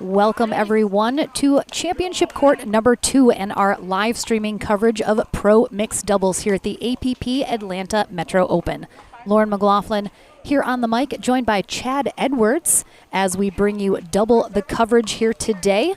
Welcome everyone to Championship Court number 2 and our live streaming coverage of Pro Mixed Doubles here at the APP Atlanta Metro Open. Lauren McLaughlin here on the mic, joined by Chad Edwards as we bring you double the coverage here today.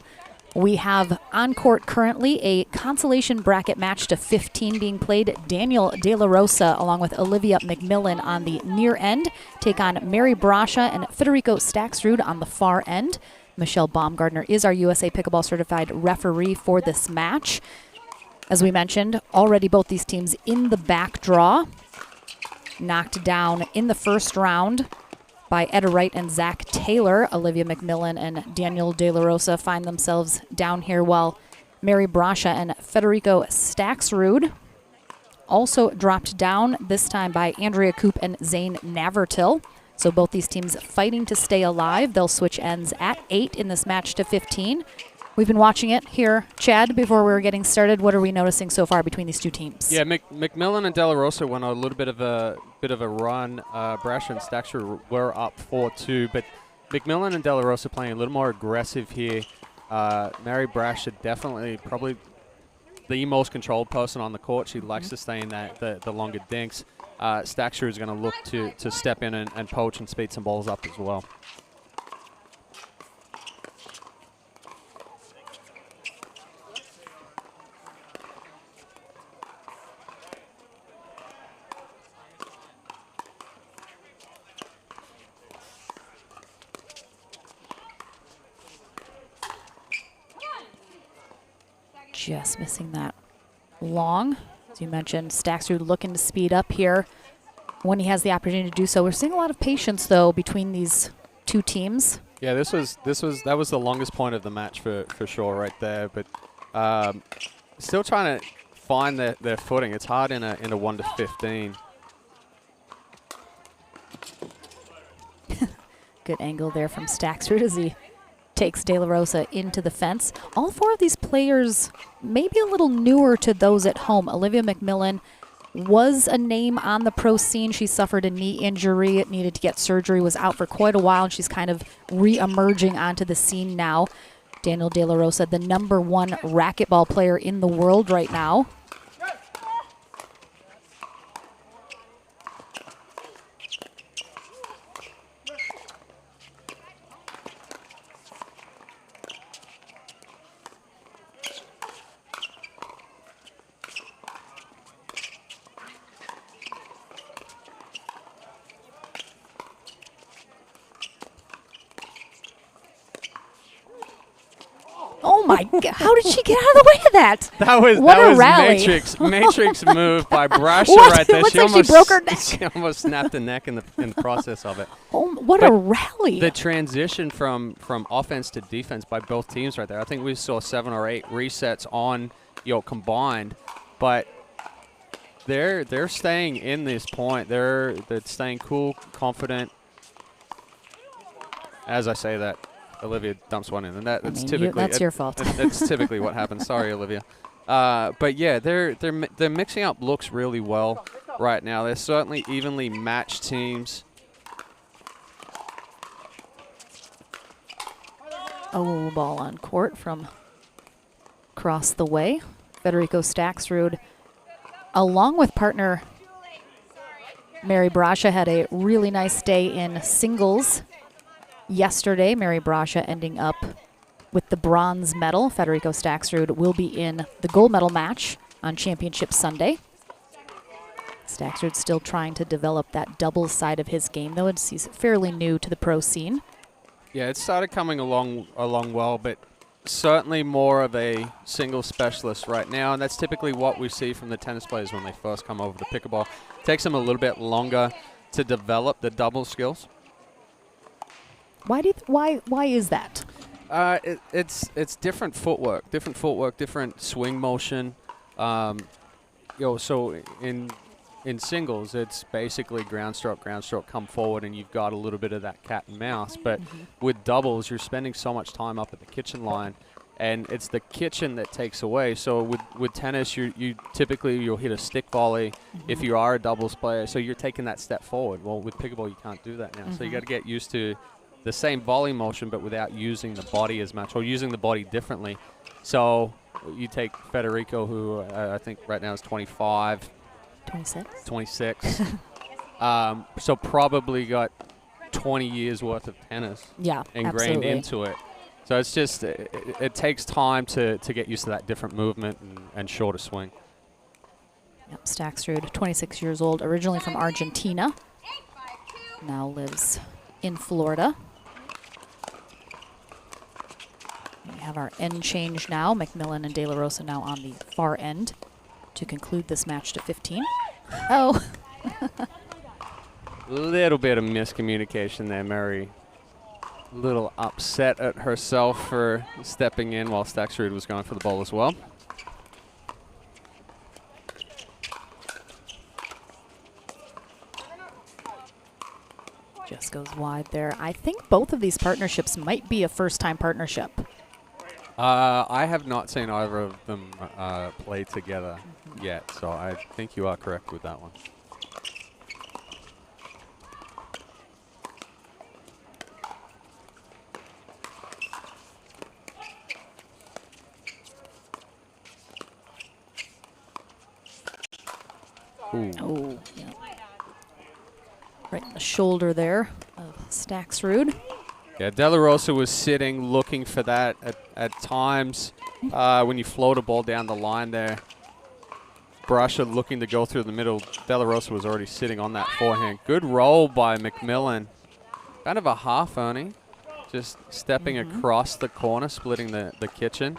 We have on court currently a consolation bracket match to 15 being played. Daniel De La Rosa along with Olivia McMillan on the near end take on Mary Brasha and Federico Staxrud on the far end. Michelle Baumgardner is our USA Pickleball certified referee for this match. As we mentioned, already both these teams in the back draw. Knocked down in the first round by Etta Wright and Zach Taylor. Olivia McMillan and Daniel De La Rosa find themselves down here, while Mary Brasha and Federico Staxrud also dropped down, this time by Andrea Koop and Zane Navertil. So both these teams fighting to stay alive. They'll switch ends at 8 in this match to 15. We've been watching it here. Chad, before we were getting started, what are we noticing so far between these two teams? Yeah, McMillan and De La Rosa went on a little bit of a run. Brasha and Staxrud were up 4-2, but McMillan and De La Rosa playing a little more aggressive here. Mary Brasha definitely probably the most controlled person on the court. She likes to stay in the longer dinks. Staxrud is going to look to step in and poach and speed some balls up as well. Just missing that long. As you mentioned, Staxrud looking to speed up here when he has the opportunity to do so. We're seeing a lot of patience, though, between these two teams. Yeah, that was the longest point of the match for sure right there. But still trying to find their footing. It's hard in a 1 to 15. Good angle there from Staxrud as he takes De La Rosa into the fence. All four of these players maybe a little newer to those at home. Olivia McMillan was a name on the pro scene. She suffered a knee injury, needed to get surgery, was out for quite a while, and she's kind of re-emerging onto the scene now. Daniel De La Rosa, the #1 racquetball player in the world right now. Oh my God, how did she get out of the way of that? That was Matrix move by Brasha right there. She broke her neck. She almost snapped the neck in the process of it. Oh, what a rally. The transition from offense to defense by both teams right there. I think we saw 7 or 8 resets on, combined, but they're staying in this point. They're staying cool, confident. As I say that, Olivia dumps one in, and that's typically that's your fault. That's typically what happens. Sorry, Olivia. But yeah, they're mixing up looks really well right now. They're certainly evenly matched teams. Oh, ball on court from across the way. Federico Staxrud, along with partner Mary Brasha, had a really nice day in singles yesterday. Mary Brasha ending up with the bronze medal. Federico Staxrud will be in the gold medal match on Championship Sunday. Staxrud still trying to develop that doubles side of his game, though. He's fairly new to the pro scene. Yeah, it started coming along well, but certainly more of a single specialist right now, and that's typically what we see from the tennis players when they first come over to pickleball. It takes them a little bit longer to develop the double skills. Why is that? It's different footwork, different swing motion. So in singles, it's basically ground stroke, come forward, and you've got a little bit of that cat and mouse. But with doubles, you're spending so much time up at the kitchen line, and it's the kitchen that takes away. So with tennis, you typically you'll hit a stick volley if you are a doubles player. So you're taking that step forward. Well, with pickleball, you can't do that now. So you got to get used to the same volley motion, but without using the body as much or using the body differently. So you take Federico, who I think right now is 25. 26. 26. So probably got 20 years worth of tennis ingrained into it. So it's just, it takes time to get used to that different movement and shorter swing. Yep, Staksrud, 26 years old, originally from Argentina. Now lives in Florida. We have our end change now. McMillan and De La Rosa now on the far end to conclude this match to 15. Oh. Little bit of miscommunication there, Mary. A little upset at herself for stepping in while Staksrud was going for the ball as well. Just goes wide there. I think both of these partnerships might be a first-time partnership. I have not seen either of them play together yet, so I think you are correct with that one. Ooh. Oh, yeah. Right in the shoulder there of Staksrud. Yeah, De La Rosa was sitting looking for that at times when you float a ball down the line there. Brusher looking to go through the middle. De La Rosa was already sitting on that forehand. Good roll by McMillan. Kind of a half, Ernie. Just stepping across the corner, splitting the kitchen.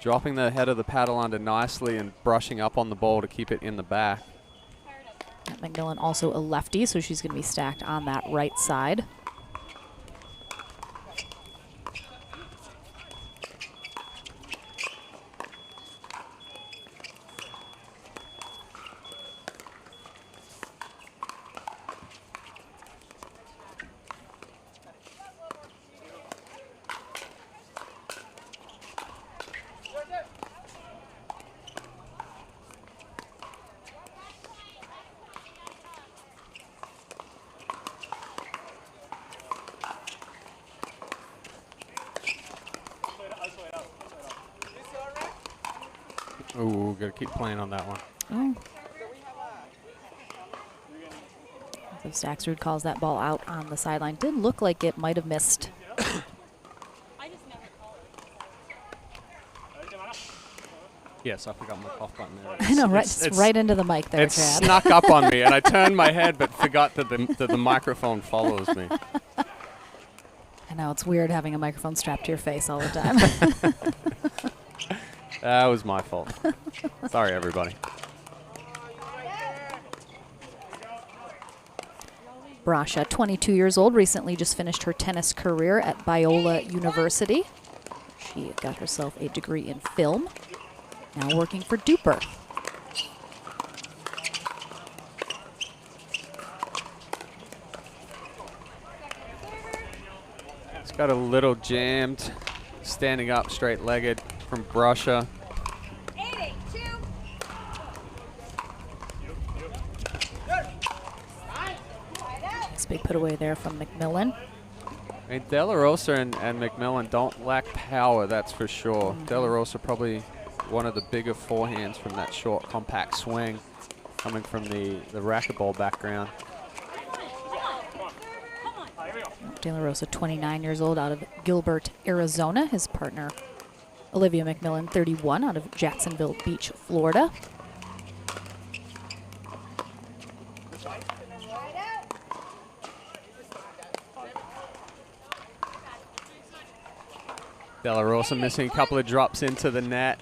Dropping the head of the paddle under nicely and brushing up on the ball to keep it in the back. McMillan also a lefty, so she's going to be stacked on that right side. Ooh, gotta keep playing on that one. Oh. So Staksrud calls that ball out on the sideline. Did look like it might have missed. Yes, I forgot my cough button there. I know, right? It's right into the mic there, It Chad. snuck up on me, and I turned my head, but forgot that the microphone follows me. I know, it's weird having a microphone strapped to your face all the time. That was my fault. Sorry, everybody. Brasha, 22 years old, recently just finished her tennis career at Biola University. She got herself a degree in film, now working for Duper. It's got a little jammed, standing up straight-legged from Brasha. Nice big put away there from McMillan. I mean, De La Rosa and McMillan don't lack power, that's for sure. De La Rosa probably one of the bigger forehands from that short, compact swing, coming from the racquetball background. De La Rosa, 29 years old, out of Gilbert, Arizona. His partner, Olivia McMillan, 31, out of Jacksonville Beach, Florida. De La Rosa missing a couple of drops into the net.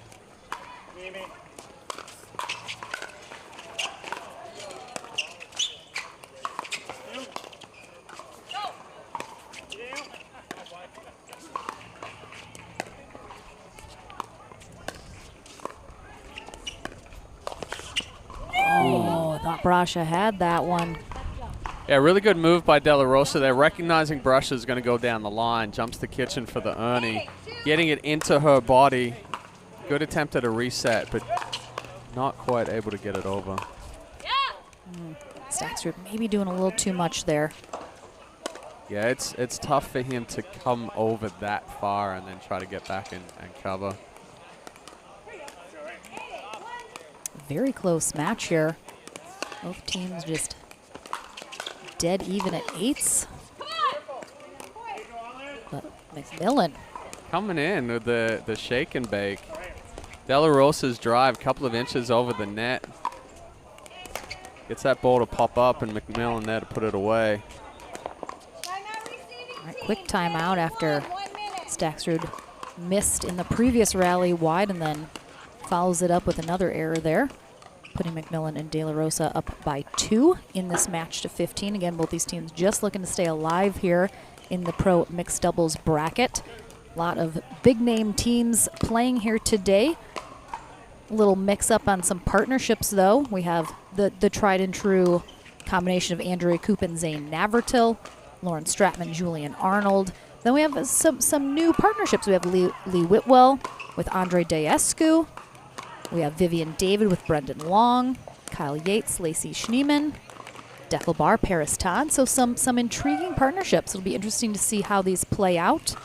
Oh, I thought Brasha had that one. Yeah, really good move by De La Rosa there. Recognizing Brasha is going to go down the line. Jumps the kitchen for the Ernie. Getting it into her body. Good attempt at a reset, but not quite able to get it over. Staksrud maybe doing a little too much there. Yeah, it's tough for him to come over that far and then try to get back and cover. Very close match here. Both teams just dead even at 8s. But McMillan coming in with the shake and bake. De La Rosa's drive, couple of inches over the net. Gets that ball to pop up, and McMillan there to put it away. All right, quick timeout after Staksrud missed in the previous rally wide and then follows it up with another error there, putting McMillan and De La Rosa up by 2 in this match to 15. Again, both these teams just looking to stay alive here in the pro mixed doubles bracket. A lot of big name teams playing here today. A little mix up on some partnerships though. We have the tried and true combination of Andrea Koop and Zane Navertil, Lauren Stratman, Julian Arnold. Then we have some new partnerships. We have Lee Whitwell with Andre Daescu. We have Vivian David with Brendan Long, Kyle Yates, Lacey Schneeman, Deckel Bar, Paris Todd. So some intriguing partnerships. It'll be interesting to see how these play out.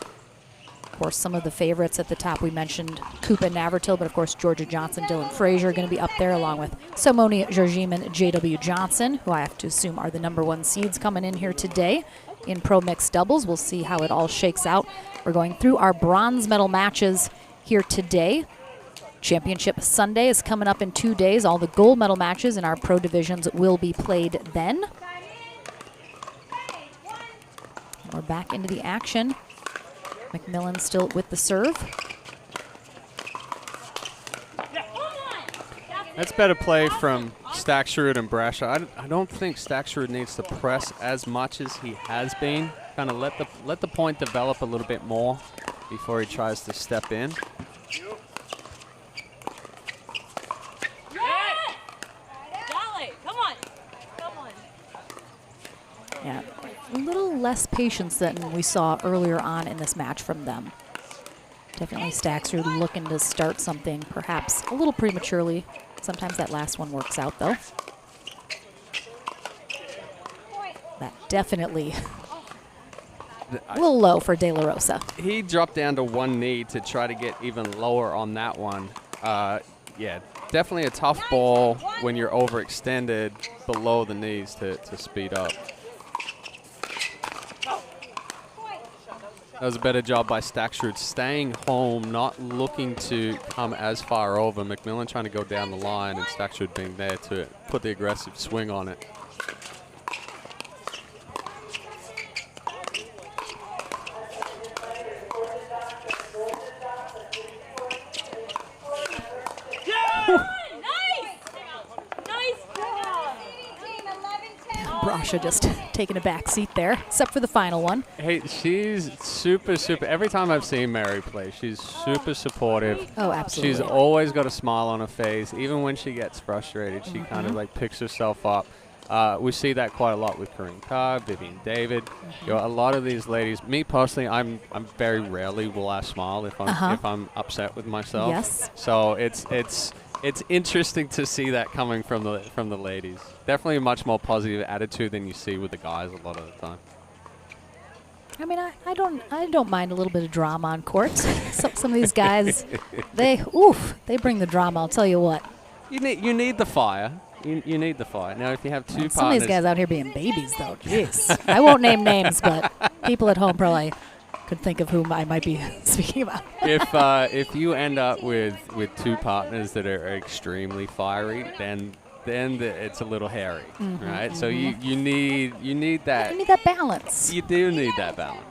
Of course, some of the favorites at the top we mentioned, Koop and Navertil, but of course Georgia Johnson, Dylan Frazier are going to be up there along with Simone Georgiem and J.W. Johnson, who I have to assume are the #1 seeds coming in here today in pro mixed doubles. We'll see how it all shakes out. We're going through our bronze medal matches here today. Championship Sunday is coming up in 2 days. All the gold medal matches in our pro divisions will be played then. We're back into the action. McMillan still with the serve. That's better play from Staksrud and Brasher. I don't think Staksrud needs to press as much as he has been. Kind of let the point develop a little bit more before he tries to step in. Yeah, a little less patience than we saw earlier on in this match from them. Definitely Staksrud looking to start something perhaps a little prematurely. Sometimes that last one works out though. That definitely a little low for De La Rosa. He dropped down to one knee to try to get even lower on that one. Yeah, definitely a tough ball when you're overextended below the knees to speed up. That was a better job by Staksrud, staying home, not looking to come as far over. McMillan trying to go down the line, and Staksrud being there to put the aggressive swing on it. Brasha just taking a back seat there, except for the final one. Hey, she's super. Every time I've seen Mary play, she's super supportive. Oh, absolutely. She's always got a smile on her face. Even when she gets frustrated, she kind of like picks herself up. We see that quite a lot with Corinne Carr, Vivian David. You know, a lot of these ladies. Me personally, I'm very rarely will I smile if I'm upset with myself. Yes. So it's interesting to see that coming from the ladies. Definitely a much more positive attitude than you see with the guys a lot of the time. I mean, I don't mind a little bit of drama on court. Some of these guys, they bring the drama. I'll tell you what. You need the fire. You need the fire. Now, if you have two partners, some of these guys out here being babies, though. Jeez, I won't name names, but people at home probably could think of whom I might be speaking about. If you end up with two partners that are extremely fiery, then it's a little hairy, right? So you need that. You need that balance. You do need that balance.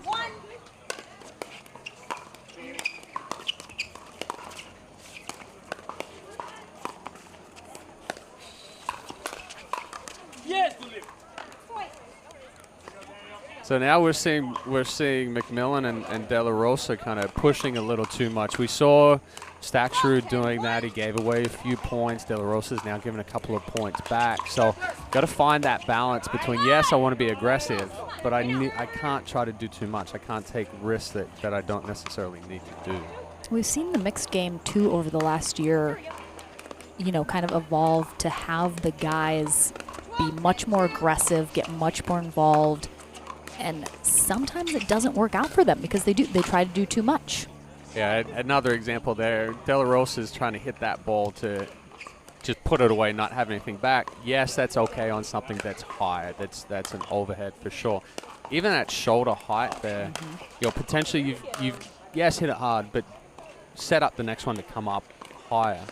So now we're seeing McMillan and De La Rosa kind of pushing a little too much. We saw Staksrud doing that. He gave away a few points. De La Rosa's now giving a couple of points back. So got to find that balance between, yes, I want to be aggressive, but I can't try to do too much. I can't take risks that I don't necessarily need to do. We've seen the mixed game, too, over the last year, you know, kind of evolve to have the guys be much more aggressive, get much more involved. And sometimes it doesn't work out for them because they try to do too much. Yeah, another example there. De La Rosa is trying to hit that ball to just put it away, not have anything back. Yes, that's okay on something that's higher. That's an overhead for sure. Even at shoulder height there, potentially you've yes hit it hard, but set up the next one to come up higher.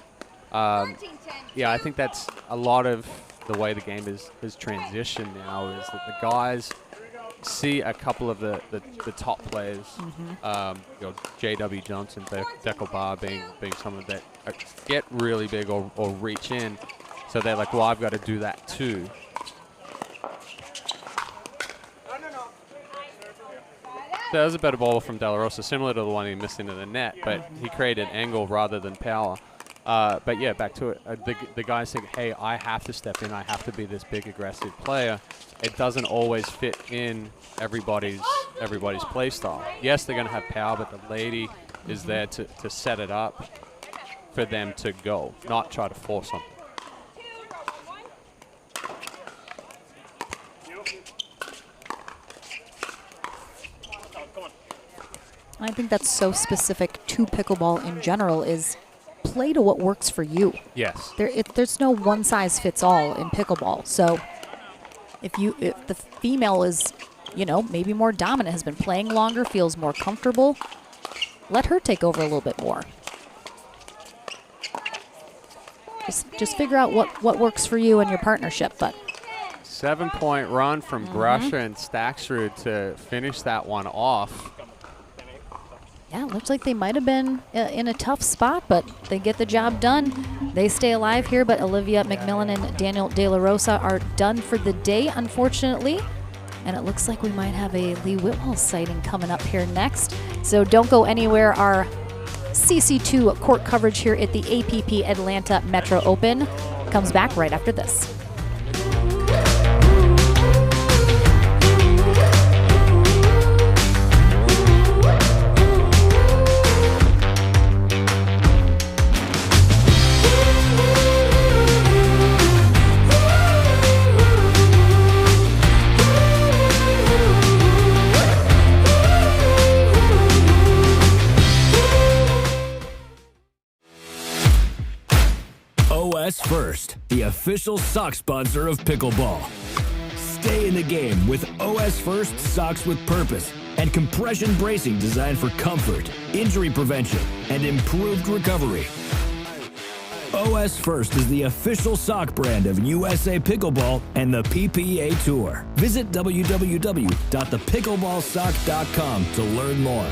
Yeah, I think that's a lot of the way the game has transitioned now, is that the guys see a couple of the top players, J.W. Johnson, Dekel Bar being someone that get really big or reach in. So they're like, well, I've got to do that too. So that was a better ball from De La Rosa, similar to the one he missed into the net, but he created angle rather than power. But yeah, back to it. The guys think, hey, I have to step in. I have to be this big aggressive player. It doesn't always fit in everybody's play style. Yes, they're going to have power, but the lady is there to set it up for them to go, not try to force something. I think that's so specific to pickleball in general, is play to what works for you. Yes. There's no one size fits all in pickleball. So if the female is, maybe more dominant, has been playing longer, feels more comfortable, let her take over a little bit more. Just figure out what works for you and your partnership. But 7-point run from Grusha and Staksrud to finish that one off. Yeah, it looks like they might have been in a tough spot, but they get the job done. They stay alive here, but Olivia McMillan and Daniel De La Rosa are done for the day, unfortunately. And it looks like we might have a Lee Whitwell sighting coming up here next. So don't go anywhere. Our CC2 court coverage here at the APP Atlanta Metro Open comes back right after this. OS First, the official sock sponsor of pickleball. Stay in the game with OS First socks with purpose and compression bracing designed for comfort, injury prevention, and improved recovery. OS First is the official sock brand of USA Pickleball and the PPA Tour. Visit www.thepickleballsock.com to learn more.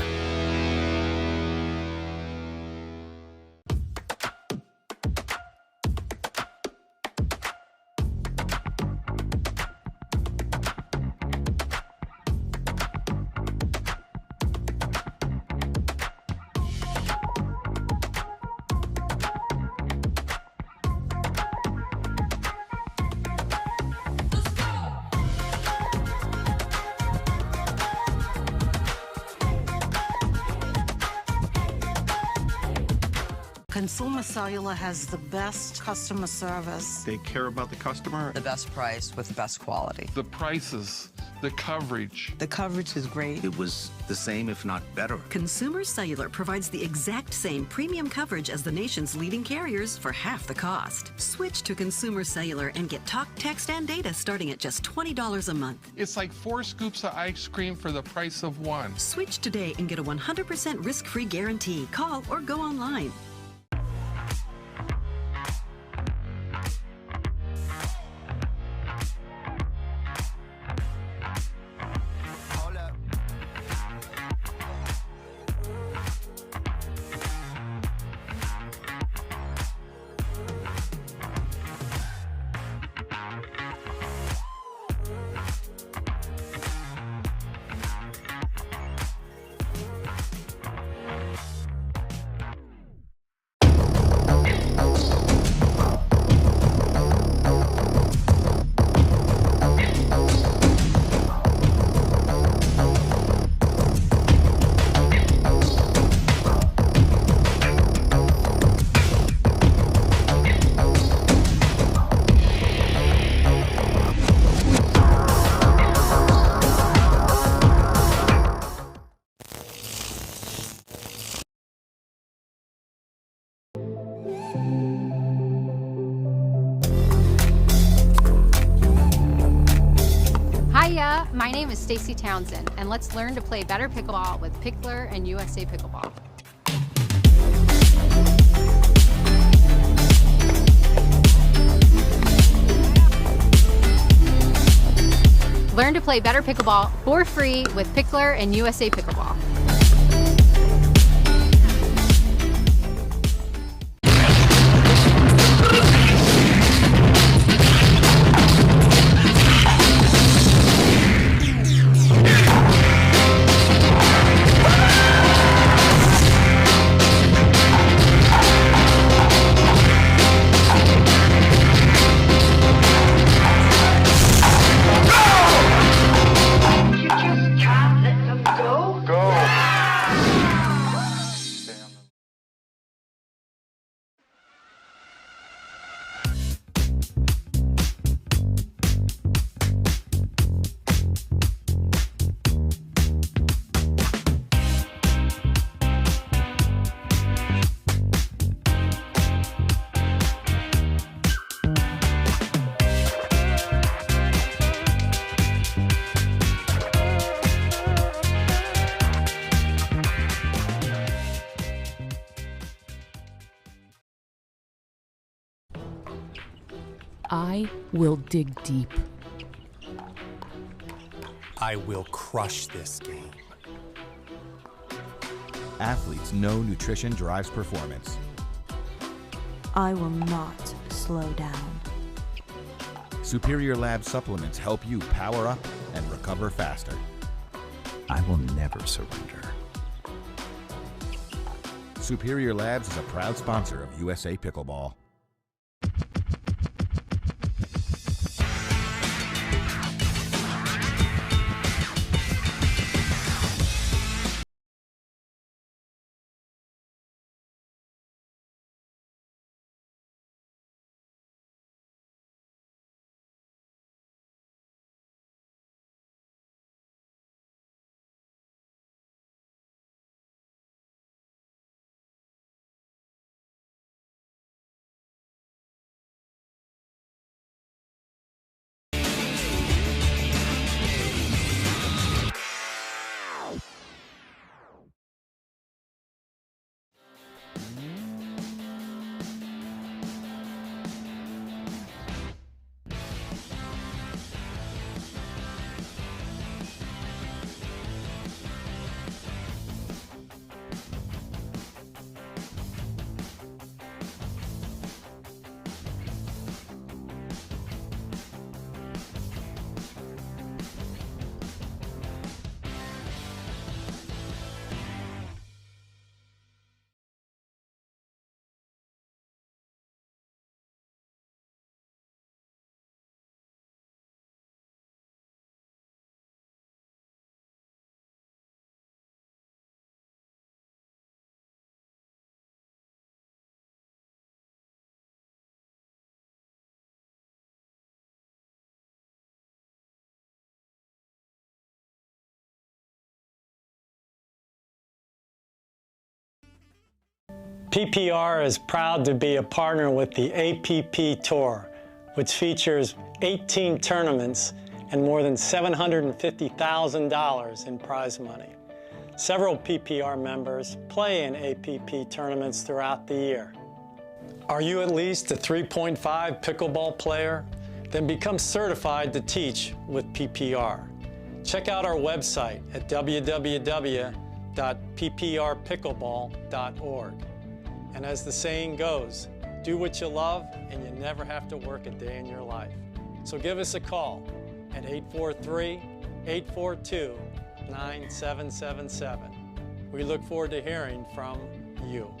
Consumer Cellular has the best customer service. They care about the customer. The best price with the best quality. The prices, the coverage. The coverage is great. It was the same, if not better. Consumer Cellular provides the exact same premium coverage as the nation's leading carriers for half the cost. Switch to Consumer Cellular and get talk, text, and data starting at just $20 a month. It's like 4 scoops of ice cream for the price of 1. Switch today and get a 100% risk-free guarantee. Call or go online. My name is Stacy Townsend, and let's learn to play better pickleball with Pickler and USA Pickleball. Learn to play better pickleball for free with Pickler and USA Pickleball. I will dig deep. I will crush this game. Athletes know nutrition drives performance. I will not slow down. Superior Lab supplements help you power up and recover faster. I will never surrender. Superior Labs is a proud sponsor of USA Pickleball. PPR is proud to be a partner with the APP Tour, which features 18 tournaments and more than $750,000 in prize money. Several PPR members play in APP tournaments throughout the year. Are you at least a 3.5 pickleball player? Then become certified to teach with PPR. Check out our website at www.pprpickleball.org. And as the saying goes, do what you love and you never have to work a day in your life. So give us a call at 843-842-9777. We look forward to hearing from you.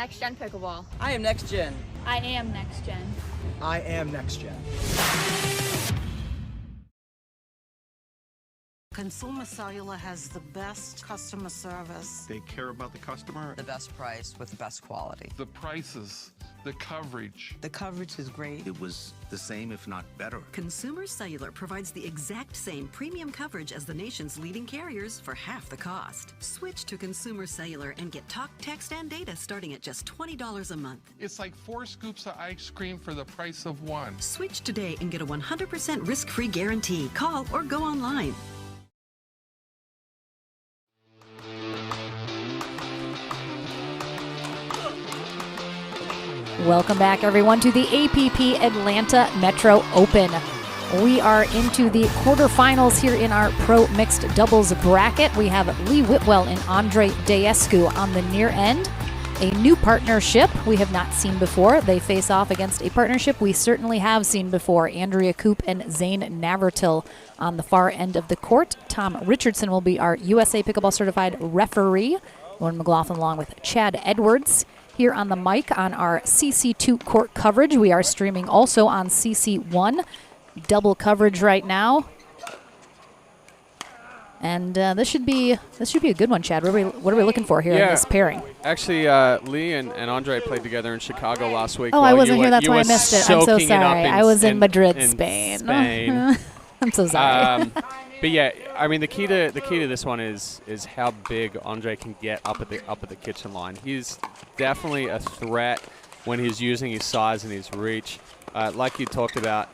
next gen pickleball. I am next gen. I am next gen. I am next gen. Consumer Cellular has the best customer service. They care about the customer. The best price with the best quality. The prices, the coverage. The coverage is great. It was the same, if not better. Consumer Cellular provides the exact same premium coverage as the nation's leading carriers for half the cost. Switch to Consumer Cellular and get talk, text, and data starting at just $20 a month. It's like 4 scoops of ice cream for the price of 1. Switch today and get a 100% risk-free guarantee. Call or go online. Welcome back, everyone, to the APP Atlanta Metro Open. We are into the quarterfinals here in our Pro Mixed Doubles bracket. We have Lee Whitwell and Andre Daescu on the near end. A new partnership we have not seen before. They face off against a partnership we certainly have seen before. Andrea Koop and Zane Navratil on the far end of the court. Tom Richardson will be our USA Pickleball Certified referee. Lauren McLaughlin along with Chad Edwards. Here on the mic on our CC2 court coverage. We are streaming also on CC1. Double coverage right now. And this should be a good one, Chad. What are we looking for here in this pairing? Actually, Lee and Andre played together in Chicago last week. Oh, I wasn't here. That's why I missed it. I'm so sorry. I was in Madrid, Spain. I'm so sorry. But yeah, I mean the key to this one is how big Andre can get up at the kitchen line. He's definitely a threat when he's using his size and his reach. Like you talked about,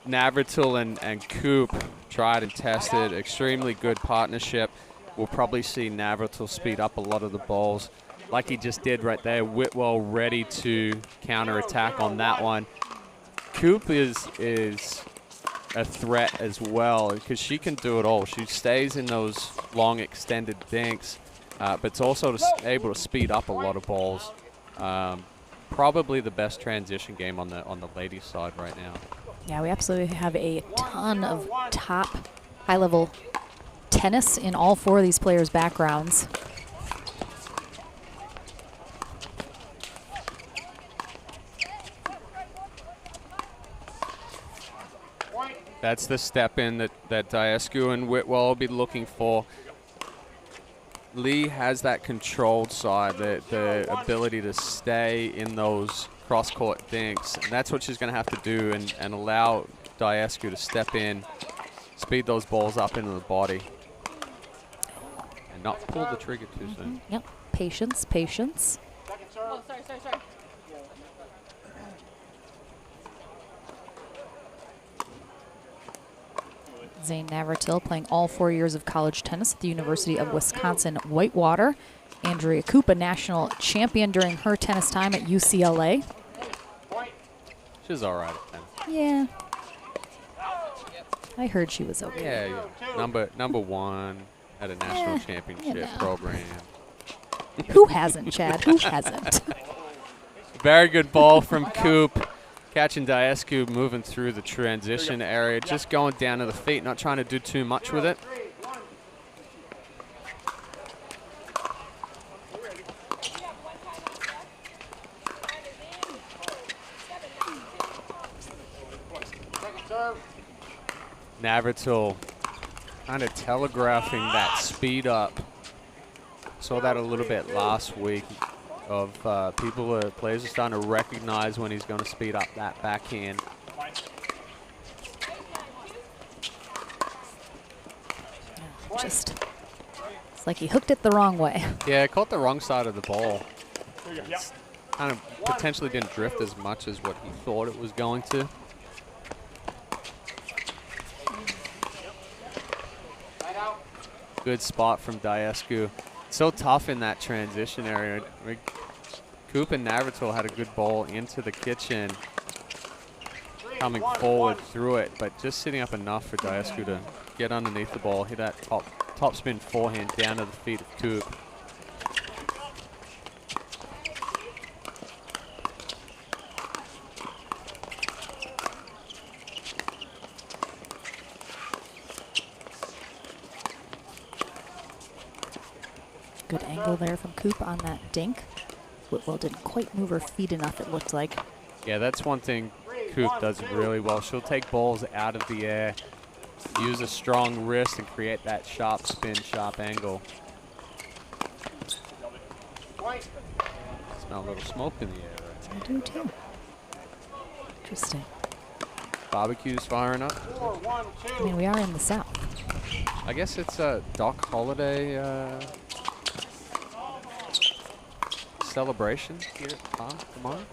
Navratil and Koop, tried and tested, extremely good partnership. We'll probably see Navratil speed up a lot of the balls, like he just did right there. Whitwell ready to counter-attack on that one. Koop is a threat as well because she can do it all. She stays in those long extended dinks, but it's also able to speed up a lot of balls. Probably the best transition game on the ladies' side right now. Yeah, we absolutely have a ton of top high-level tennis in all 4 of these players' backgrounds. That's the step in that Daescu and Whitwell will be looking for. Lee has that controlled side, the ability to stay in those cross-court dinks, and that's what she's going to have to do and allow Daescu to step in, speed those balls up into the body, and not pull the trigger too soon. Yep, patience, patience. Oh, sorry. Zane Navratil playing all 4 years of college tennis at the University of Wisconsin-Whitewater. Andrea Koop, a national champion during her tennis time at UCLA. She's all right at tennis. Yeah. I heard she was okay. Yeah. Number 1 at a national championship program. Who hasn't, Chad? Who hasn't? Very good ball from Koop. Catching Daescu moving through the transition area, just going down to the feet, not trying to do too much with it. Navratil kind of telegraphing that speed up. Saw that a little bit last week of players are starting to recognize when he's going to speed up that backhand. Just, it's like he hooked it the wrong way. Yeah, caught the wrong side of the ball. It's kind of potentially didn't drift as much as what he thought it was going to. Good spot from Daescu. So tough in that transition area. Koop and Navratil had a good ball into the kitchen, coming forward through it, but just sitting up enough for Daescu to get underneath the ball, hit that top spin forehand down to the feet of Koop. Good angle there from Koop on that dink. Whitwell didn't quite move her feet enough, it looked like. Yeah, that's one thing Coop does really well. She'll take balls out of the air, use a strong wrist, and create that sharp spin, sharp angle. Smell a little smoke in the air. Right? I do too. Interesting. Barbecue's firing up. I mean, we are in the South. I guess it's a Doc Holiday celebration here at Palm. Come on.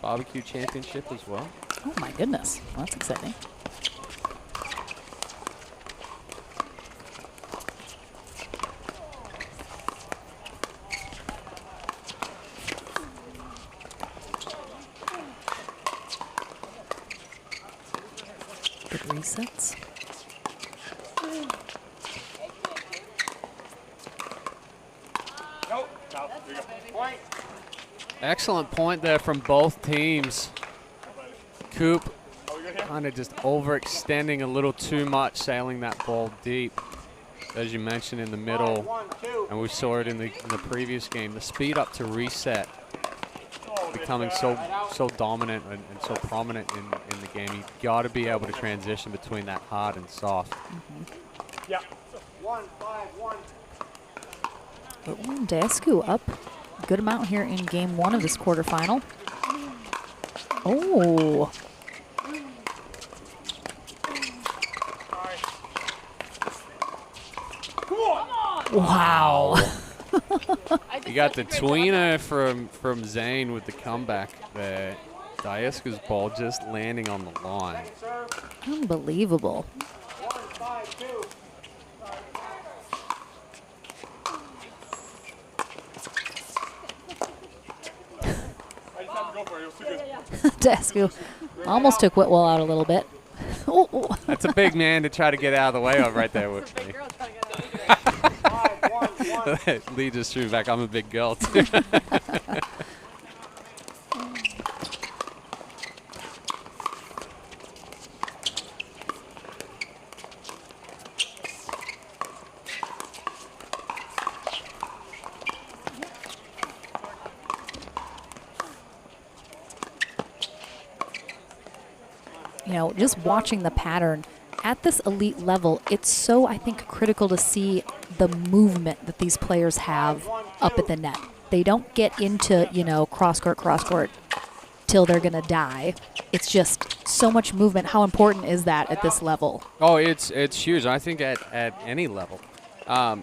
Barbecue championship as well. Oh my goodness. Well, that's exciting. Good resets. Excellent point there from both teams. Coop kind of just overextending a little too much, sailing that ball deep, as you mentioned, in the middle. And we saw it in the previous game. The speed up to reset becoming so dominant and so prominent in the game. You've got to be able to transition between that hard and soft. Yeah. 1-5-1. But Dasku up a good amount here in game 1 of this quarterfinal. Oh. Wow. You got the tweener from Zane with the comeback there. Diasku's ball just landing on the line. Unbelievable. 1-5-2. Dasku almost took Whitwell out a little bit. Oh. That's a big man to try to get out of the way of right there with me. Leads us through back. I'm a big girl too. You know, just watching the pattern at this elite level, it's so, I think, critical to see the movement that these players have up at the net. They don't get into, you know, cross-court till they're going to die. It's just so much movement. How important is that at this level? Oh, it's huge. I think at any level.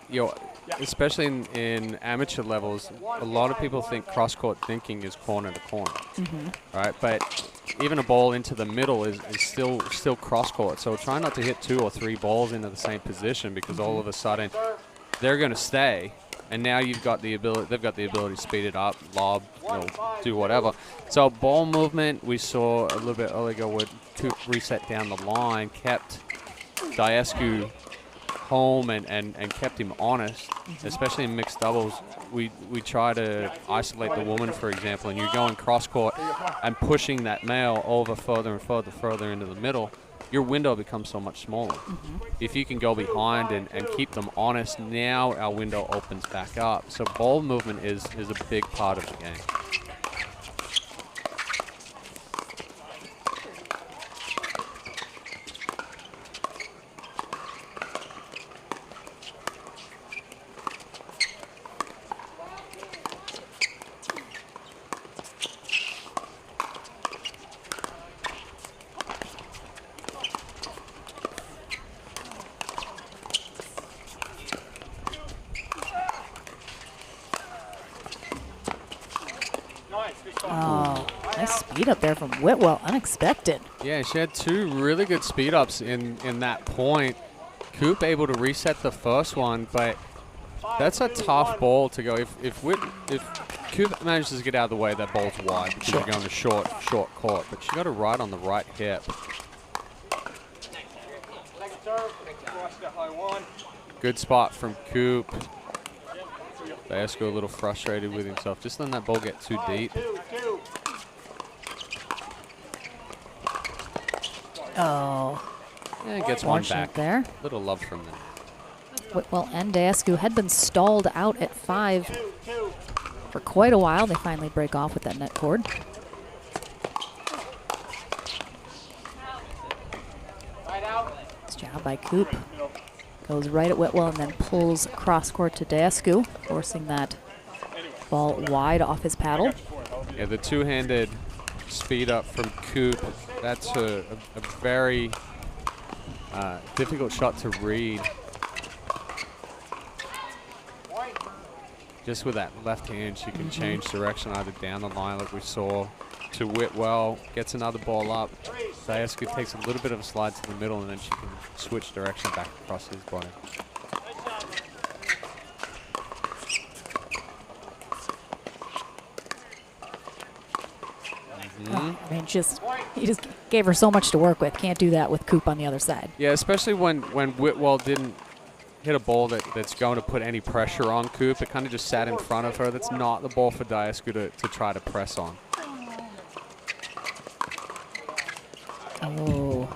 You know, especially in amateur levels, a lot of people think cross-court thinking is corner to corner, right? But even a ball into the middle is still cross-court. So try not to hit 2 or 3 balls into the same position, because all of a sudden they're going to stay, and now you've got the ability. They've got the ability to speed it up, lob, you know, do whatever. So ball movement, we saw a little bit earlier with Coop reset down the line, kept Diasku home and kept him honest, especially in mixed doubles. We try to isolate the woman, for example, and you're going cross court and pushing that male over further and further into the middle. Your window becomes so much smaller. If you can go behind and keep them honest, now our window opens back up. So ball movement is a big part of the game. Oh, nice speed up there from Whitwell. Unexpected. Yeah, she had 2 really good speed ups in that point. Coop able to reset the first one, but that's a tough ball to go. If Coop manages to get out of the way, that ball's wide because you're going to short court. But she got it right on the right hip. Good spot from Coop. Diasku a little frustrated with himself. Just letting that ball get too deep. Oh. Yeah, gets one back. There. Little love from them. Whitwell and Diasku had been stalled out at 5 for quite a while. They finally break off with that net cord. Nice job by Coop. Goes right at Whitwell and then pulls cross court to Deescu, forcing that ball wide off his paddle. Yeah, the two-handed speed up from Coop. That's a very difficult shot to read. Just with that left hand, she can change direction either down the line like we saw to Whitwell, gets another ball up. Deescu takes a little bit of a slide to the middle and then she can switch direction back across his body. I mean, he just gave her so much to work with. Can't do that with Coop on the other side. Yeah, especially when Whitwell didn't hit a ball that's going to put any pressure on Coop. It kind of just sat in front of her. That's not the ball for Deescu to try to press on. Oh,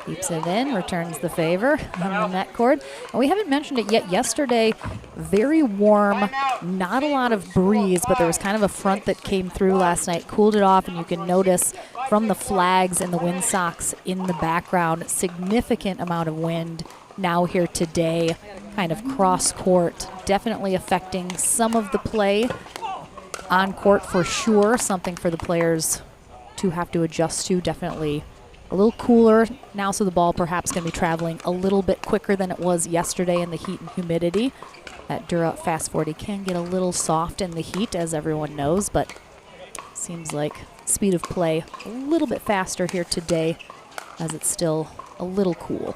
keeps it in, returns the favor on the net cord. And we haven't mentioned it yet. Yesterday, very warm, not a lot of breeze, but there was kind of a front that came through last night, cooled it off, and you can notice from the flags and the windsocks in the background, significant amount of wind now here today, kind of cross court, definitely affecting some of the play on court for sure, something for the players to have to adjust to. Definitely a little cooler now, so the ball perhaps going to be traveling a little bit quicker than it was yesterday in the heat and humidity. That Dura Fast 40 can get a little soft in the heat, as everyone knows, but seems like speed of play a little bit faster here today, as it's still a little cool.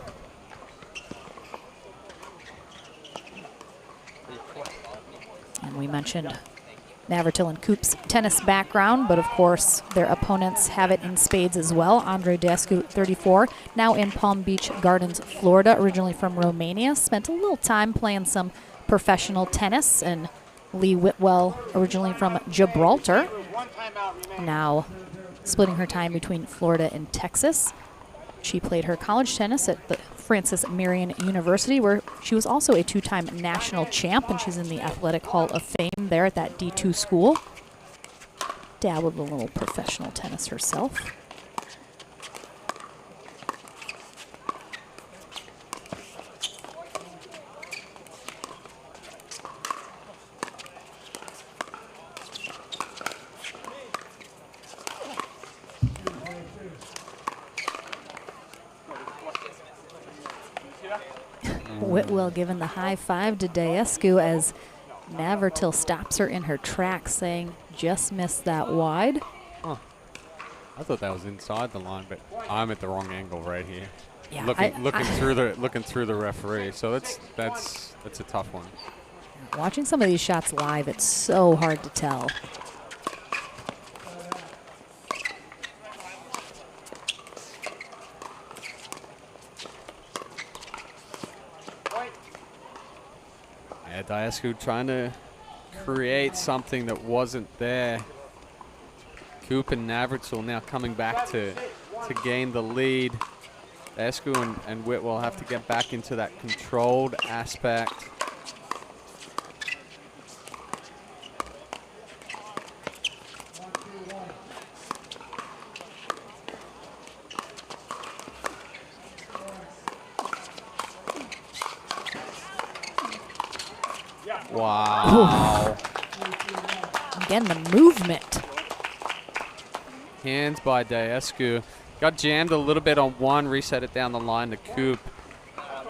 And we mentioned Navratil and Coop's tennis background, but of course their opponents have it in spades as well. Andre Deescu, 34, now in Palm Beach Gardens, Florida, originally from Romania. Spent a little time playing some professional tennis. And Lee Whitwell, originally from Gibraltar, now splitting her time between Florida and Texas. She played her college tennis at the Francis Marion University, where she was also a two-time national champ, and she's in the Athletic Hall of Fame there at that D2 school. Dabbled a little professional tennis herself. Whitwell giving the high five to Deescu as Navratil stops her in her tracks, saying, just missed that wide. Huh. I thought that was inside the line, but I'm at the wrong angle right here. Yeah, looking through the referee. So that's a tough one. Watching some of these shots live, it's so hard to tell. Yeah, Deescu trying to create something that wasn't there. Coop and Navratil now coming back to gain the lead. Deescu and Whitwell have to get back into that controlled aspect. Wow. Again, the movement. Hands by Deescu. Got jammed a little bit on one, reset it down the line to Coop.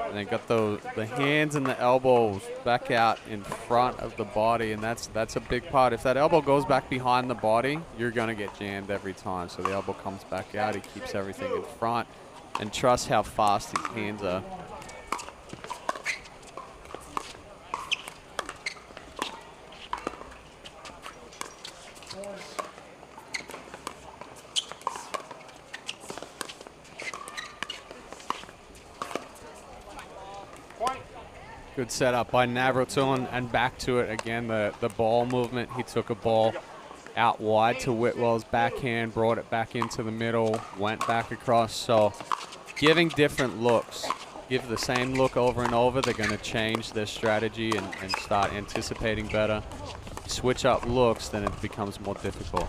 And then got the hands and the elbows back out in front of the body, and that's a big part. If that elbow goes back behind the body, you're going to get jammed every time. So the elbow comes back out, he keeps everything in front, and trust how fast his hands are. Good setup by Navratil and back to it again. The ball movement. He took a ball out wide to Whitwell's backhand, brought it back into the middle, went back across. So giving different looks. Give the same look over and over. They're going to change their strategy and start anticipating better. switch up looks, then it becomes more difficult.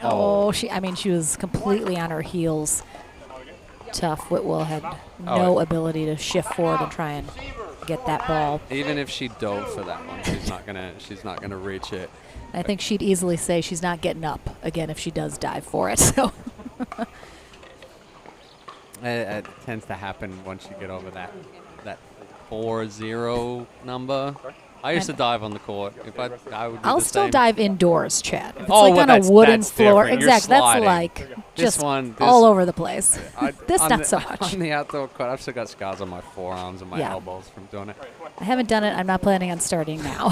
Oh, she was completely on her heels. Tough. Whitwell had no ability to shift forward and try and get that ball. Even if she dove for that one, she's not gonna reach it. I think she'd easily say she's not getting up again if she does dive for it. So it tends to happen once you get over that 4-0 number. I used to dive on the court. If I would do I'll the still same. dive indoors, Chad. If it's Oh, like well, on a wooden that's floor. different. You're Exactly. That's sliding. like This just one, all over the place. This on not the, so much. On the outdoor court, I've still got scars on my forearms and my elbows from doing it. I haven't done it. I'm not planning on starting now.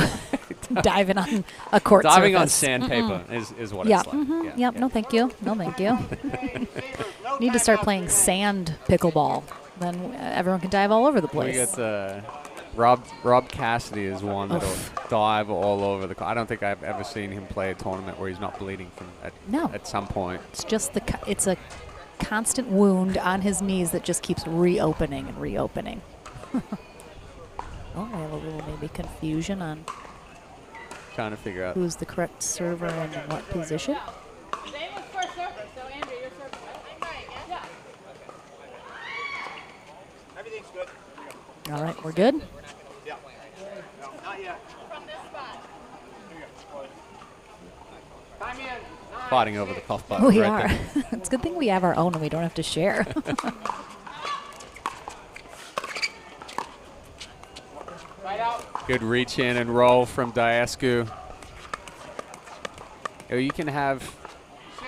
Diving on a court Diving on surface. sandpaper is what Yeah. it's like. Yep. No, thank you. No, thank you. Need to start playing sand pickleball. Then everyone can dive all over the place. We got Rob Cassidy is one that'll dive all over the court. I don't think I've ever seen him play a tournament where he's not bleeding from at some point. It's just it's a constant wound on his knees that just keeps reopening and reopening. Oh, we have a little maybe confusion on trying to figure out who's the correct server and in what position. Everything's good. All right, we're good. Yeah. No, not yet. Time in. fighting over the cough button. We right are. there. It's a good thing we have our own and we don't have to share. Good reach in and roll from Diascu. You can have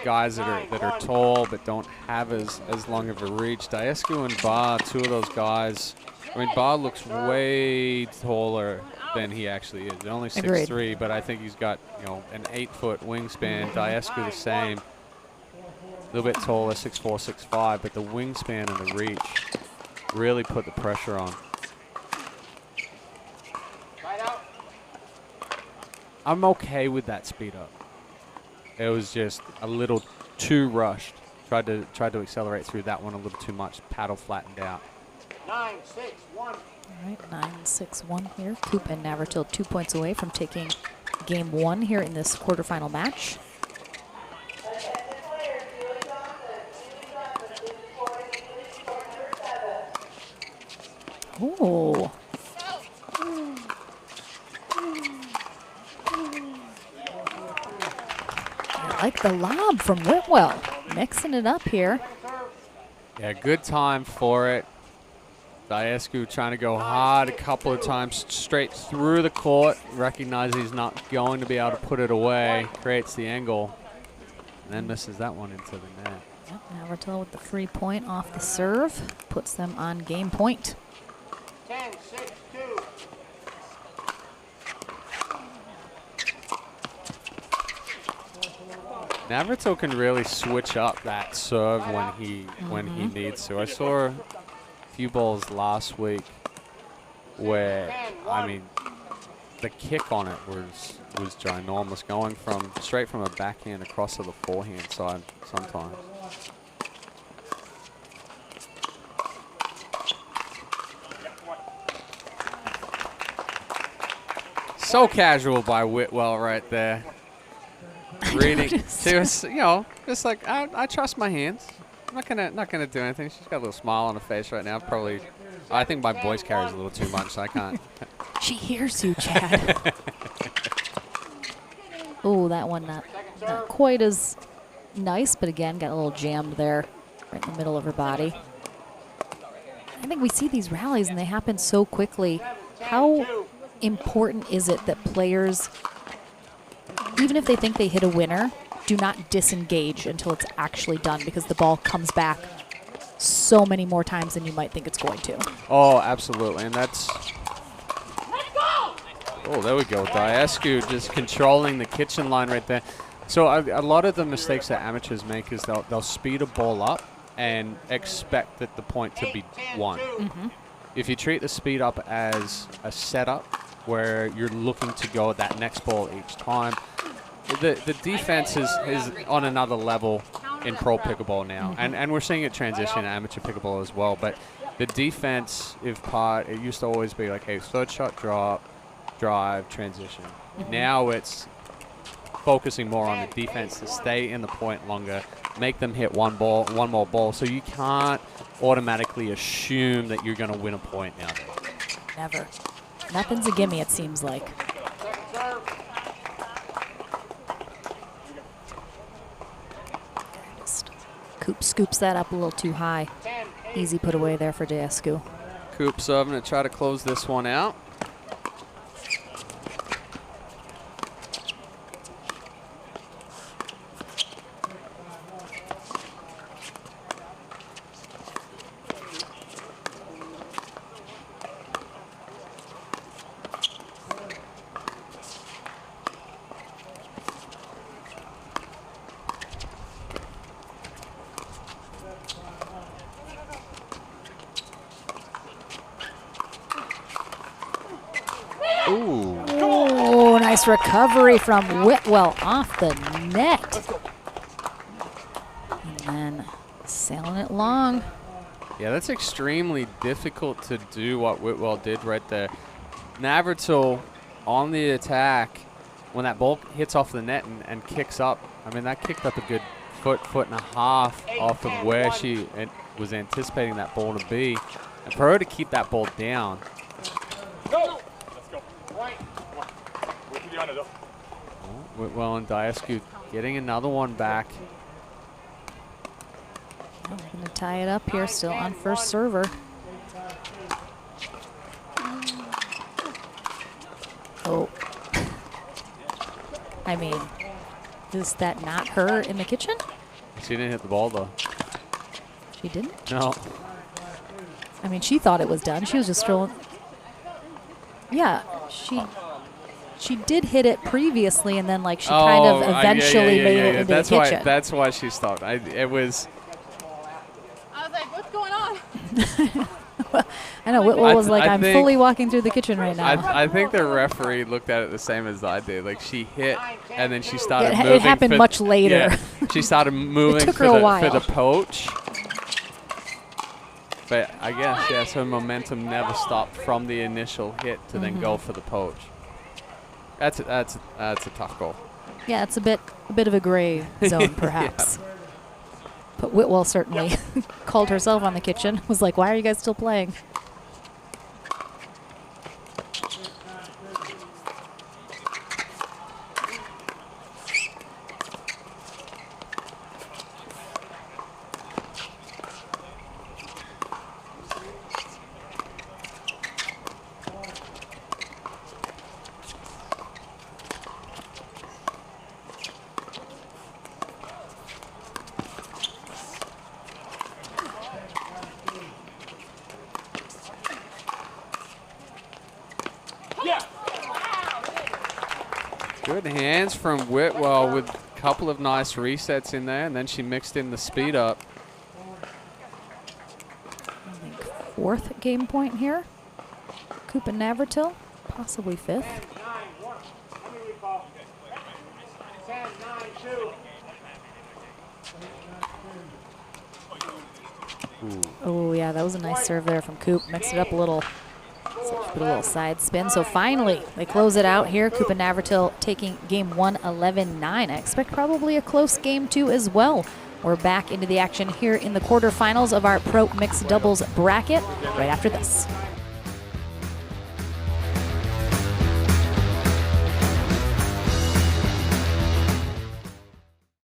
guys that are tall but don't have as long of a reach. Diascu and Barr, two of those guys. I mean, Barr looks way taller than he actually is. He's only 6'3", but I think he's got an 8-foot wingspan. Diascu the same. A little bit taller, 6'4", 6'5", but the wingspan and the reach really put the pressure on. I'm okay with that speed up. It was just a little too rushed. Tried to accelerate through that one a little too much. Paddle flattened out. 9-6-1. All right, 9-6-1 here. Coop and Navratil 2 points away from taking game one here in this quarterfinal match. Ooh. I like the lob from Whitwell. Mixing it up here. Yeah, good time for it. Diascu trying to go hard a couple of times straight through the court. Recognizes he's not going to be able to put it away. Creates the angle. And then misses that one into the net. Yep, Navratil with the free point off the serve. Puts them on game point. 10-6-2. Navratil can really switch up that serve when he needs to. I saw a few balls last week where, I mean, the kick on it was ginormous, going straight from a backhand across to the forehand side sometimes. So casual by Whitwell right there. Reading, just like I trust my hands. I'm not gonna do anything. She's got a little smile on her face right now. Probably, I think my voice carries a little too much, so I can't. She hears you, Chad. Oh, that one not quite as nice, but again got a little jammed there, right in the middle of her body. I think we see these rallies and they happen so quickly. How important is it that players, even if they think they hit a winner, do not disengage until it's actually done, because the ball comes back so many more times than you might think it's going to. Oh, absolutely. And that's... Oh, there we go. Diascu just controlling the kitchen line right there. So a lot of the mistakes that amateurs make is they'll speed a ball up and expect that the point to be won. Mm-hmm. If you treat the speed up as a setup where you're looking to go at that next ball each time, the defense is on another level in pro pickleball now. And we're seeing it transition to amateur pickleball as well. But the defensive part, it used to always be like, hey, third shot drop, drive, transition. Now it's focusing more on the defense to stay in the point longer, make them hit one more ball. So you can't automatically assume that you're going to win a point now. Never. Nothing's a gimme, it seems like. Coop scoops that up a little too high. Easy put away there for Dasku. Coop serving to try to close this one out. Oh, nice recovery from Whitwell off the net. And then sailing it long. Yeah, that's extremely difficult to do what Whitwell did right there. Navratil on the attack, when that ball hits off the net and kicks up, I mean, that kicked up a good foot and a half off of where she was anticipating that ball to be. And for her to keep that ball down. Whitwell and Dasku getting another one back. We're going to tie it up here, still on first server. Oh. I mean, is that not her in the kitchen? She didn't hit the ball, though. She didn't? No. I mean, she thought it was done. She was just throwing. Yeah, she did hit it previously, and then like she kind of eventually made it into the kitchen. That's why she stopped. It was. I was like, what's going on? I know Whitwell was like, I'm fully walking through the kitchen right now. I think the referee looked at it the same as I did. Like she hit, and then she started moving. It happened much later. Yeah, she started moving it took her a while. for the poach. But I guess, yes, her momentum never stopped from the initial hit to then go for the poach. That's a tough goal. Yeah, it's a bit of a gray zone, perhaps. Yeah. But Whitwell certainly called herself on the kitchen. Was like, "Why are you guys still playing?" Good hands from Whitwell with a couple of nice resets in there, and then she mixed in the speed up. I think fourth game point here. Coop and Navratil, possibly fifth. 10-9-1. Oh yeah, that was a nice serve there from Coop. Mixed it up a little. So put a little side spin. So finally, they close it out here. Coop and Navratil taking game 1, 11-9. I expect probably a close game 2 as well. We're back into the action here in the quarterfinals of our Pro Mixed Doubles bracket right after this.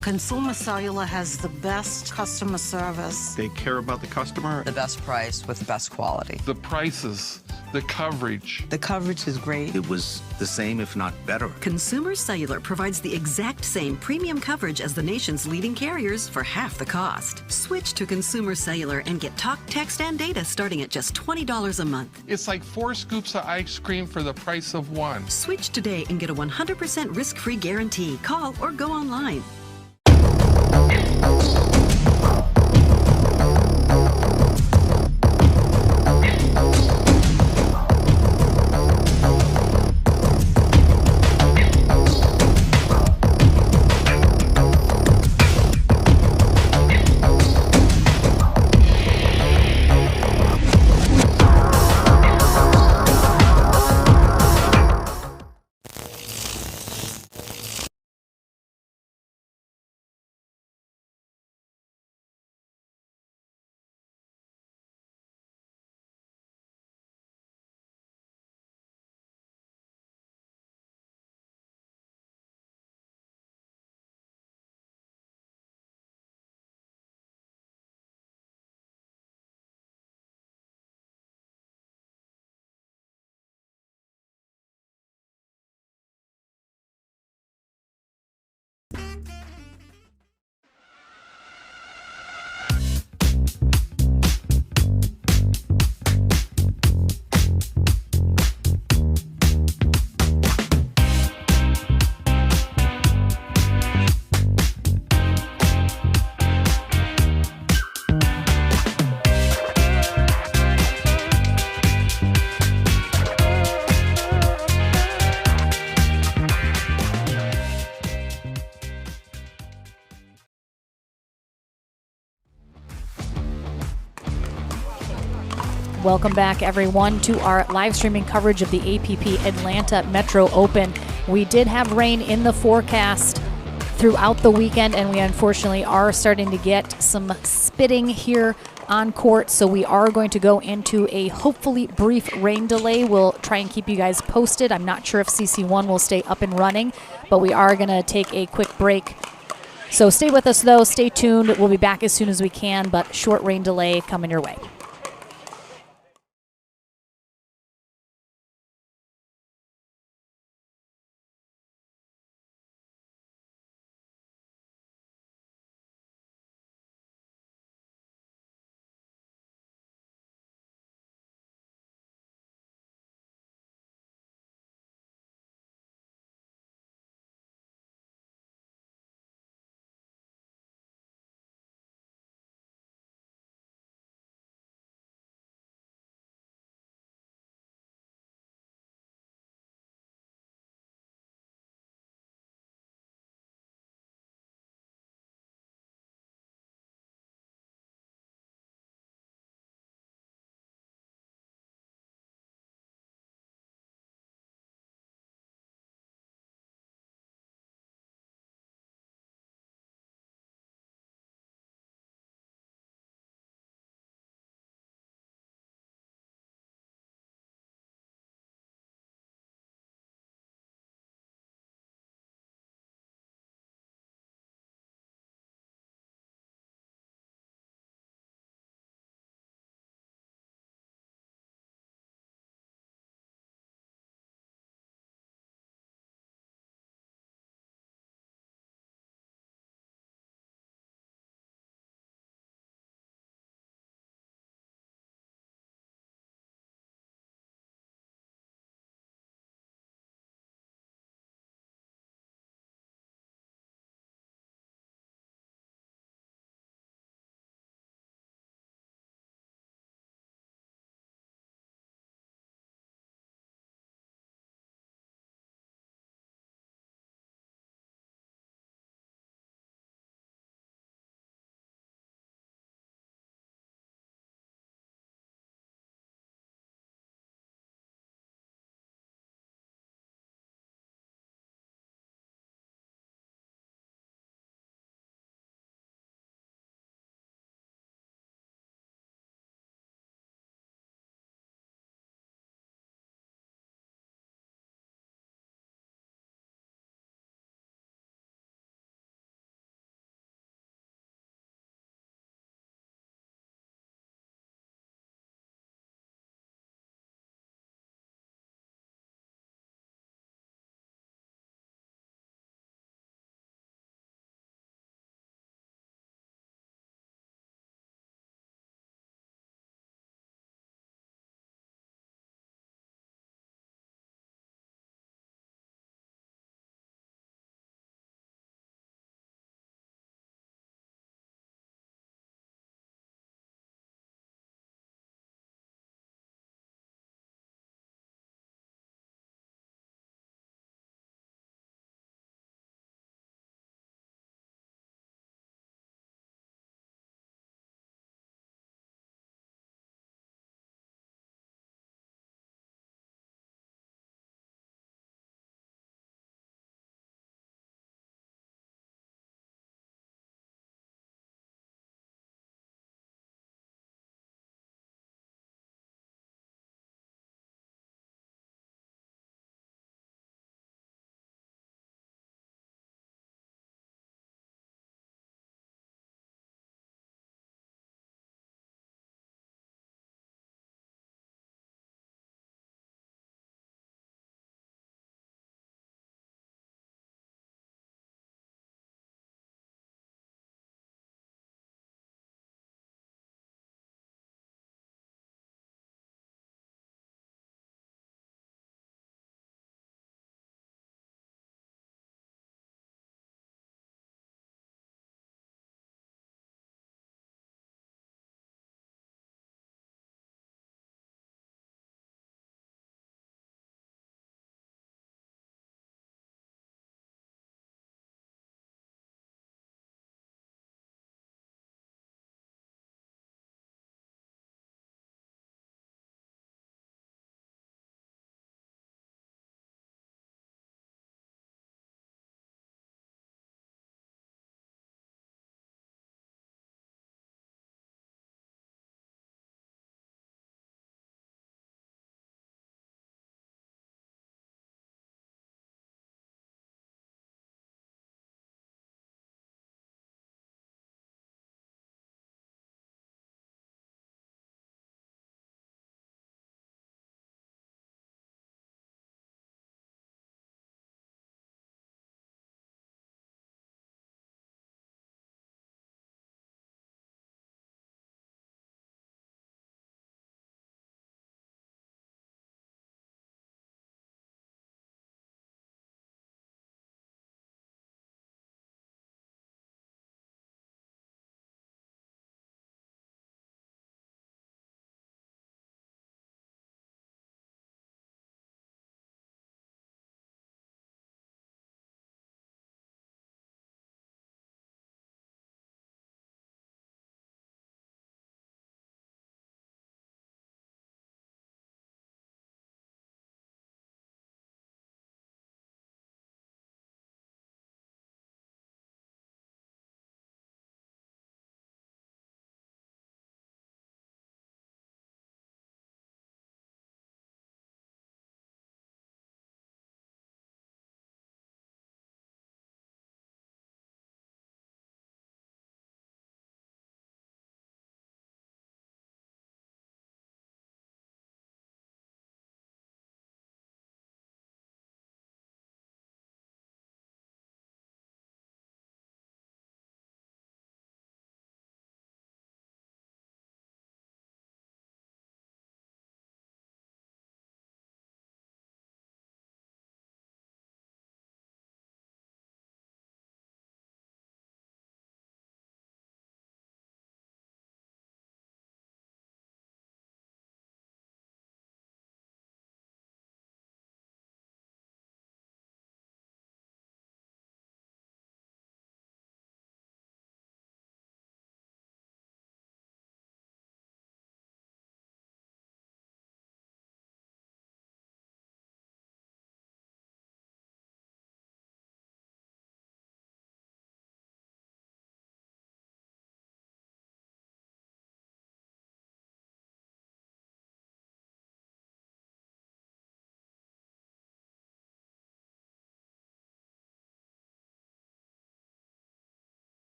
Consumer Cellular has the best customer service. They care about the customer. The best price with the best quality. The prices, the coverage. The coverage is great. It was the same, if not better. Consumer Cellular provides the exact same premium coverage as the nation's leading carriers for half the cost. Switch to Consumer Cellular and get talk, text, and data starting at just $20 a month. It's like 4 scoops of ice cream for the price of 1. Switch today and get a 100% risk-free guarantee. Call or go online. Welcome back, everyone, to our live streaming coverage of the APP Atlanta Metro Open. We did have rain in the forecast throughout the weekend, and we unfortunately are starting to get some spitting here on court, so we are going to go into a hopefully brief rain delay. We'll try and keep you guys posted. I'm not sure if CC1 will stay up and running, but we are going to take a quick break. So stay with us, though. Stay tuned. We'll be back as soon as we can, but short rain delay coming your way.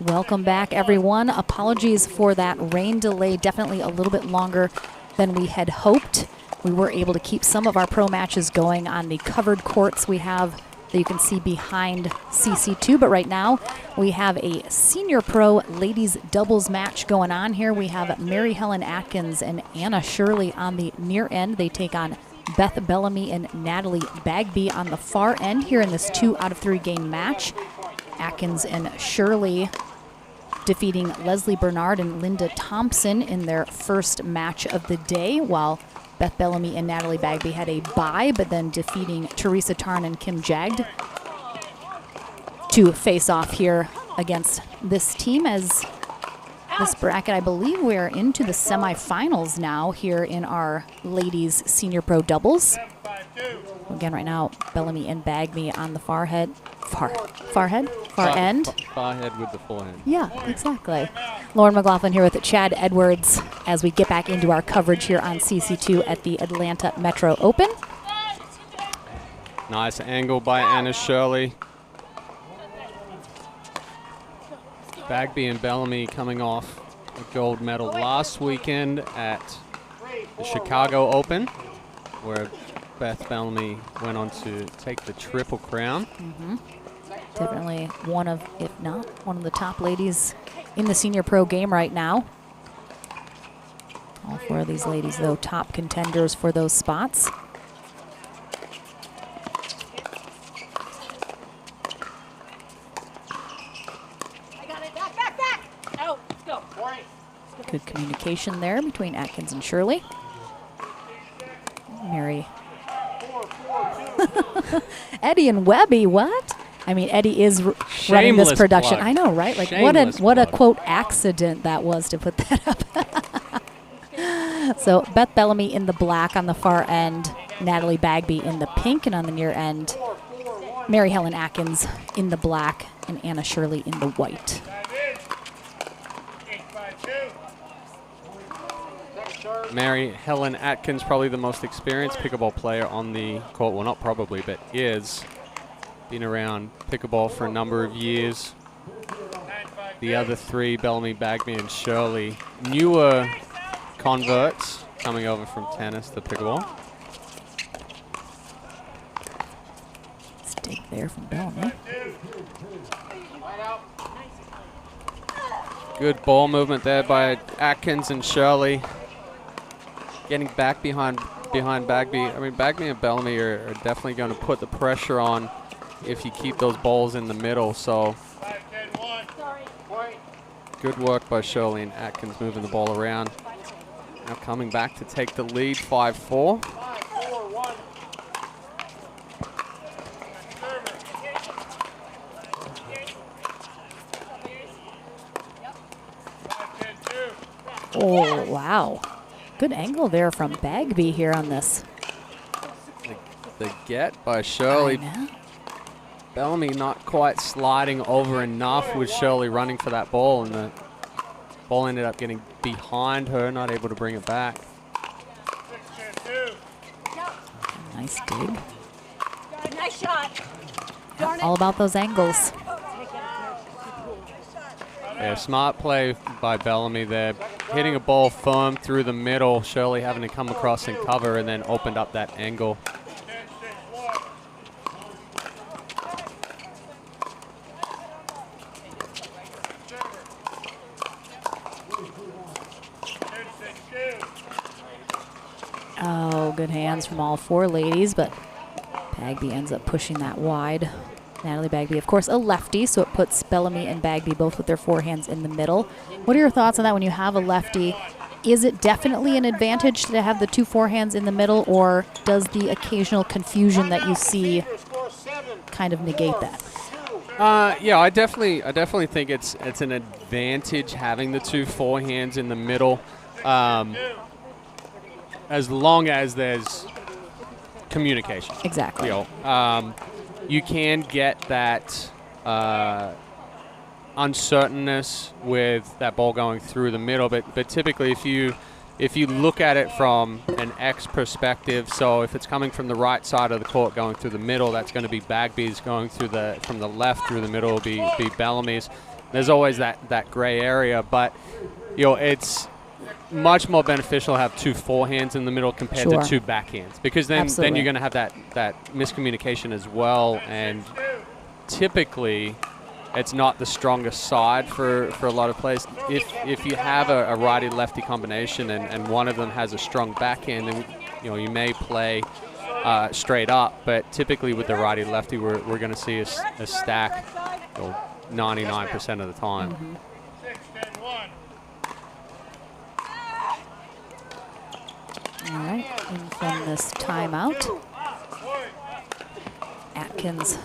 Welcome back, everyone. Apologies for that rain delay, definitely a little bit longer than we had hoped. We were able to keep some of our pro matches going on the covered courts we have that you can see behind CC2, but right now we have a senior pro ladies doubles match going on here. We have Mary Helen Atkins and Anna Shirley on the near end. They take on Beth Bellamy and Natalie Bagby on the far end here in this 2 out of 3 game match. Atkins and Shirley defeating Leslie Bernard and Linda Thompson in their first match of the day, while Beth Bellamy and Natalie Bagby had a bye, but then defeating Teresa Tarn and Kim Jagd to face off here against this team. As this bracket, I believe we're into the semifinals now here in our ladies senior pro doubles. Again, right now, Bellamy and Bagby on the far end. Far head with the forehand. Yeah, exactly. Lauren McLaughlin here with Chad Edwards as we get back into our coverage here on CC2 at the Atlanta Metro Open. Nice angle by Anna Shirley. Bagby and Bellamy coming off a gold medal last weekend at the Chicago Open, where Beth Bellamy went on to take the Triple Crown. Definitely one of, if not, one of the top ladies in the senior pro game right now. All 4 of these ladies, though, top contenders for those spots. Good communication there between Atkins and Shirley. Mary. Eddie and Webby, what? I mean, Eddie is running this production. Plug. I know, right? Like, Shameless what a plug. quote accident that was to put that up. So Beth Bellamy in the black on the far end, Natalie Bagby in the pink, and on the near end, Mary Helen Atkins in the black and Anna Shirley in the white. Mary Helen Atkins, probably the most experienced pickleball player on the court. Well, not probably, but is. Been around pickleball for a number of years. The other 3, Bellamy, Bagby, and Shirley, newer converts coming over from tennis to pickleball. Stick there from Bellamy. Good ball movement there by Atkins and Shirley. Getting back behind Bagby. I mean, Bagby and Bellamy are definitely going to put the pressure on if you keep those balls in the middle. So good work by Shirley and Atkins moving the ball around. Now coming back to take the lead, 5-4. Oh, wow. Good angle there from Bagby here on this. The get by Shirley. Bellamy not quite sliding over enough with Shirley running for that ball, and the ball ended up getting behind her, not able to bring it back. Nice dig. Nice shot. All about those angles. Yeah, smart play by Bellamy there. Hitting a ball firm through the middle, Shirley having to come across and cover, and then opened up that angle. Oh, good hands from all 4 ladies, but Bagby ends up pushing that wide. Natalie Bagby, of course, a lefty, so it puts Bellamy and Bagby both with their forehands in the middle. What are your thoughts on that when you have a lefty? Is it definitely an advantage to have the 2 forehands in the middle, or does the occasional confusion that you see kind of negate that? Yeah, I definitely think it's an advantage having the 2 forehands in the middle, as long as there's communication. Exactly. You know, you can get that uncertainness with that ball going through the middle, but typically if you look at it from an X perspective, so if it's coming from the right side of the court going through the middle, that's going to be Bagby's. Going through from the left through the middle will be Bellamy's. there's always that gray area, but it's much more beneficial to have 2 forehands in the middle compared to 2 backhands, because then you're going to have that miscommunication as well, and typically it's not the strongest side for a lot of players. If you have a righty-lefty combination and one of them has a strong backhand, then you may play straight up, but typically with the righty-lefty, we're going to see a stack 99% of the time. Mm-hmm. All right, in from this timeout. Atkins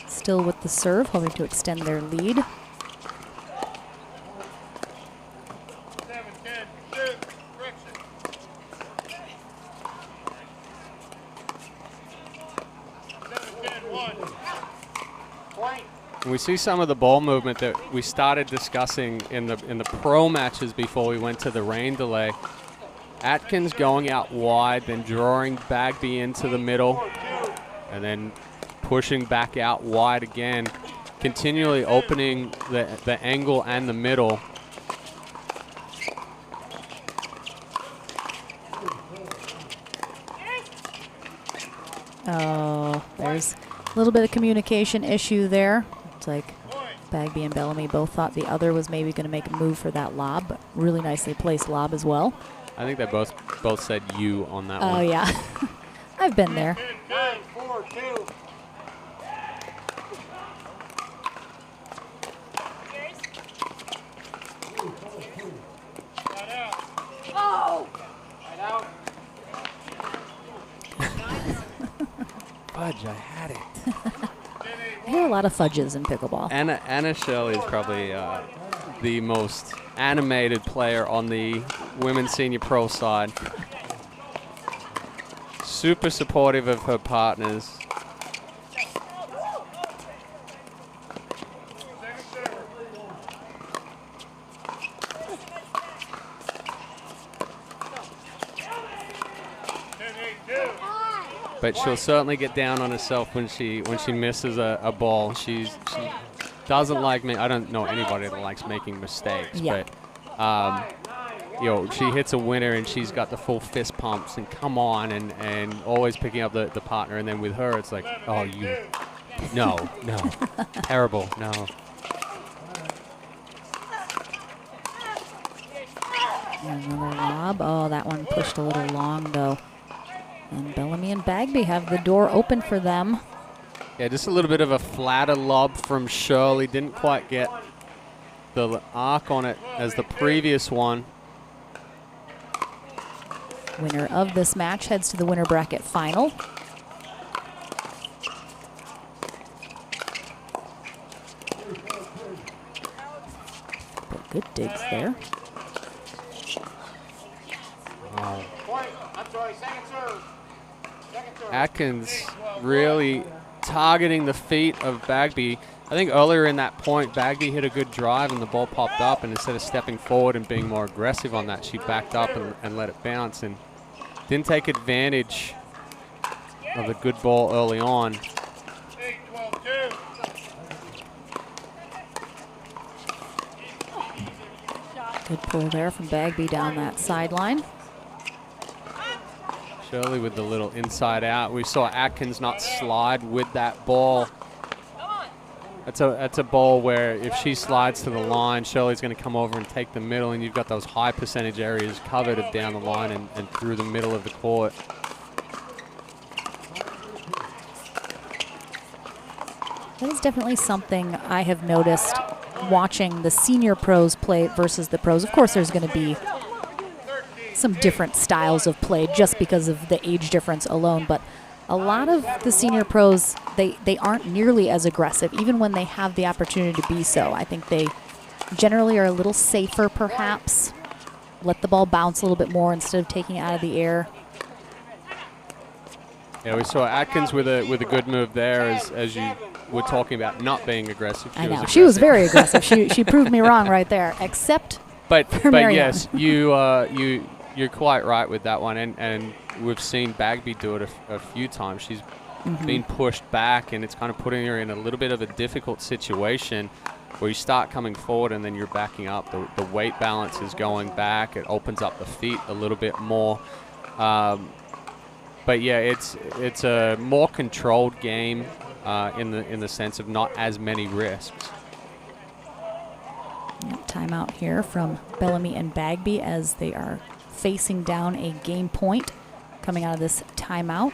still with the serve, hoping to extend their lead. And we see some of the ball movement that we started discussing in the pro matches before we went to the rain delay. Atkins going out wide, then drawing Bagby into the middle, and then pushing back out wide again, continually opening the angle and the middle. Oh, there's a little bit of communication issue there. It's like Bagby and Bellamy both thought the other was maybe going to make a move for that lob, but really nicely placed lob as well. I think they both said you on that one. Oh, yeah. I've been there. 9-4-2. Oh! Right out. Fudge, I had it. I hear a lot of fudges in pickleball. Anna Shirley is probably the most animated player on the women's senior pro side. Super supportive of her partners. But she'll certainly get down on herself when she misses a ball. She doesn't like me. I don't know anybody that likes making mistakes, but she hits a winner and she's got the full fist pumps and come on and always picking up the partner. And then with her, it's like, oh, no, terrible, no. Another lob. Oh, that one pushed a little long though. And Bellamy and Bagby have the door open for them. Yeah, just a little bit of a flatter lob from Shirley. Didn't quite get the arc on it as the previous one. Winner of this match heads to the winner bracket final. But good digs there. Oh. I'm sorry, second serve. Atkins really targeting the feet of Bagby. I think earlier in that point, Bagby hit a good drive and the ball popped up, and instead of stepping forward and being more aggressive on that, she backed up and let it bounce and didn't take advantage of the good ball early on. Good pull there from Bagby down that sideline. Shirley with the little inside out. We saw Atkins not slide with that ball. That's a ball where if she slides to the line, Shirley's going to come over and take the middle, and you've got those high percentage areas covered of down the line and through the middle of the court. That is definitely something I have noticed watching the senior pros play versus the pros. Of course, there's going to be some different styles of play just because of the age difference alone, but a lot of the senior pros, they aren't nearly as aggressive, even when they have the opportunity to be so. I think they generally are a little safer, perhaps. Let the ball bounce a little bit more instead of taking it out of the air. Yeah, we saw Atkins with a good move there, as you were talking about not being aggressive. I know, she was very aggressive. She proved me wrong right there, except but Marianne. Yes, you're quite right with that one, and we've seen Bagby do it a few times. She's been pushed back, and it's kind of putting her in a little bit of a difficult situation. where you start coming forward and then you're backing up. The weight balance is going back. It opens up the feet a little bit more. But yeah, it's a more controlled game in the sense of not as many risks. Timeout here from Bellamy and Bagby as they are facing down a game point coming out of this timeout.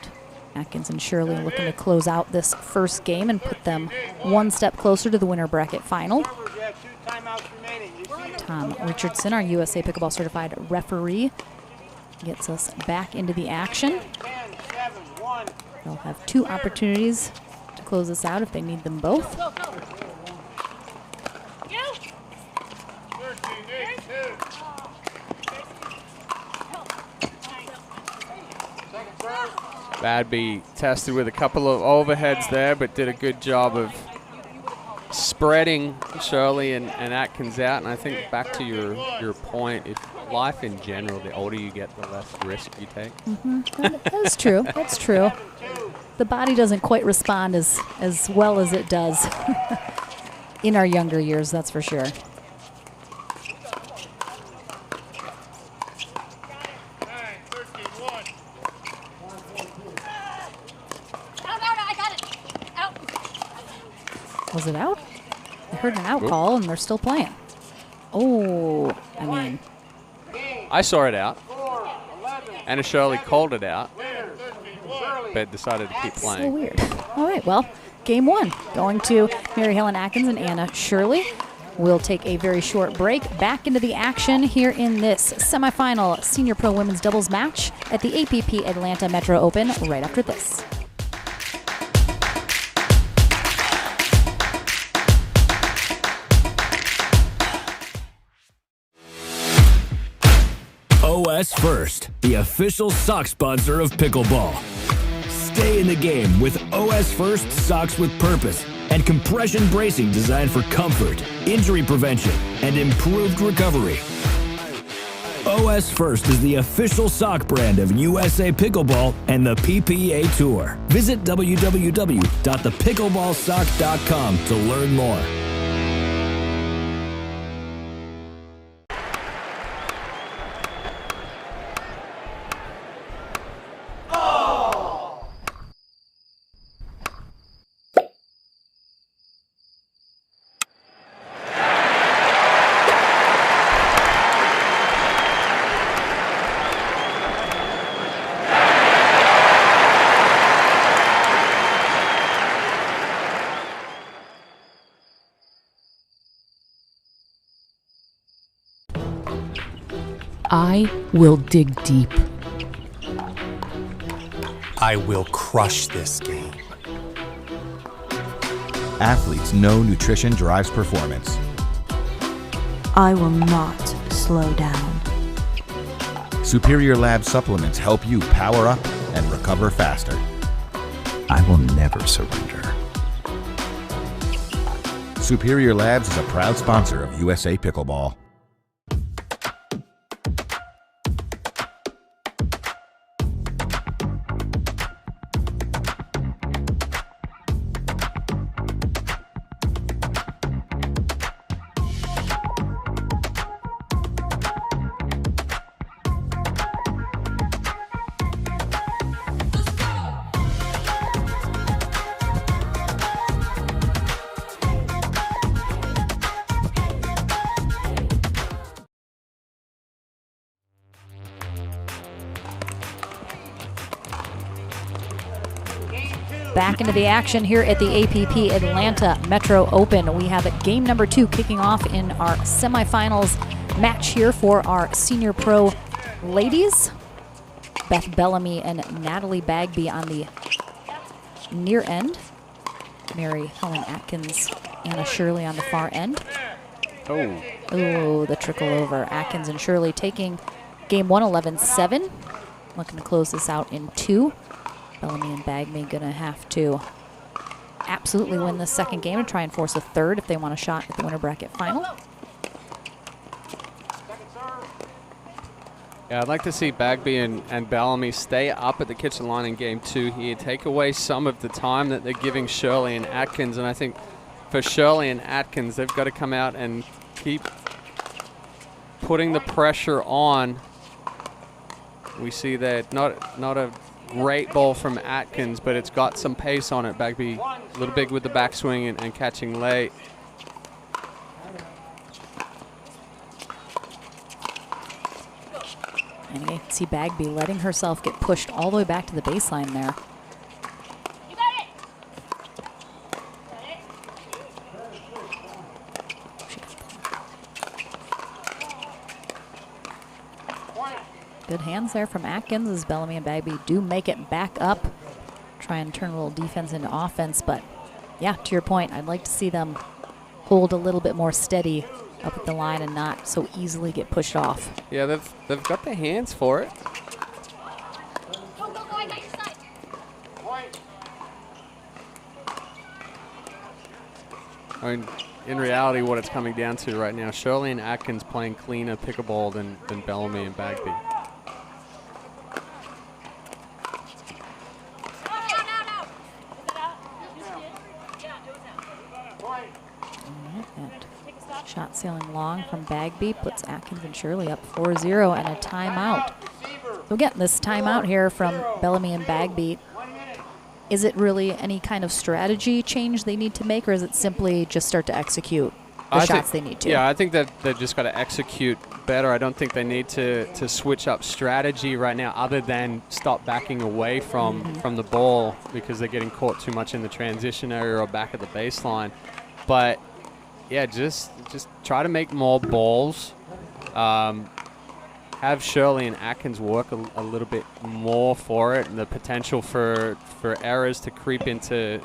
Atkins and Shirley looking to close out this first game and put them one step closer to the winner bracket final. Tom Richardson, our USA Pickleball Certified referee, gets us back into the action. They'll have 2 opportunities to close this out if they need them both. Badby tested with a couple of overheads there, but did a good job of spreading Shirley and Atkins out. And I think back to your point, if life in general, the older you get, the less risk you take. That is true. That's true. The body doesn't quite respond as well as it does in our younger years, that's for sure. Was it out? I heard an out call, and they're still playing. Oh, I mean. I saw it out. Anna Shirley called it out, but decided to keep playing. So weird. All right, well, game 1 going to Mary Helen Atkins and Anna Shirley. We'll take a very short break. Back into the action here in this semifinal Senior Pro Women's Doubles match at the APP Atlanta Metro Open right after this. OS First, the official sock sponsor of pickleball. Stay in the game with OS First socks with purpose and compression bracing designed for comfort, injury prevention, and improved recovery. OS First is the official sock brand of USA Pickleball and the PPA Tour. Visit www.thepickleballsock.com to learn more. I will dig deep. I will crush this game. Athletes know nutrition drives performance. I will not slow down. Superior Lab supplements help you power up and recover faster. I will never surrender. Superior Labs is a proud sponsor of USA Pickleball. Back into the action here at the APP Atlanta Metro Open. We have game number 2 kicking off in our semifinals match here for our Senior Pro ladies. Beth Bellamy and Natalie Bagby on the near end. Mary Helen Atkins, Anna Shirley on the far end. Oh, the trickle over. Atkins and Shirley taking game 1, 11-7. Looking to close this out in 2. Bellamy and Bagby gonna have to absolutely win this second game and try and force a third if they want a shot at the winner bracket final. Yeah, I'd like to see Bagby and Bellamy stay up at the kitchen line in game 2 here, take away some of the time that they're giving Shirley and Atkins, and I think for Shirley and Atkins. They've got to come out and keep putting the pressure on. We see that not a great ball from Atkins, but it's got some pace on it. Bagby a little big with the backswing and catching late. And you see Bagby letting herself get pushed all the way back to the baseline there. Good hands there from Atkins as Bellamy and Bagby do make it back up. Try and turn a little defense into offense, but yeah, to your point, I'd like to see them hold a little bit more steady up at the line and not so easily get pushed off. Yeah, they've got the hands for it. I mean, in reality, what it's coming down to right now, Shirley and Atkins playing cleaner pickleball than Bellamy and Bagby. Shot sailing long from Bagby puts Atkins and Shirley up 4-0 and a timeout. So again, this timeout here from Bellamy and Bagby, is it really any kind of strategy change they need to make, or is it simply just start to execute the shots they need to? Yeah, I think that they've just got to execute better. I don't think they need to switch up strategy right now other than stop backing away from the ball because they're getting caught too much in the transition area or back at the baseline. But yeah, just try to make more balls. Have Shirley and Atkins work a little bit more for it, and the potential for errors to creep into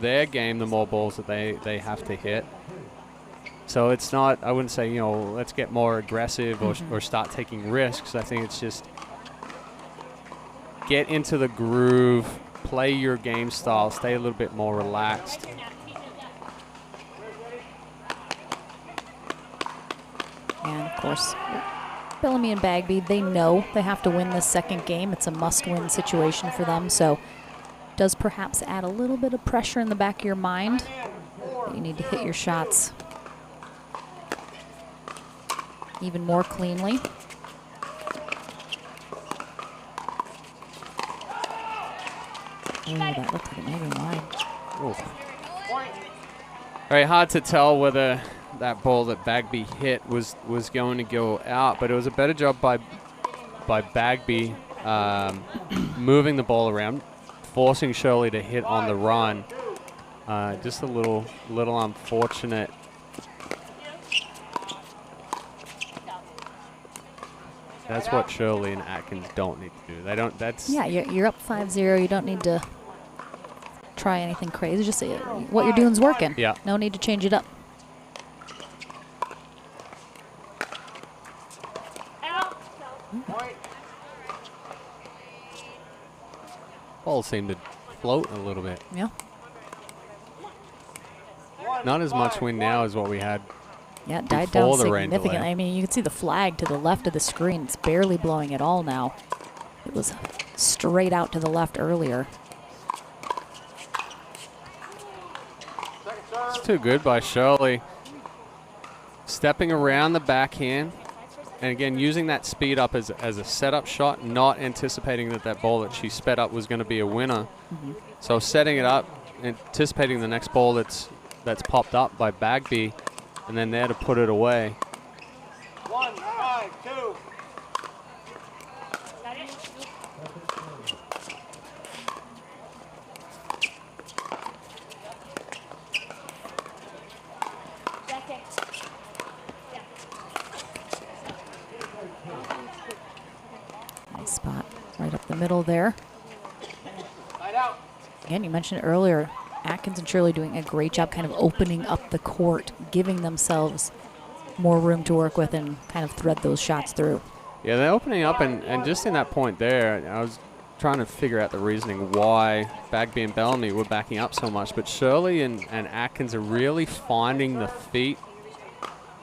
their game the more balls that they have to hit. So it's not, I wouldn't say, you know, let's get more aggressive or start taking risks. I think it's just get into the groove, play your game style, stay a little bit more relaxed. And of course, Bellamy and Bagby, they know they have to win this second game. It's a must-win situation for them, so does perhaps add a little bit of pressure in the back of your mind. You need to hit your shots even more cleanly. Oh, that looked like it may have been wide. Ooh. Very hard to tell whether that ball that Bagby hit was going to go out, but it was a better job by Bagby moving the ball around, forcing Shirley to hit on the run. Just a little unfortunate. That's what Shirley and Atkins don't need to do. They don't. That's yeah. You're up 5-0. You don't need to try anything crazy. Just say what you're doing is working. Yeah. No need to change it up. Ball seemed to float a little bit. Yeah. Not as much wind now as what we had. Yeah, it died down the rain significantly. delay. I mean, you can see the flag to the left of the screen. It's barely blowing at all now. It was straight out to the left earlier. It's too good by Shirley. Stepping around the backhand. And again, using that speed up as a setup shot, not anticipating that ball that she sped up was going to be a winner. So setting it up, anticipating the next ball that's popped up by Bagby, and then there to put it away. 1-5-2. Nice spot right up the middle there. Again, you mentioned earlier, Atkins and Shirley doing a great job kind of opening up the court, giving themselves more room to work with and kind of thread those shots through. Yeah, they're opening up, and just in that point there, I was trying to figure out the reasoning why Bagby and Bellamy were backing up so much, but Shirley and Atkins are really finding the feet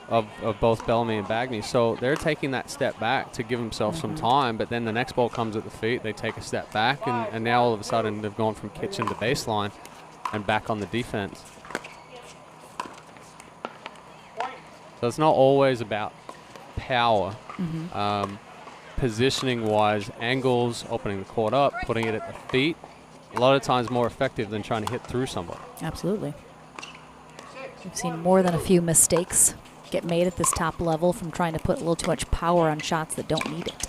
of both Bellamy and Bagby, so they're taking that step back to give themselves some time, but then the next ball comes at the feet, they take a step back, and now all of a sudden they've gone from kitchen to baseline and back on the defense. So it's not always about power. Mm-hmm. Positioning-wise, angles, opening the court up, putting it at the feet, a lot of times more effective than trying to hit through somebody. Absolutely. We've seen more than a few mistakes get made at this top level from trying to put a little too much power on shots that don't need it.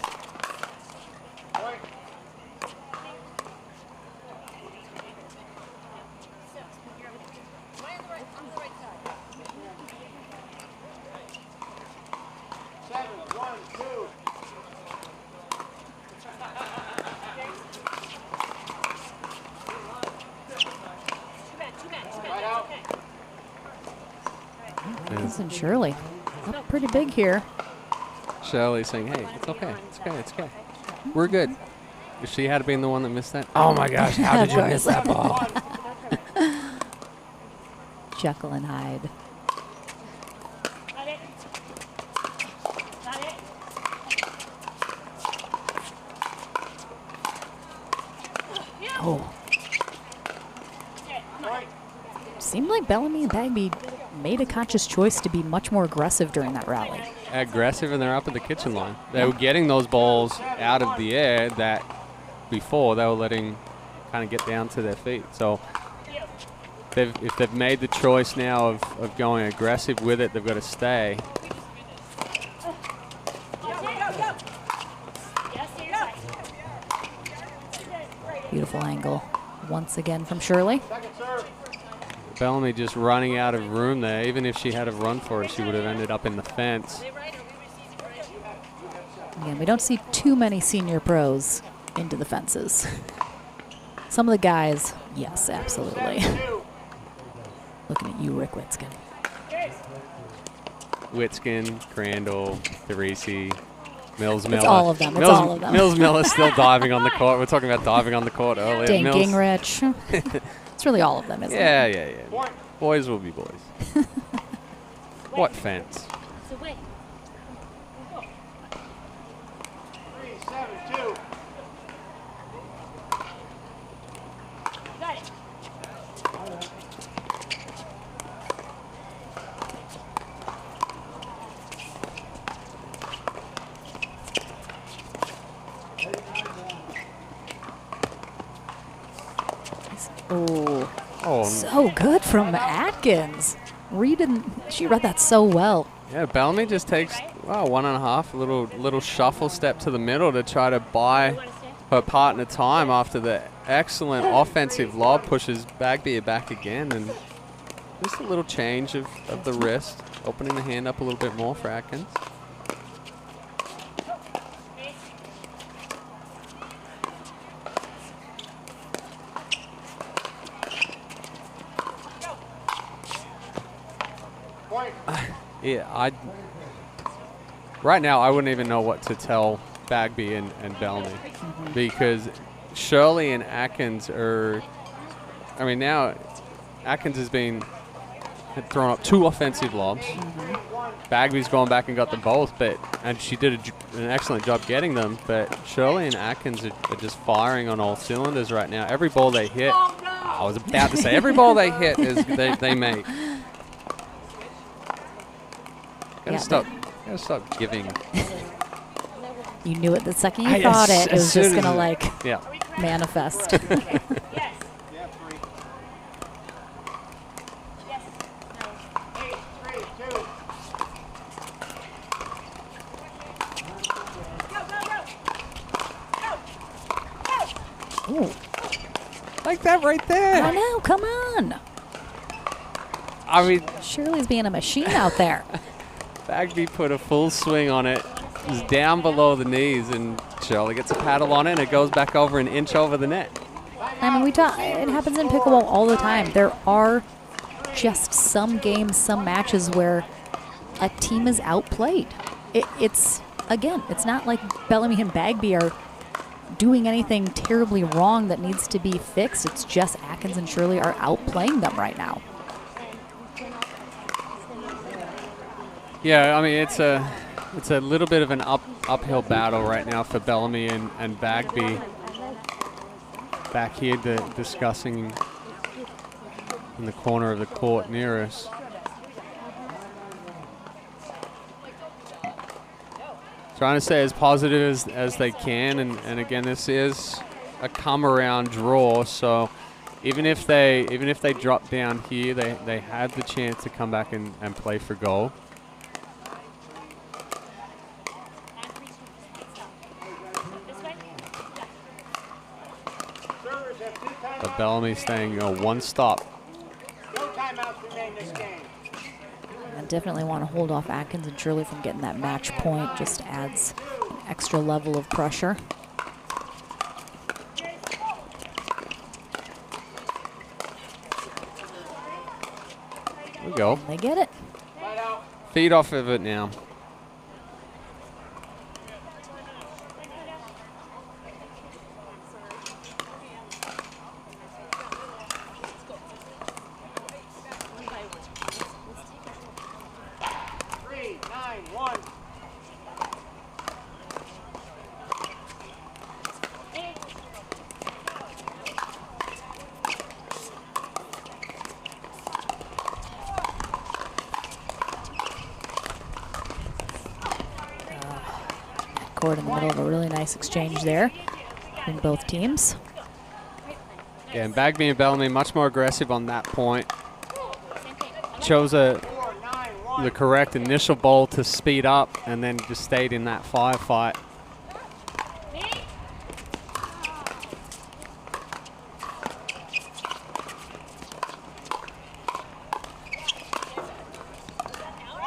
And Shirley up pretty big here. Shirley saying, hey, it's okay, it's okay, it's okay. We're good. If she had been the one that missed that, oh my gosh, how did you miss that ball? Jekyll and Hyde. Oh. Seemed like Bellamy and Bagby made a conscious choice to be much more aggressive during that rally. Aggressive, and they're up at the kitchen line. They were getting those balls out of the air that before they were letting kind of get down to their feet. So if they've made the choice now of going aggressive with it, they've got to stay. Beautiful angle once again from Shirley. Bellamy just running out of room there. Even if she had a run for it, she would have ended up in the fence. Again, we don't see too many senior pros into the fences. Some of the guys, yes, absolutely. Looking at you, Rick Witskin. Witskin, Crandall, Derisi, Mills It's all of them. It's all of them. Mills Miller's still diving on the court. We're talking about diving on the court earlier. Dane Gingrich. It's really all of them, isn't it? Yeah. Boys will be boys. What fence? 3-7-2. Oh, so good from Atkins. She read that so well. Yeah, Bellamy just takes 1.5, little shuffle step to the middle to try to buy her partner time after the excellent offensive lob pushes Bagby back again, and just a little change of the wrist, opening the hand up a little bit more for Atkins. Yeah, right now I wouldn't even know what to tell Bagby and Bellamy, because Shirley and Atkins are, now Atkins had thrown up 2 offensive lobs. Bagby's gone back and got them both, and she did an excellent job getting them, but Shirley and Atkins are just firing on all cylinders right now. Every ball they hit, I was about to say, every ball they hit they make. Gotta stop giving. You knew it the second you thought it. It was just gonna manifest. Ooh. Like that right there. I know, come on. Shirley's being a machine out there. Bagby put a full swing on it. It was down below the knees, and Shirley gets a paddle on it, and it goes back over an inch over the net. It happens in pickleball all the time. There are just some games, some matches where a team is outplayed. It's not like Bellamy and Bagby are doing anything terribly wrong that needs to be fixed. It's just Atkins and Shirley are outplaying them right now. Yeah, it's a little bit of an uphill battle right now for Bellamy and Bagby. Back here discussing in the corner of the court near us. Trying to stay as positive as they can, and again, this is a come-around draw, so even if they drop down here, they had the chance to come back and play for goal. But Bellamy staying one stop. No timeouts remain this game. I definitely want to hold off Atkins and Shirley from getting that match point. Just adds an extra level of pressure. There we go. They get it. Feed off of it now. Court in the middle of a really nice exchange there between both teams. Yeah, and Bagby and Bellamy much more aggressive on that point. Chose the correct initial ball to speed up and then just stayed in that firefight.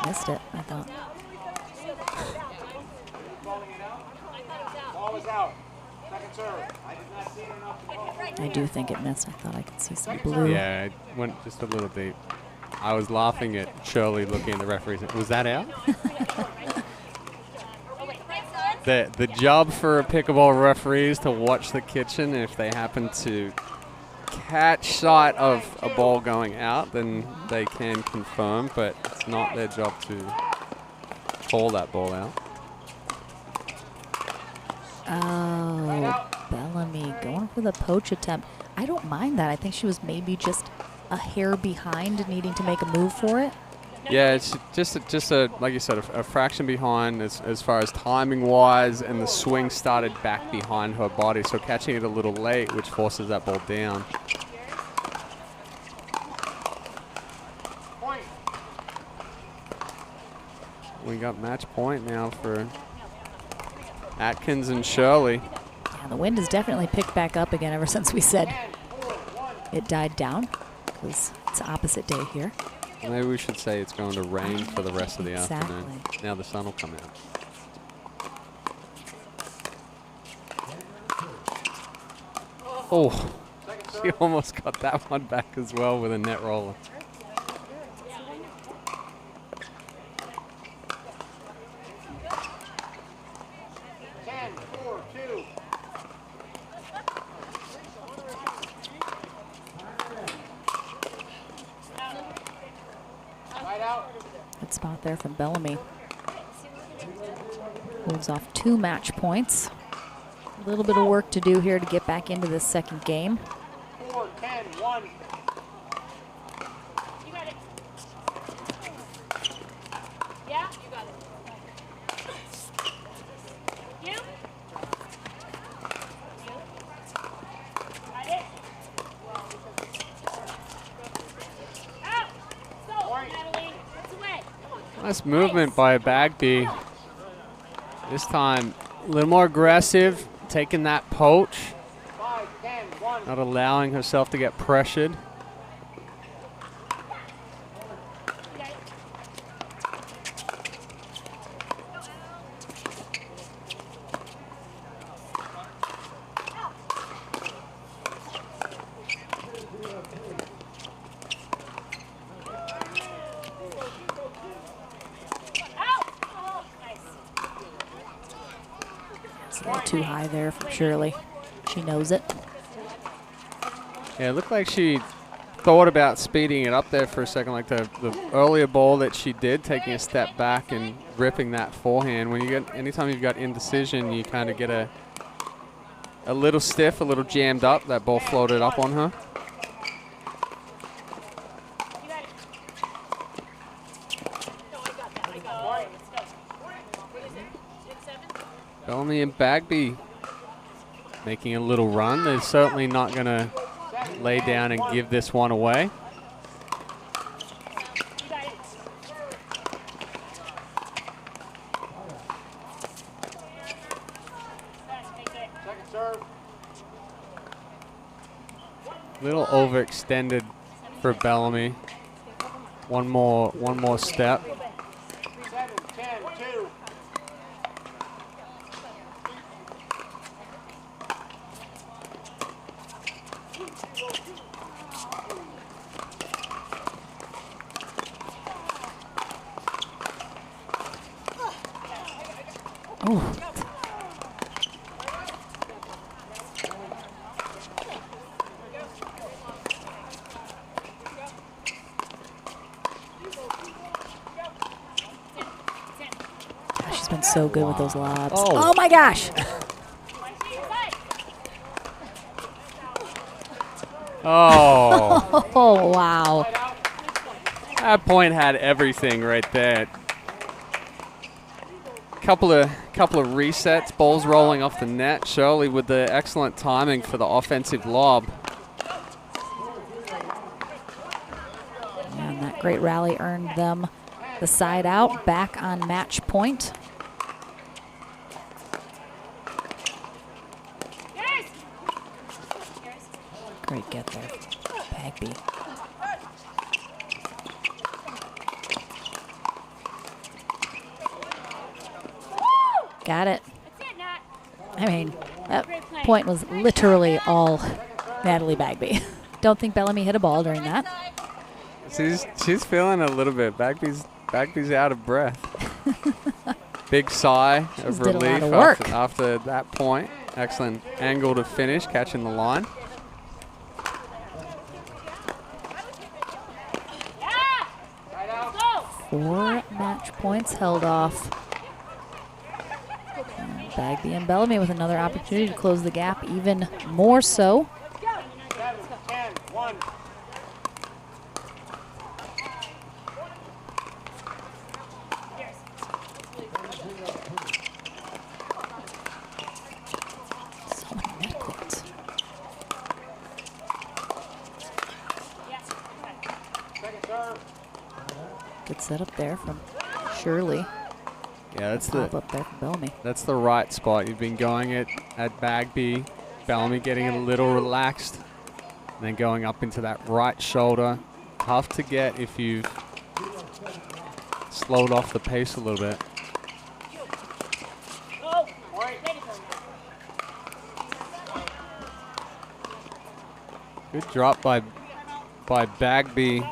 Missed it, I thought. I do think it missed. I thought I could see some blue. Yeah, it went just a little deep. I was laughing at Shirley looking at the referees. Was that out? The job for a pickleball referee is to watch the kitchen. If they happen to catch sight of a ball going out, then they can confirm, but it's not their job to call that ball out. Oh, Bellamy going for the poach attempt. I don't mind that. I think she was maybe just a hair behind, needing to make a move for it. Yeah, it's just a like you said, a fraction behind as far as timing wise, and the swing started back behind her body, so catching it a little late, which forces that ball down. We got match point now for Atkins and Shirley. Yeah, the wind has definitely picked back up again ever since we said it died down, because it's opposite day here. Maybe we should say it's going to rain for the rest of the afternoon. Now the sun will come out. Oh, she almost got that one back as well with a net roller. Good spot there from Bellamy. Moves off 2 match points. A little bit of work to do here to get back into this second game. 4-10-1. You got it. Yeah, you got it. You? Got it. Out. Go, Natalie. It's away. Nice movement by Bagby. This time a little more aggressive, taking that poach. 5-10-1. Not allowing herself to get pressured. It's a little too high there from Shirley. She knows it. Yeah, it looked like she thought about speeding it up there for a second, like the earlier ball that she did, taking a step back and ripping that forehand. When you get, anytime you've got indecision, you kind of get a little stiff, a little jammed up. That ball floated up on her. Bellamy and Bagby making a little run. They're certainly not going to lay down and give this one away. Little overextended for Bellamy. One more step. Oh. She's been so good with those lobs. Oh my gosh. Oh. Oh, wow. That point had everything right there. Couple of resets, balls rolling off the net. Shirley with the excellent timing for the offensive lob. And that great rally earned them the side out, back on match point. Great get there, Bagby. Got it. I mean, that point was literally all Natalie Bagby. Don't think Bellamy hit a ball during that. She's feeling a little bit. Bagby's out of breath. Big sigh of relief after that point. Excellent angle to finish, catching the line. Four match points held off. And Bagby and Bellamy with another opportunity to close the gap even more so. So many net quotes. Good setup there from Shirley. Yeah, that's Pop up there from Bellamy. That's the right spot. You've been going at Bagby. Bellamy getting a little relaxed. And then going up into that right shoulder. Tough to get if you've slowed off the pace a little bit. Good drop by Bagby.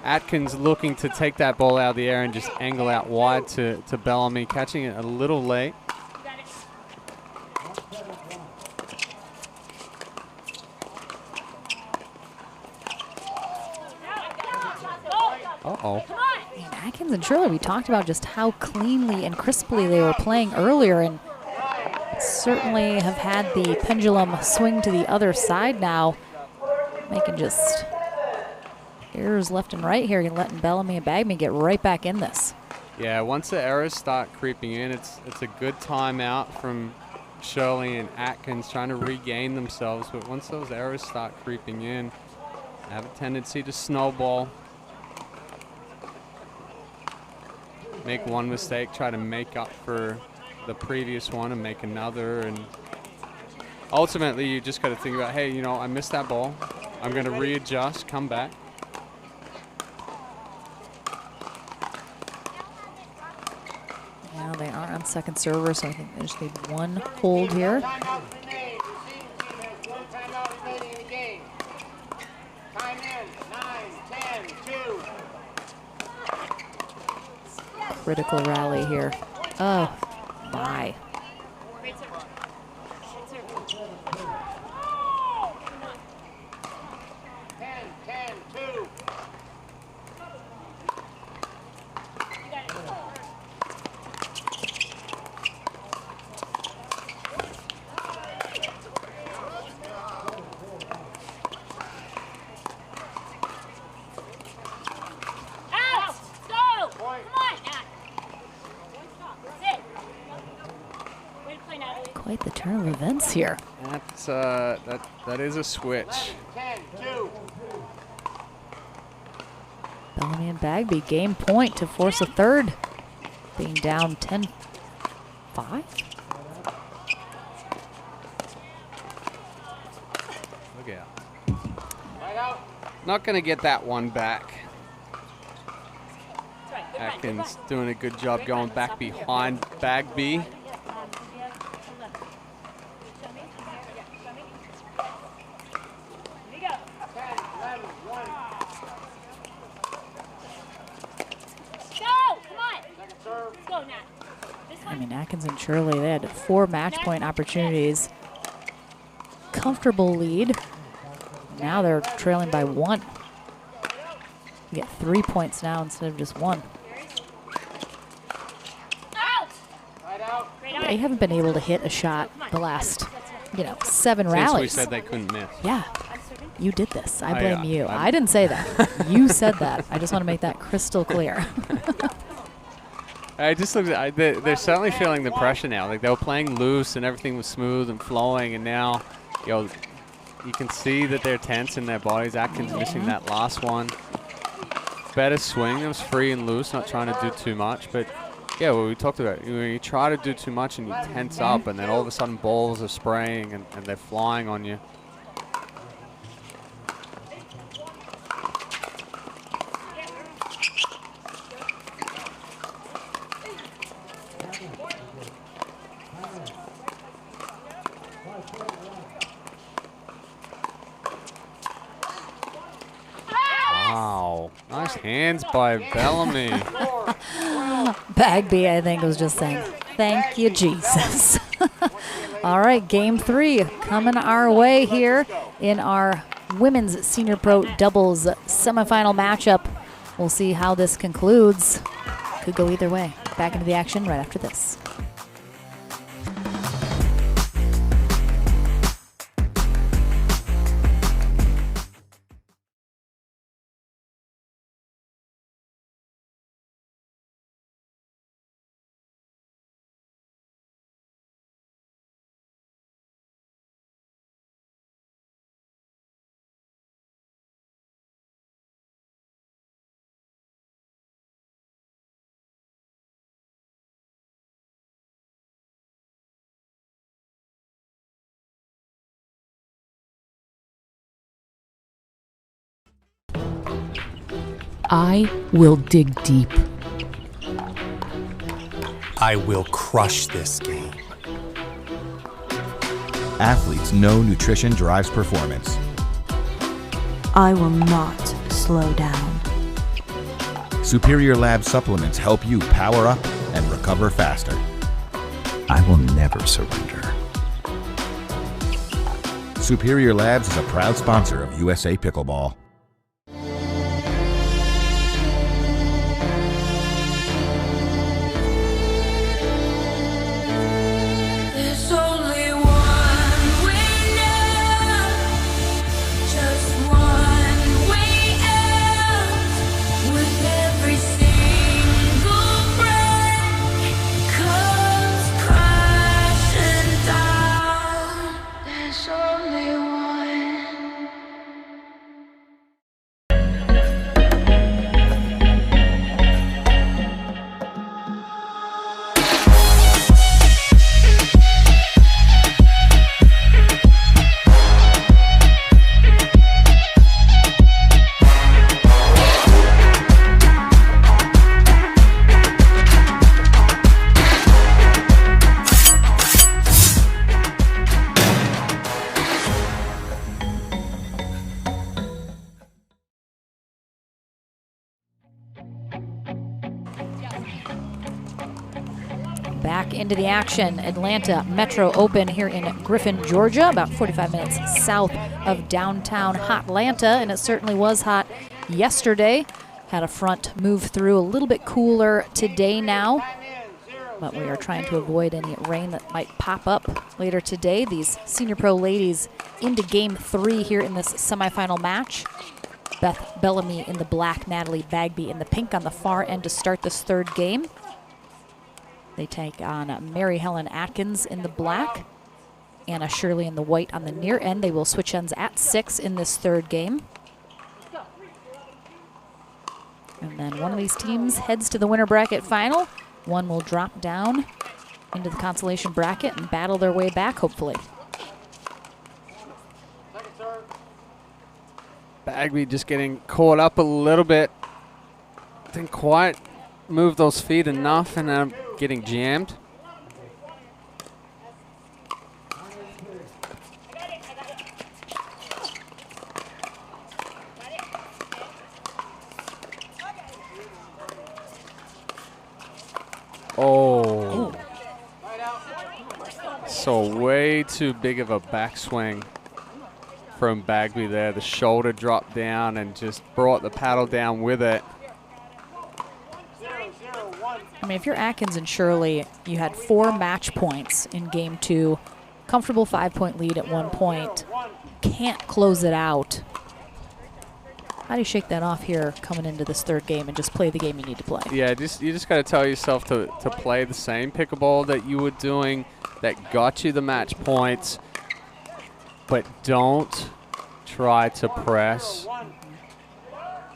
Atkins looking to take that ball out of the air and just angle out wide to Bellamy, catching it a little late. Uh-oh. Atkins and Shirley, we talked about just how cleanly and crisply they were playing earlier, and certainly have had the pendulum swing to the other side now, making just errors left and right here, and letting Bellamy and Bagby get right back in this. Yeah, once the errors start creeping in, it's a good timeout from Shirley and Atkins trying to regain themselves. But once those errors start creeping in, they have a tendency to snowball. Make one mistake, try to make up for the previous one and make another. And ultimately, you just got to think about, hey, you know, I missed that ball. I'm going to readjust, come back. Now they are on second server, so I think they just need one hold here. Critical rally here. Oh, my. Turn of events here. That's that is a switch. Bellamy and Bagby, game point to force a third. Being down 10-5. Look out. Not going to get that one back. Atkins doing a good job going back behind Bagby. I mean, Atkins and Shirley, they had 4 match point opportunities. Comfortable lead. Now they're trailing by 1. You get 3 points now instead of just 1. They haven't been able to hit a shot the last, 7 rallies. Since we said they couldn't miss. Yeah. You did this. I blame you. I didn't say that. You said that. I just want to make that crystal clear. I just looked at they're certainly feeling the pressure now. Like, they were playing loose and everything was smooth and flowing, and now, you can see that they're tense in their bodies. Atkins missing that last one. Better swing. It was free and loose, not trying to do too much. But, yeah, what we talked about, when you try to do too much and you tense up, and then all of a sudden balls are spraying and they're flying on you. Wow, nice hands by Bellamy. Bagby, I think, was just saying, thank you, Jesus. All right, game 3 coming our way here in our women's senior pro doubles semifinal matchup. We'll see how this concludes. Could go either way. Back into the action right after this. I will dig deep. I will crush this game. Athletes know nutrition drives performance. I will not slow down. Superior Lab supplements help you power up and recover faster. I will never surrender. Superior Labs is a proud sponsor of USA Pickleball. Back into the action, Atlanta Metro Open here in Griffin, Georgia, about 45 minutes south of downtown Hotlanta, and it certainly was hot yesterday. Had a front move through, a little bit cooler today now, but we are trying to avoid any rain that might pop up later today. These senior pro ladies into game 3 here in this semifinal match. Beth Bellamy in the black, Natalie Bagby in the pink on the far end to start this third game. They take on Mary Helen Atkins in the black. Anna Shirley in the white on the near end. They will switch ends at 6 in this third game. And then one of these teams heads to the winner bracket final. One will drop down into the consolation bracket and battle their way back, hopefully. Bagby just getting caught up a little bit. Didn't quite move those feet enough, and I'm getting jammed. Oh. So way too big of a backswing from Bagby there. The shoulder dropped down and just brought the paddle down with it. I mean, if you're Atkins and Shirley, you had 4 match points in game 2, comfortable 5-point lead at one point, can't close it out. How do you shake that off here coming into this third game and just play the game you need to play? Yeah, you just got to tell yourself to play the same pickleball that you were doing that got you the match points, but don't try to press.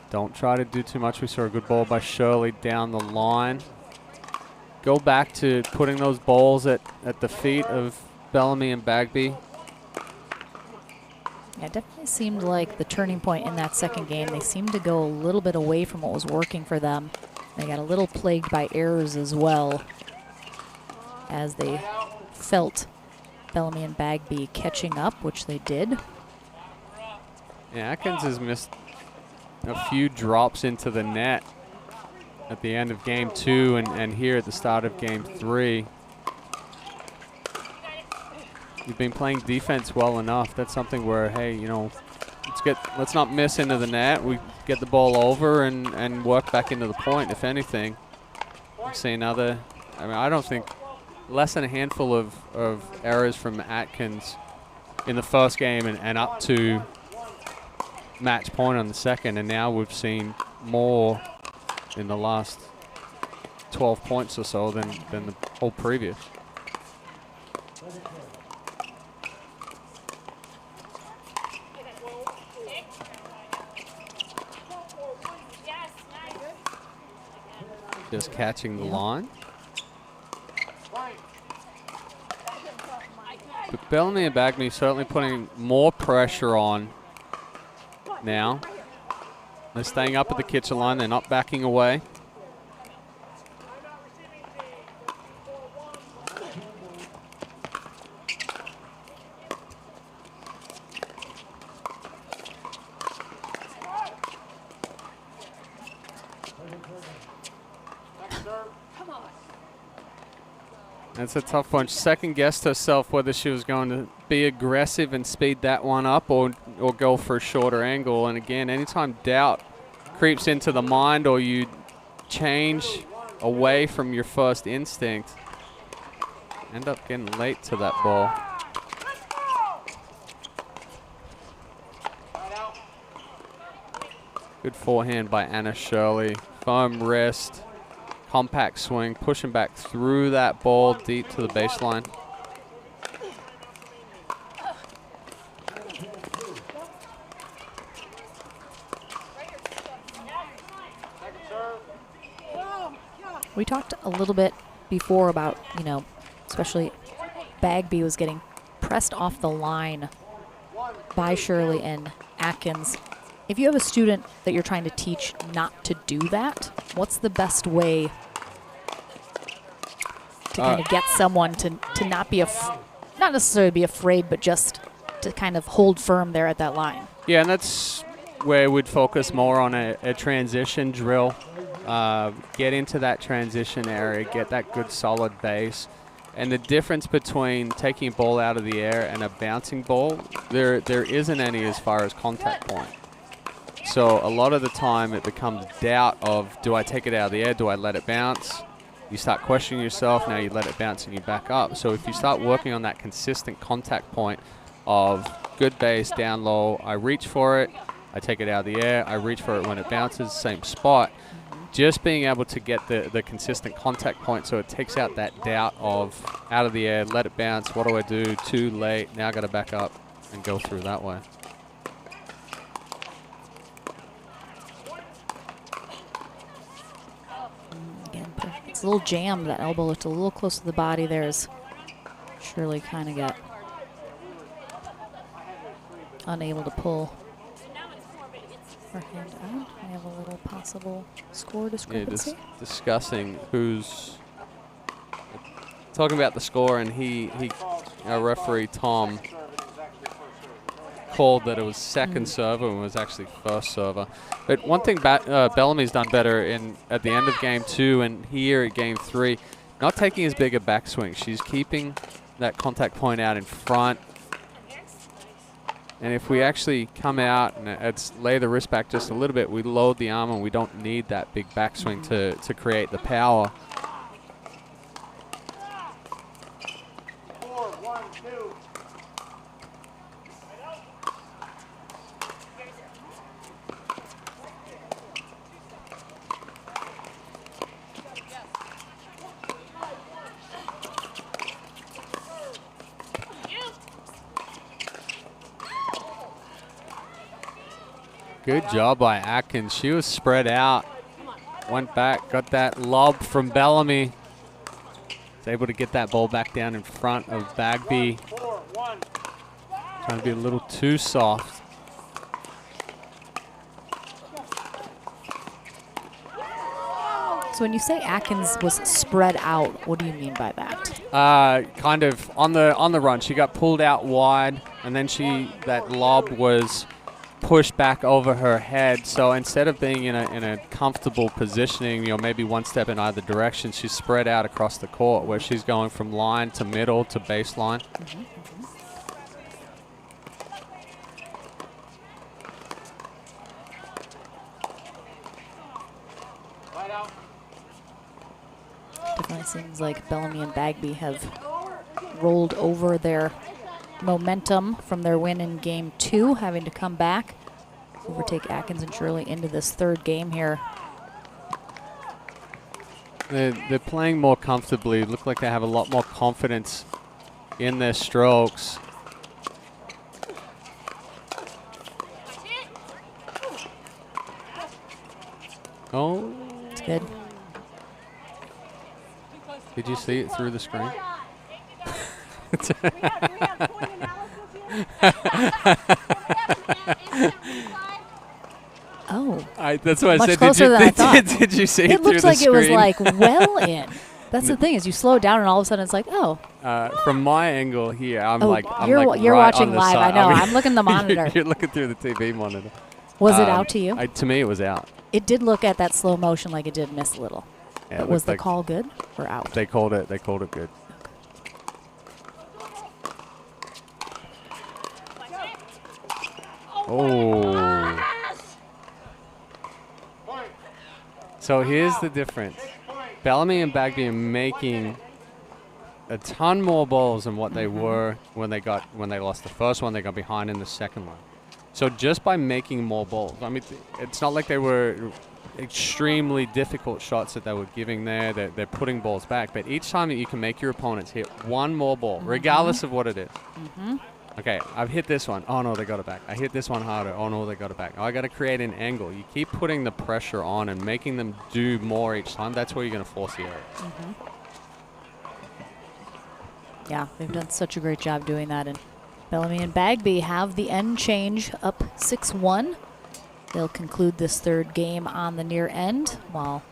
Don't try to do too much. We saw a good ball by Shirley down the line. Go back to putting those balls at the feet of Bellamy and Bagby. Yeah, it definitely seemed like the turning point in that second game. They seemed to go a little bit away from what was working for them. They got a little plagued by errors as well as they felt Bellamy and Bagby catching up, which they did. Yeah, Atkins has missed a few drops into the net at the end of game 2 and here at the start of game 3. You've been playing defense well enough. That's something where, hey, you know, let's not miss into the net. We get the ball over and work back into the point, if anything. We've seen other, I mean, I don't think less than a handful of errors from Atkins in the first game and up to match point on the second, and now we've seen more in the last 12 points or so than the whole previous. Just catching the line. But Bellamy and Bagby certainly putting more pressure on now. They're staying up at the kitchen line. They're not backing away. That's a tough one. Second guessed herself whether she was going to be aggressive and speed that one up or go for a shorter angle. And again, anytime doubt creeps into the mind or you change away from your first instinct, end up getting late to that ball. Good forehand by Anna Shirley. Firm wrist. Compact swing, pushing back through that ball deep to the baseline. We talked a little bit before about, you know, especially Bagby was getting pressed off the line by Shirley and Atkins. If you have a student that you're trying to teach not to do that, what's the best way to kind of get someone to not be, not necessarily be afraid, but just to kind of hold firm there at that line? Yeah, and that's where we'd focus more on a transition drill. Get into that transition area, get that good solid base. And the difference between taking a ball out of the air and a bouncing ball, there isn't any as far as contact point. So a lot of the time it becomes doubt of, do I take it out of the air? Do I let it bounce? You start questioning yourself. Now you let it bounce and you back up. So if you start working on that consistent contact point of good base, down low, I reach for it, I take it out of the air, I reach for it when it bounces, same spot, just being able to get the consistent contact point, so it takes out that doubt of out of the air, let it bounce, what do I do, too late, now I got to back up and go through that way. Again, it's a little jammed. That elbow looked a little close to the body there as Shirley kind of got unable to pull her hand out. I have a little possible score discrepancy. Yeah, just discussing who's talking about the score, and our referee Tom called that it was second server and was actually first server. But one thing Bellamy's done better at the end of game 2 and here at game 3, not taking as big a backswing. She's keeping that contact point out in front. And if we actually come out and lay the wrist back just a little bit, we load the arm and we don't need that big backswing to create the power. Good job by Atkins. She was spread out. Went back, got that lob from Bellamy. Was able to get that ball back down in front of Bagby. Trying to be a little too soft. So when you say Atkins was spread out, what do you mean by that? Kind of on the run. She got pulled out wide, and then that lob was pushed back over her head. So instead of being in a comfortable positioning, maybe one step in either direction, she's spread out across the court where she's going from line to middle to baseline. Definitely seems like Bellamy and Bagby have rolled over their momentum from their win in game 2, having to come back, overtake Atkins and Shirley into this third game here. They're playing more comfortably. Look like they have a lot more confidence in their strokes. Oh, it's good. Did you see it through the screen? Oh, that's what I said. Closer than I thought. Did you see it through the screen? It looks like it was like well in. That's the thing, is you slow it down and all of a sudden it's like, oh. From my angle here, you're right watching on the live. side. I know. I'm looking at the monitor. You're looking through the TV monitor. Was it out to you? To me, it was out. It did look at that slow motion like it did miss a little. Yeah, but was the call good or out? They called it. They called it good. Oh. So here's the difference. Bellamy and Bagby are making a ton more balls than what they were when they lost the first one. They got behind in the second one. So just by making more balls, I mean, it's not like they were extremely difficult shots that they were giving there. They're putting balls back. But each time that you can make your opponents hit one more ball, regardless of what it is. Okay, I've hit this one. Oh, no, they got it back. I hit this one harder. Oh, no, they got it back. Oh, I got to create an angle. You keep putting the pressure on and making them do more each time. That's where you're going to force the error. Yeah, they've done such a great job doing that. And Bellamy and Bagby have the end change up 6-1. They'll conclude this third game on the near end, while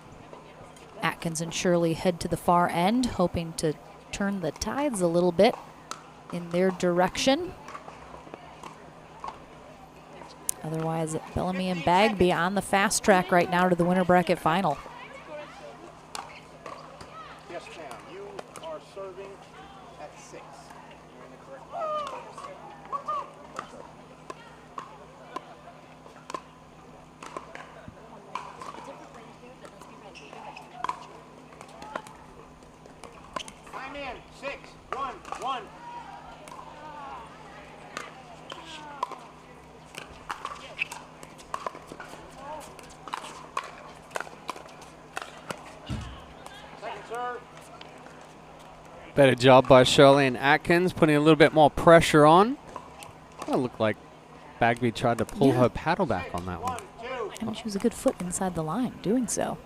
Atkins and Shirley head to the far end, hoping to turn the tides a little bit in their direction. Otherwise, Bellamy and Bagby on the fast track right now to the winter bracket final. Yes, ma'am. You are serving at 6. You're in the correct I'm in. 6, 1, 1. Better job by Shirley and Atkins, putting a little bit more pressure on. It looked like Bagby tried to pull her paddle back on that one. I mean, she was a good foot inside the line doing so.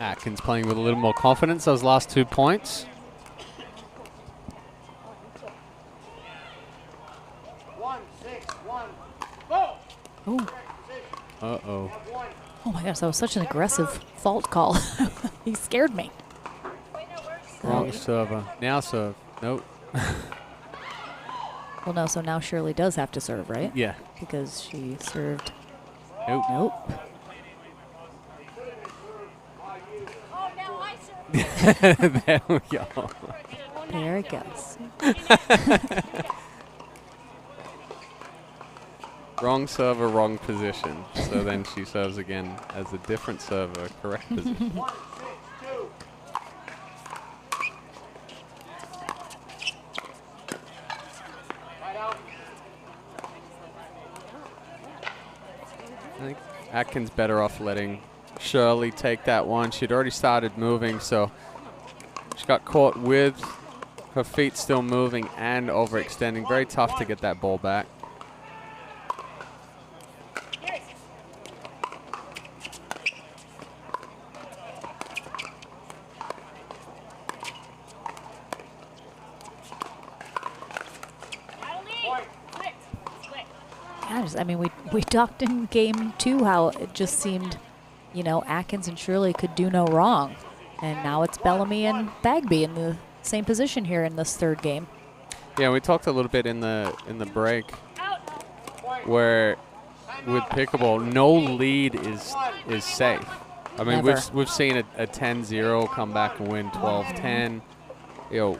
Atkins playing with a little more confidence those last 2 points. Oh. Uh-oh. Oh my gosh, that was such an aggressive fault call. He scared me. Wrong server. Now serve. Nope. Well, no, so now Shirley does have to serve, right? Yeah. Because she served. Nope. Nope. There we go. There it goes. Wrong server, wrong position. So then she serves again as a different server, correct position. I think Atkins better off letting Shirley take that one. She'd already started moving, so she got caught with her feet still moving and overextending. Very tough to get that ball back. I mean, we talked in game 2 how it just seemed, you know, Atkins and Shirley could do no wrong. And now it's Bellamy and Bagby in the same position here in this third game. Yeah, we talked a little bit in the break where with pickleball, no lead is safe. I mean, we've seen a 10-0 come back and win 12-10. You know,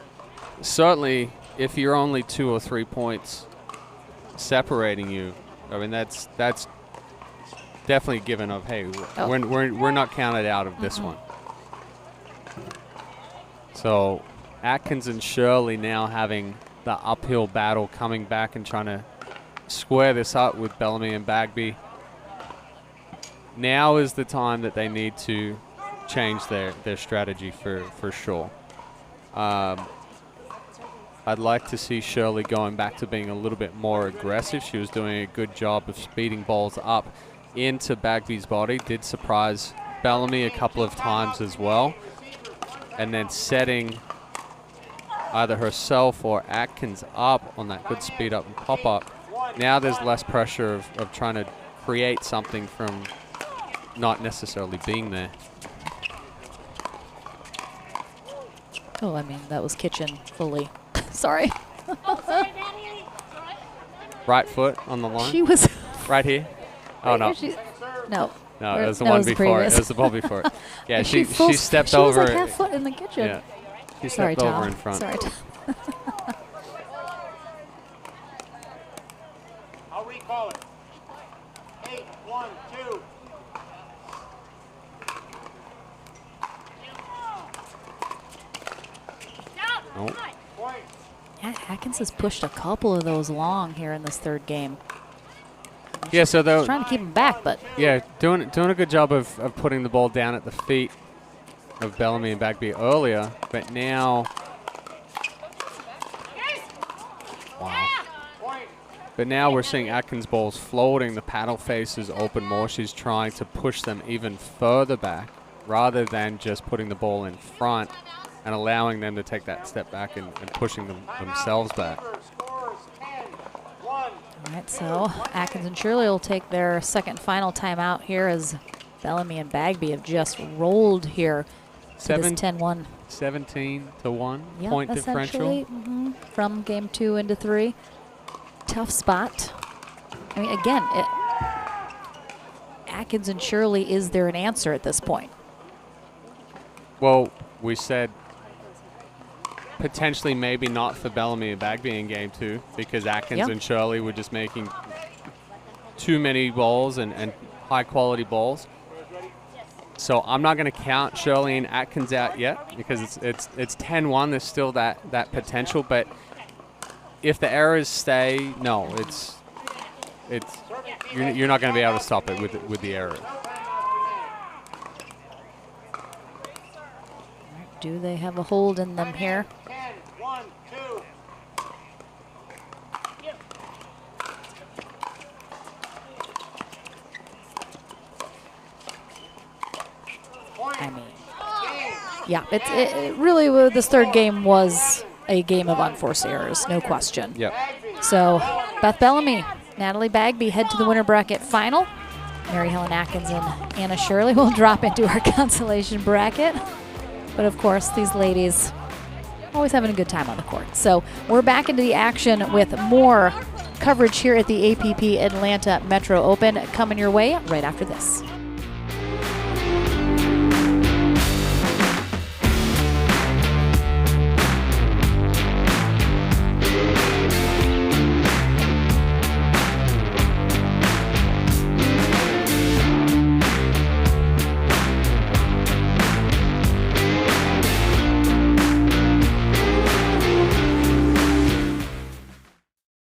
certainly if you're only 2 or 3 points separating you, I mean that's definitely a given of, hey, we're not counted out of this one. So Atkins and Shirley now having the uphill battle, coming back and trying to square this up with Bellamy and Bagby. Now is the time that they need to change their strategy for sure. I'd like to see Shirley going back to being a little bit more aggressive. She was doing a good job of speeding balls up into Bagby's body. Did surprise Bellamy a couple of times as well. And then setting either herself or Atkins up on that good speed up and pop up. Now there's less pressure of trying to create something from not necessarily being there. Oh, I mean, that was kitchen fully. Sorry. Right foot on the line. She was right here. Oh no. No. No, it was the one before it. It was the ball before it. Yeah, she stepped over. She was like half foot in the kitchen. Yeah. She stepped over in front. Sorry, Tom. I'll recall it. 8, 1, 2. Nope. Yeah, Atkins has pushed a couple of those long here in this third game. Yeah, so they're trying to keep him back, but yeah, doing a good job of putting the ball down at the feet of Bellamy and Bagby earlier, but now, wow. But now we're seeing Atkins balls floating. The paddle face is open more. She's trying to push them even further back rather than just putting the ball in front and allowing them to take that step back and pushing themselves back. All right, so Atkins and Shirley will take their second final timeout here as Bellamy and Bagby have just rolled here to this 10-1. 17-1 yep, point differential. From game 2 into 3. Tough spot. I mean, again, Atkins and Shirley, is there an answer at this point? Well, we said potentially maybe not for Bellamy and Bagby in game 2 because Atkins and Shirley were just making too many balls and high quality balls. So I'm not going to count Shirley and Atkins out yet because it's 10-1. There's still that potential, but if the errors stay, no, you're not going to be able to stop it with the errors. Do they have a hold in them here? 10, 1, 2. I mean, yeah, it really, this third game was a game of unforced errors, no question. Yep. So Beth Bellamy, Natalie Bagby head to the winner bracket final. Mary Helen Atkins and Anna Shirley will drop into our consolation bracket. But of course, these ladies always having a good time on the court. So we're back into the action with more coverage here at the APP Atlanta Metro Open coming your way right after this.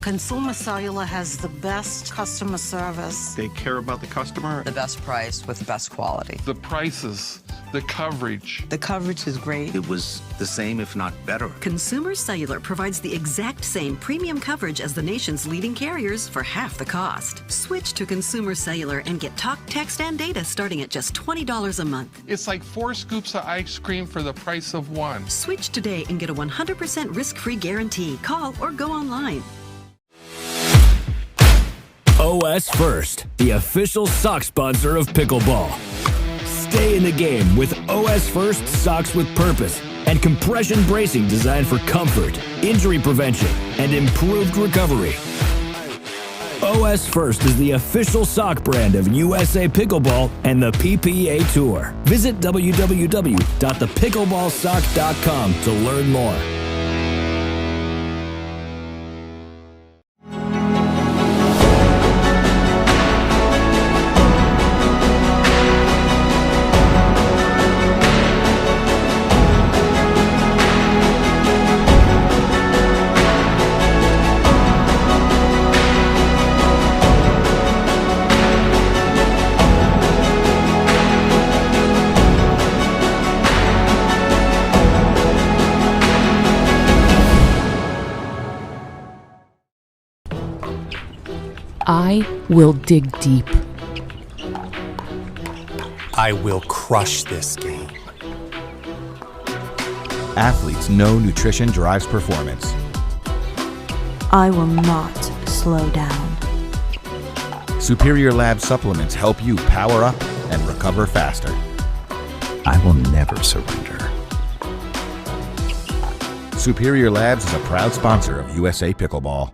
Consumer Cellular has the best customer service. They care about the customer. The best price with best quality. The prices, the coverage. The coverage is great. It was the same, if not better. Consumer Cellular provides the exact same premium coverage as the nation's leading carriers for half the cost. Switch to Consumer Cellular and get talk, text, and data starting at just $20 a month. It's like 4 scoops of ice cream for the price of 1. Switch today and get a 100% risk-free guarantee. Call or go online. OS First, the official sock sponsor of pickleball. Stay in the game with OS First socks with purpose and compression bracing designed for comfort, injury prevention, and improved recovery. OS First is the official sock brand of USA Pickleball and the PPA Tour. Visit www.thepickleballsock.com to learn more. I will dig deep. I will crush this game. Athletes know nutrition drives performance. I will not slow down. Superior Lab supplements help you power up and recover faster. I will never surrender. Superior Labs is a proud sponsor of USA Pickleball.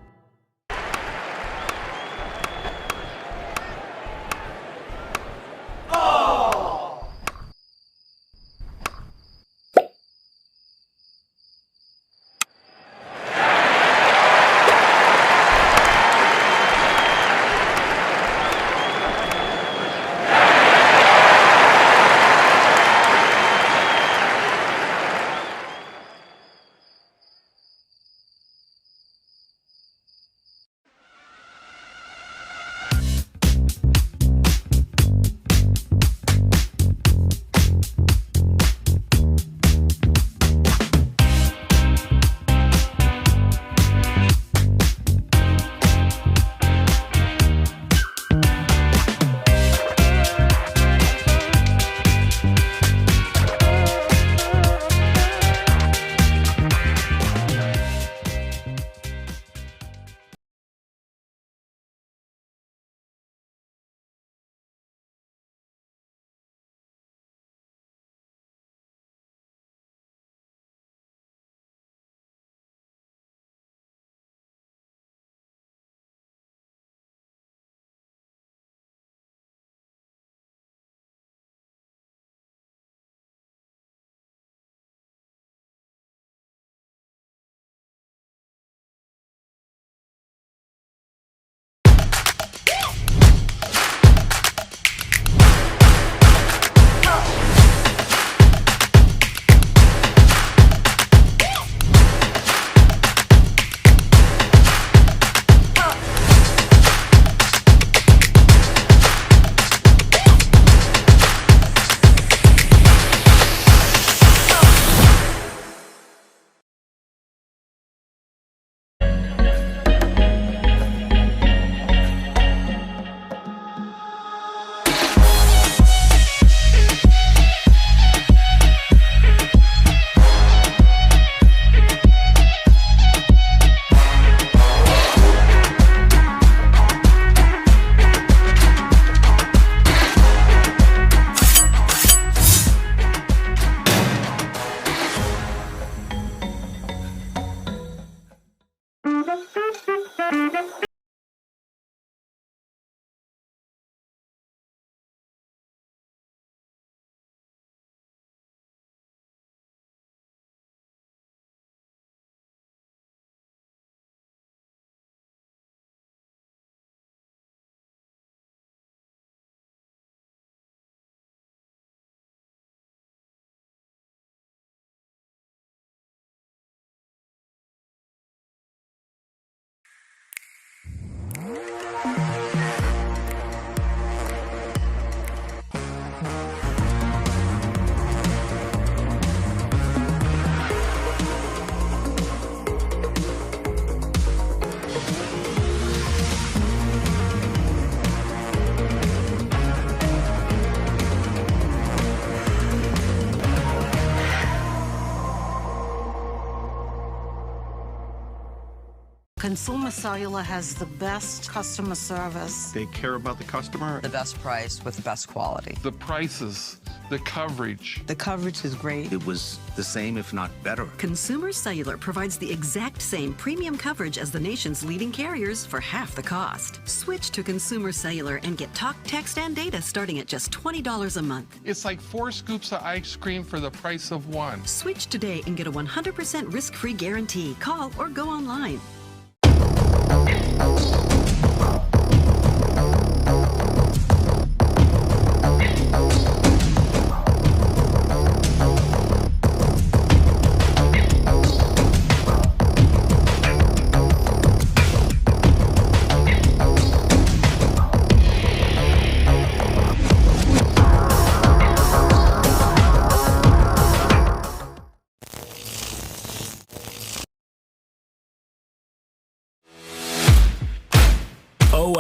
Consumer Cellular has the best customer service. They care about the customer. The best price with best quality. The prices, the coverage. The coverage is great. It was the same, if not better. Consumer Cellular provides the exact same premium coverage as the nation's leading carriers for half the cost. Switch to Consumer Cellular and get talk, text, and data starting at just $20 a month. It's like 4 scoops of ice cream for the price of 1. Switch today and get a 100% risk-free guarantee. Call or go online.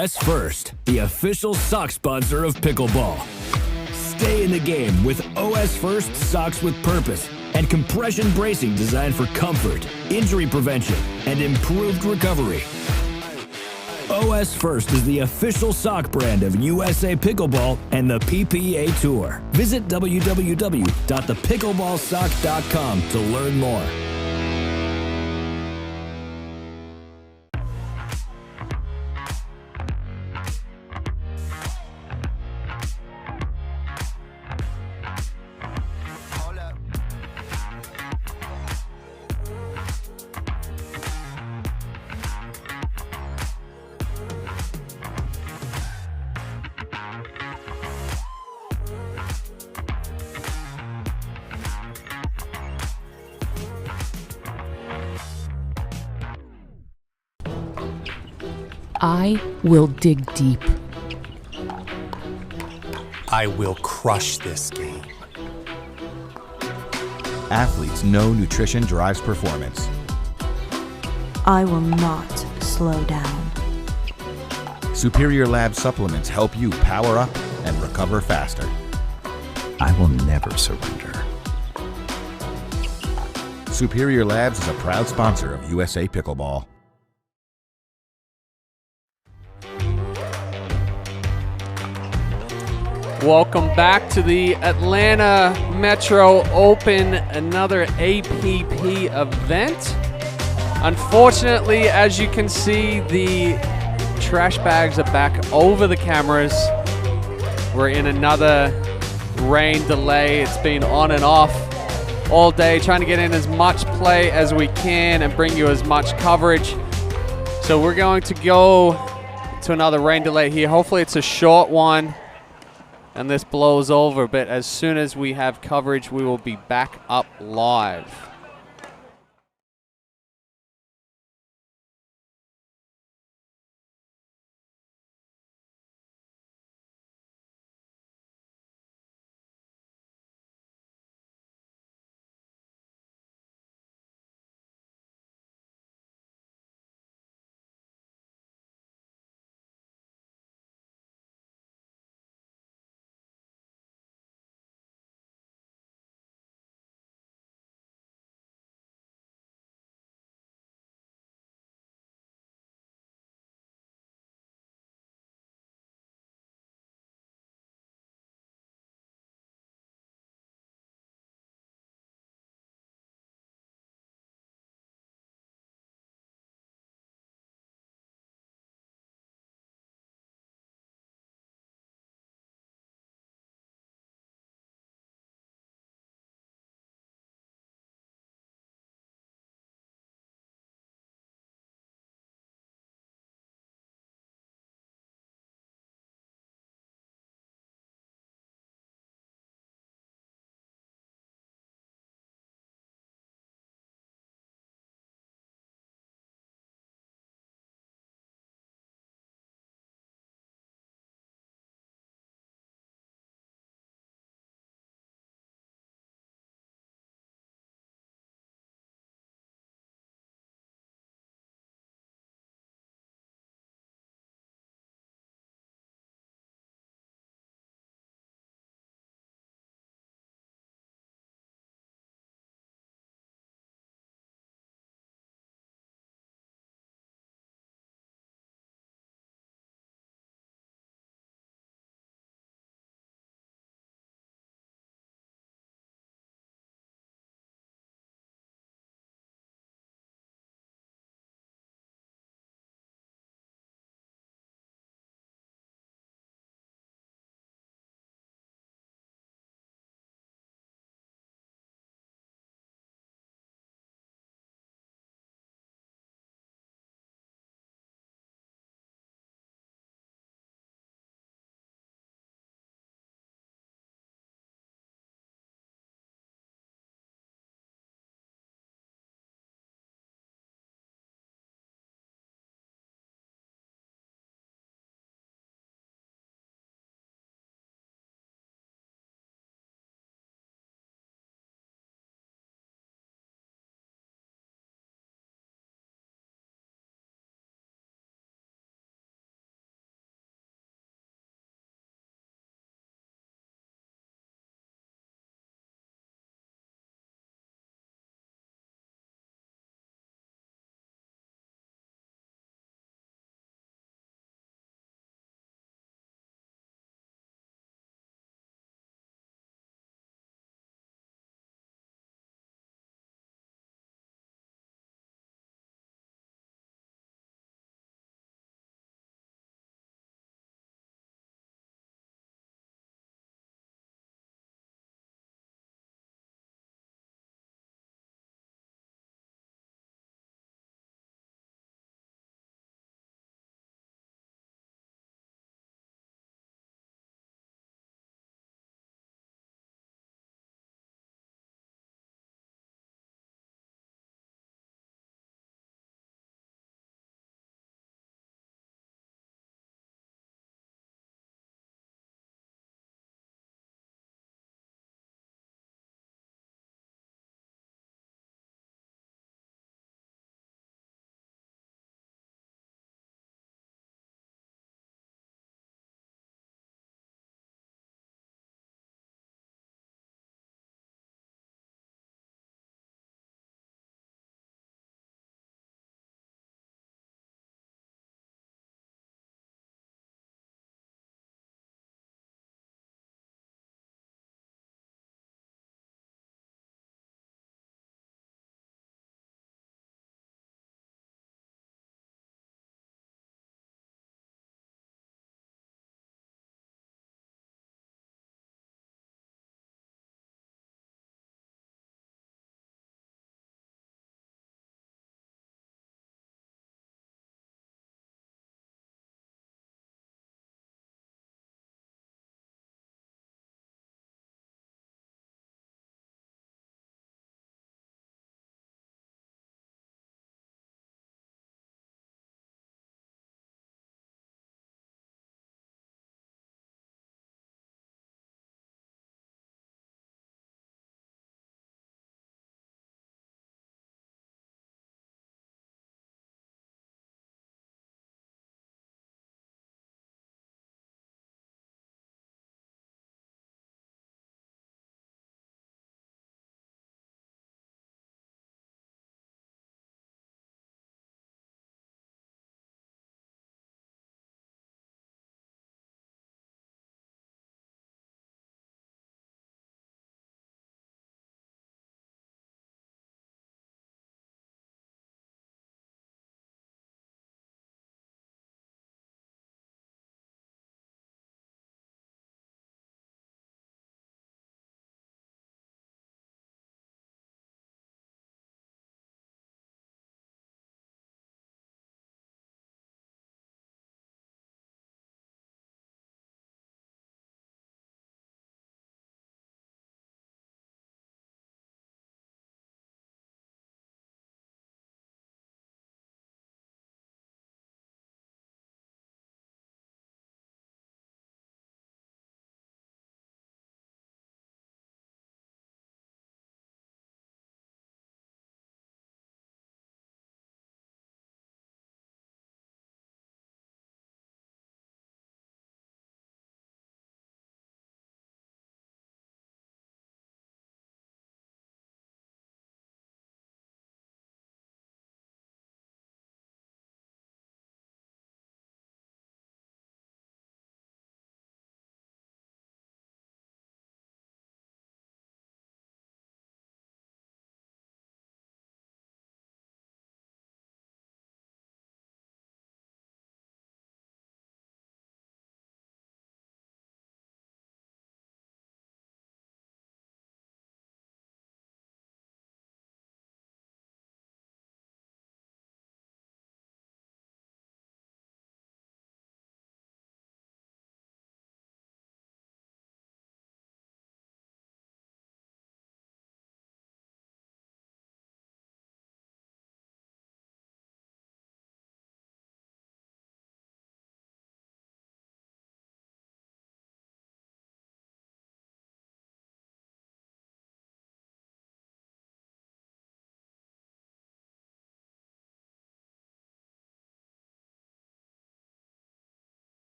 OS First, the official sock sponsor of pickleball. Stay in the game with OS First socks with purpose and compression bracing designed for comfort, injury prevention, and improved recovery. OS First is the official sock brand of USA Pickleball and the PPA Tour. Visit www.thepickleballsock.com to learn more. I will dig deep. I will crush this game. Athletes know nutrition drives performance. I will not slow down. Superior Lab supplements help you power up and recover faster. I will never surrender. Superior Labs is a proud sponsor of USA Pickleball. Welcome back to the Atlanta Metro Open, another APP event. Unfortunately, as you can see, the trash bags are back over the cameras. We're in another rain delay. It's been on and off all day, trying to get in as much play as we can and bring you as much coverage. So we're going to go to another rain delay here. Hopefully it's a short one and this blows over, but as soon as we have coverage, we will be back up live.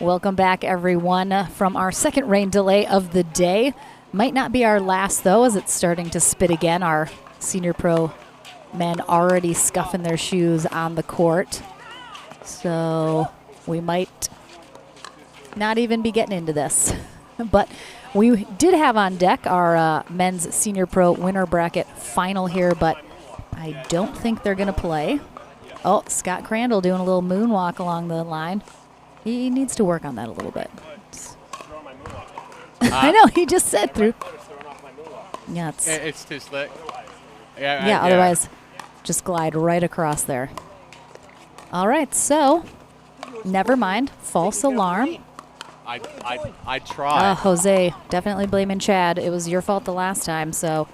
Welcome back, everyone, from our second rain delay of the day. Might not be our last, though, as it's starting to spit again. Our senior pro men already scuffing their shoes on the court. So we might not even be getting into this. But we did have on deck our men's senior pro winner bracket final here, but I don't think they're going to play. Oh, Scott Crandall doing a little moonwalk along the line. He needs to work on that a little bit. I know, he just said through. Yeah, it's too slick. Yeah, otherwise just glide right across there. All right, so never mind. False alarm. I tried. Jose, definitely blaming Chad. It was your fault the last time, so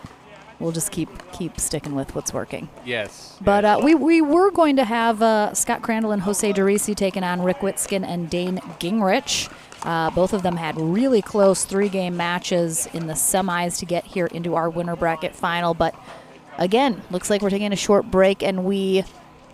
we'll just keep sticking with what's working. Yes. But we were going to have Scott Crandall and Jose DeRisi taking on Rick Witskin and Dane Gingrich. Both of them had really close 3-game matches in the semis to get here into our winner bracket final. But again, looks like we're taking a short break, and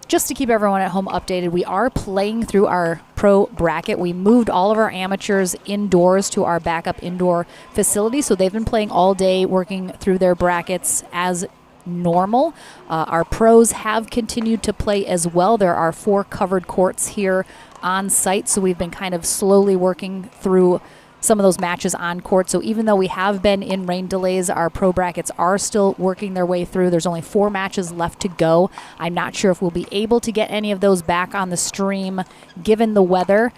just to keep everyone at home updated, we are playing through our pro bracket. We moved all of our amateurs indoors to our backup indoor facility, so they've been playing all day, working through their brackets as normal. Our pros have continued to play as well. There are 4 covered courts here on site, so we've been kind of slowly working through some of those matches on court. So even though we have been in rain delays, our pro brackets are still working their way through. There's only 4 matches left to go. I'm not sure if we'll be able to get any of those back on the stream given the weather.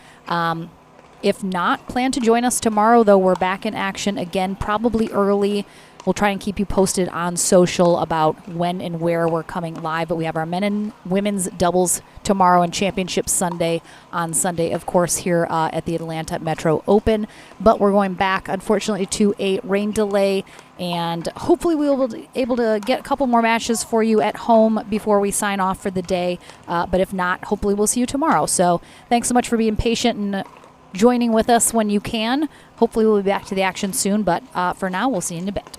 If not, plan to join us tomorrow, though. We're back in action again, probably early. We'll try and keep you posted on social about when and where we're coming live. But we have our men and women's doubles tomorrow and championship Sunday on Sunday, of course, here at the Atlanta Metro Open. But we're going back, unfortunately, to a rain delay. And hopefully we will be able to get a couple more matches for you at home before we sign off for the day. But if not, hopefully we'll see you tomorrow. So thanks so much for being patient and joining with us when you can. Hopefully we'll be back to the action soon. But for now, we'll see you in a bit.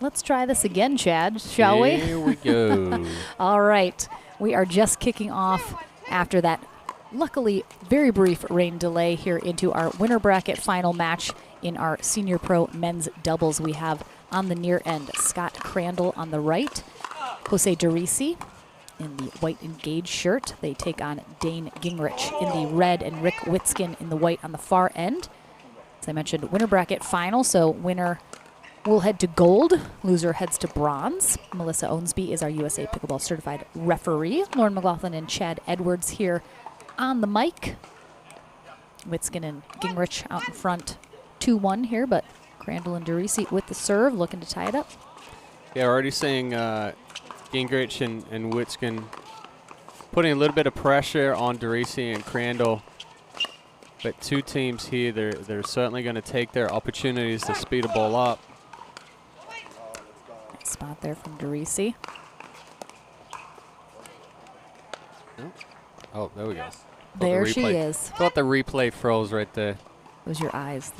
Let's try this again, Chad, shall we? Here we go. All right. We are just kicking off after that, luckily, very brief rain delay here into our winner bracket final match in our Senior Pro men's doubles. We have on the near end Scott Crandall on the right, Jose Derisi in the white engaged shirt. They take on Dane Gingrich in the red and Rick Witzkin in the white on the far end. As I mentioned, winner bracket final, so winner will head to gold, loser heads to bronze. Melissa Owensby is our USA Pickleball Certified referee. Lauren McLaughlin and Chad Edwards here on the mic. Witzkin and Gingrich out in front 2-1 here, but Crandall and Derisi with the serve, looking to tie it up. Yeah, already seeing Gingrich and Witzkin putting a little bit of pressure on Derisi and Crandall. But two teams here, they're certainly going to take their opportunities to speed a ball up. Nice spot there from Derisi. Oh, there we go. There she is. Thought the replay froze right there. It was your eyes.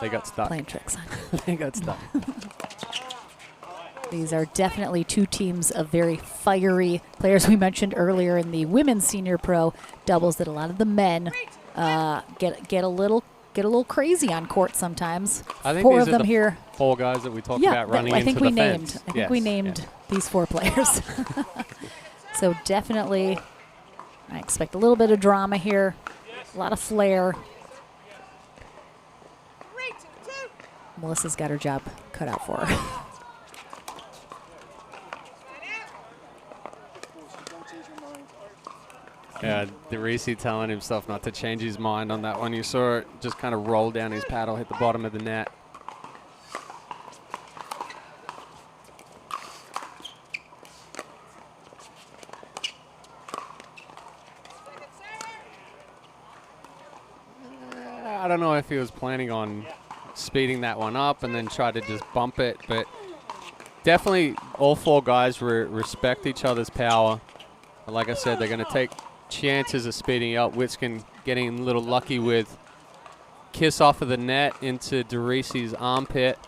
They got stuck. Playing tricks on They got stuck. These are definitely two teams of very fiery players. We mentioned earlier in the women's Senior Pro doubles that a lot of the men get a little crazy on court sometimes. I think four these of are them the here. 4 guys that we talked about running I think into we the named. fence. I think we named these 4 players. So definitely, I expect a little bit of drama here, a lot of flair. Melissa's got her job cut out for her. Yeah, Derisi telling himself not to change his mind on that one. You saw it just kind of roll down his paddle, hit the bottom of the net. I don't know if he was planning on speeding that one up and then try to just bump it, but definitely all 4 guys respect each other's power. But like I said, they're going to take chances of speeding up. Witzkin getting a little lucky with kiss off of the net into Derisi's armpit.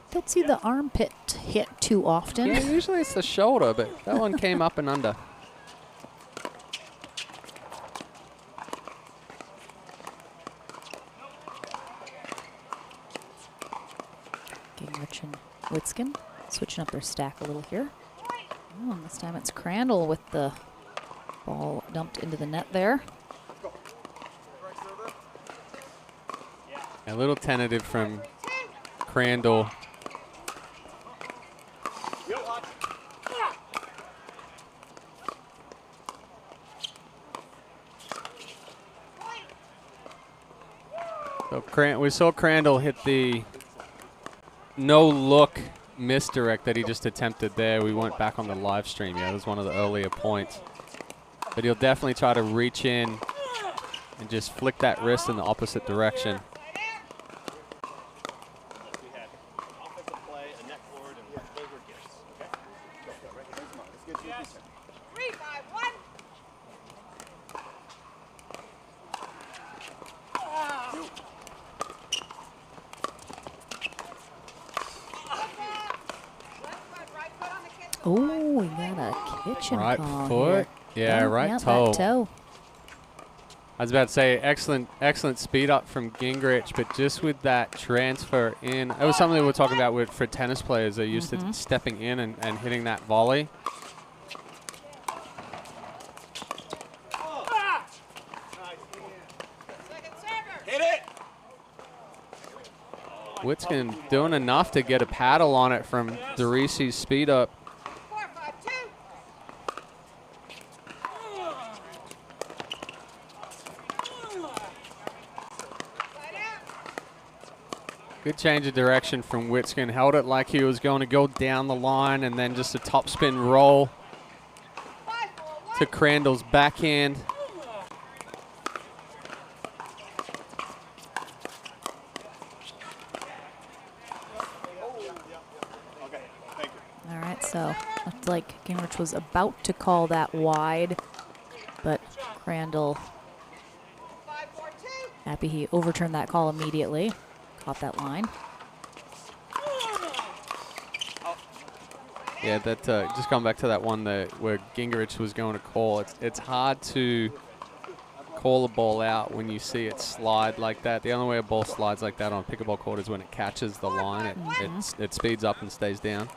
Don't see the armpit hit too often. Yeah, usually it's the shoulder, but that one came up and under. Gingrich and Witzkin switching up their stack a little here. Oh, and this time it's Crandall with the ball dumped into the net there. A little tentative from Crandall. So we saw Crandall hit the no-look misdirect that he just attempted there. We went back on the live stream. Yeah, that was one of the earlier points. But he'll definitely try to reach in and just flick that wrist in the opposite direction. Oh, we got a kitchen Right call foot. here. Yeah, right toe. That toe. I was about to say, excellent speed up from Gingrich, but just with that transfer in, it was something that we're talking about for tennis players. They're used to stepping in and hitting that volley. Hit it! Witzkin doing enough to get a paddle on it from Derisi's speed up. Good change of direction from Witzkin. Held it like he was going to go down the line, and then just a topspin roll to Crandall's backhand. All right, so looked like Gingrich was about to call that wide, but Crandall, happy he overturned that call immediately. Caught that line. Yeah, that just going back to that one where Gingrich was going to call. It's hard to call a ball out when you see it slide like that. The only way a ball slides like that on a pickleball court is when it catches the line. It speeds up and stays down.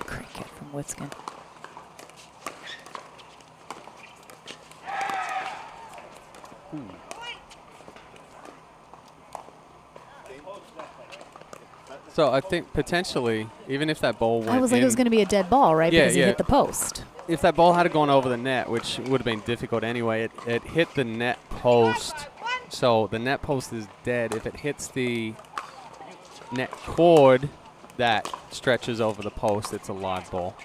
Great kick from Witskin. So I think potentially, even if that ball went I was like, in, it was going to be a dead ball, right? Yeah, Because he hit the post. If that ball had gone over the net, which would have been difficult anyway, it hit the net post. So the net post is dead. If it hits the net cord that stretches over the post, it's a live ball.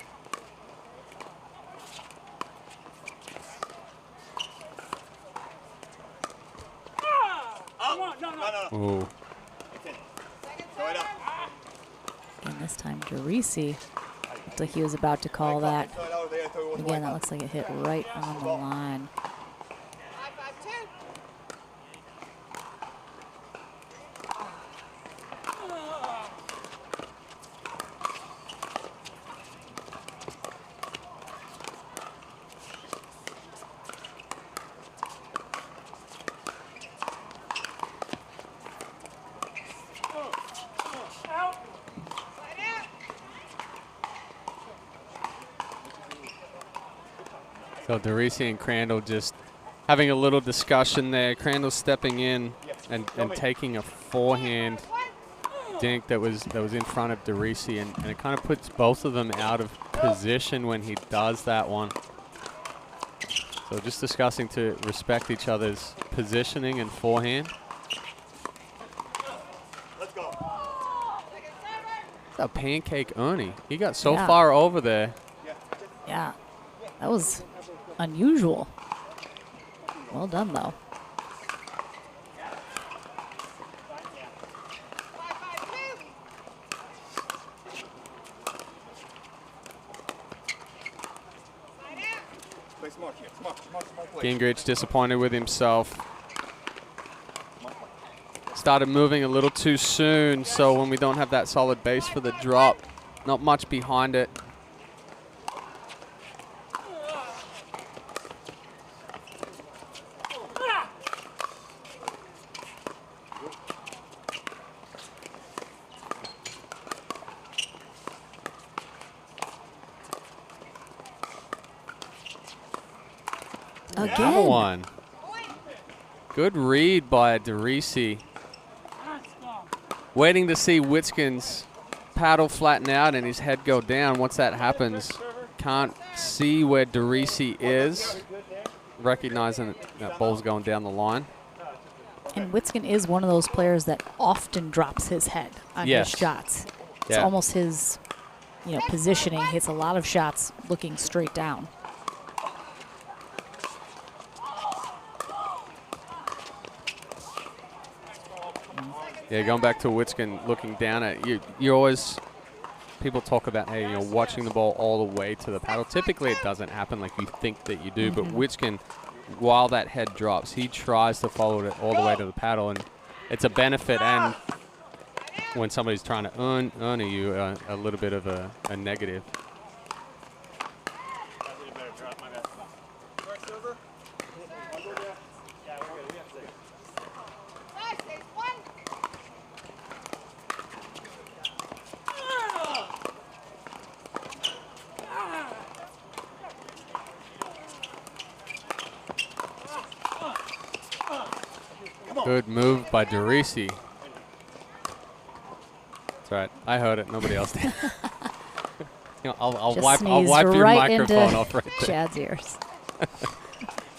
Ooh. And this time, Derisi looked like he was about to call that. Again, that looks like it hit right on the line. So Derisi and Crandall just having a little discussion there. Crandall stepping in and taking a forehand dink that was in front of Derisi, and it kind of puts both of them out of position when he does that one. So just discussing to respect each other's positioning and forehand. A pancake Ernie. He got so far over there. Yeah, that was unusual. Well done, though. Gingrich disappointed with himself. Started moving a little too soon, so when we don't have that solid base for the drop, not much behind it. Another one. Good read by Derisi. Waiting to see Witskin's paddle flatten out and his head go down. Once that happens, can't see where Derisi is. Recognizing that ball's going down the line. And Witskin is one of those players that often drops his head on his shots. It's almost his, positioning. Hits a lot of shots looking straight down. Yeah, going back to Witskin looking down at you. You always, people talk about, hey, watching the ball all the way to the paddle. Typically, it doesn't happen like you think that you do. But Witskin, while that head drops, he tries to follow it all the way to the paddle, and it's a benefit. And when somebody's trying to earn you, a little bit of a negative. Good move by Derisi. That's right. I heard it. Nobody else did. I'll wipe your microphone off right there. Chad's ears.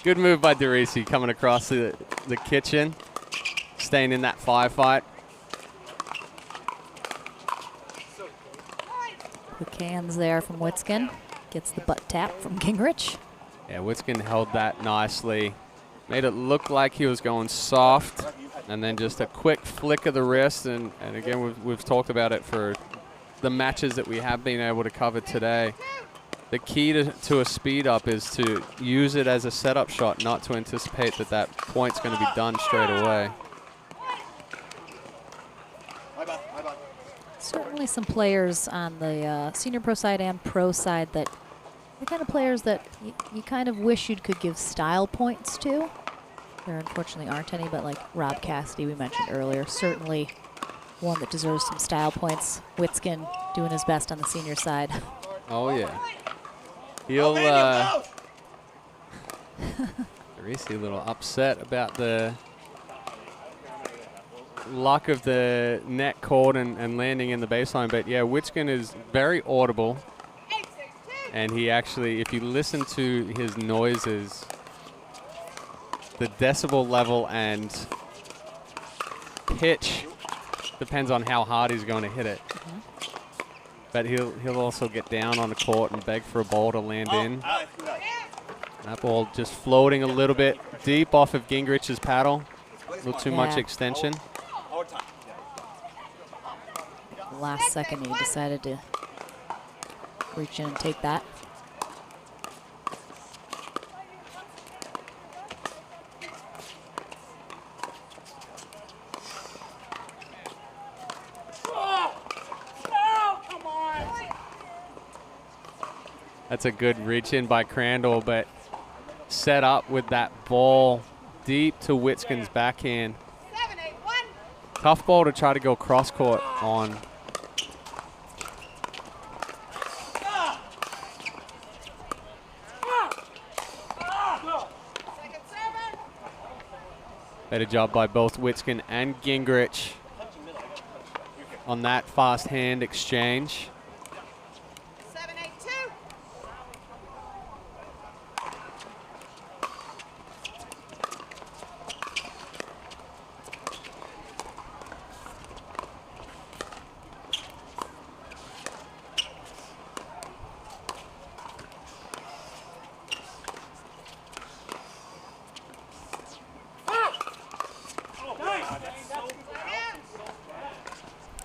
Good move by Derisi coming across the kitchen, staying in that firefight. Quick hands there from Witskin. Gets the butt tap from Gingrich. Yeah, Witskin held that nicely. Made it look like he was going soft, and then just a quick flick of the wrist. And again, we've talked about it for the matches that we have been able to cover today. the key to a speed up is to use it as a setup shot, not to anticipate that that point's going to be done straight away. Certainly some players on the senior pro side and pro side that the kind of players that you kind of wish you could give style points to. There unfortunately aren't any, but like Rob Cassidy we mentioned earlier, certainly one that deserves some style points. Witskin doing his best on the senior side. Oh yeah. He'll Dorisi a little upset about the luck of the net caught and landing in the baseline, but yeah, Witskin is very audible, and he actually, if you listen to his noises, the decibel level and pitch depends on how hard he's going to hit it. But he'll also get down on the court and beg for a ball to land in. That ball just floating a little bit deep off of Gingrich's paddle. A little too much extension. Last second he decided to reach in and take that. That's a good reach in by Crandall, but set up with that ball deep to Witskin's backhand. Tough ball to try to go cross court on. Better job by both Witskin and Gingrich on that fast hand exchange.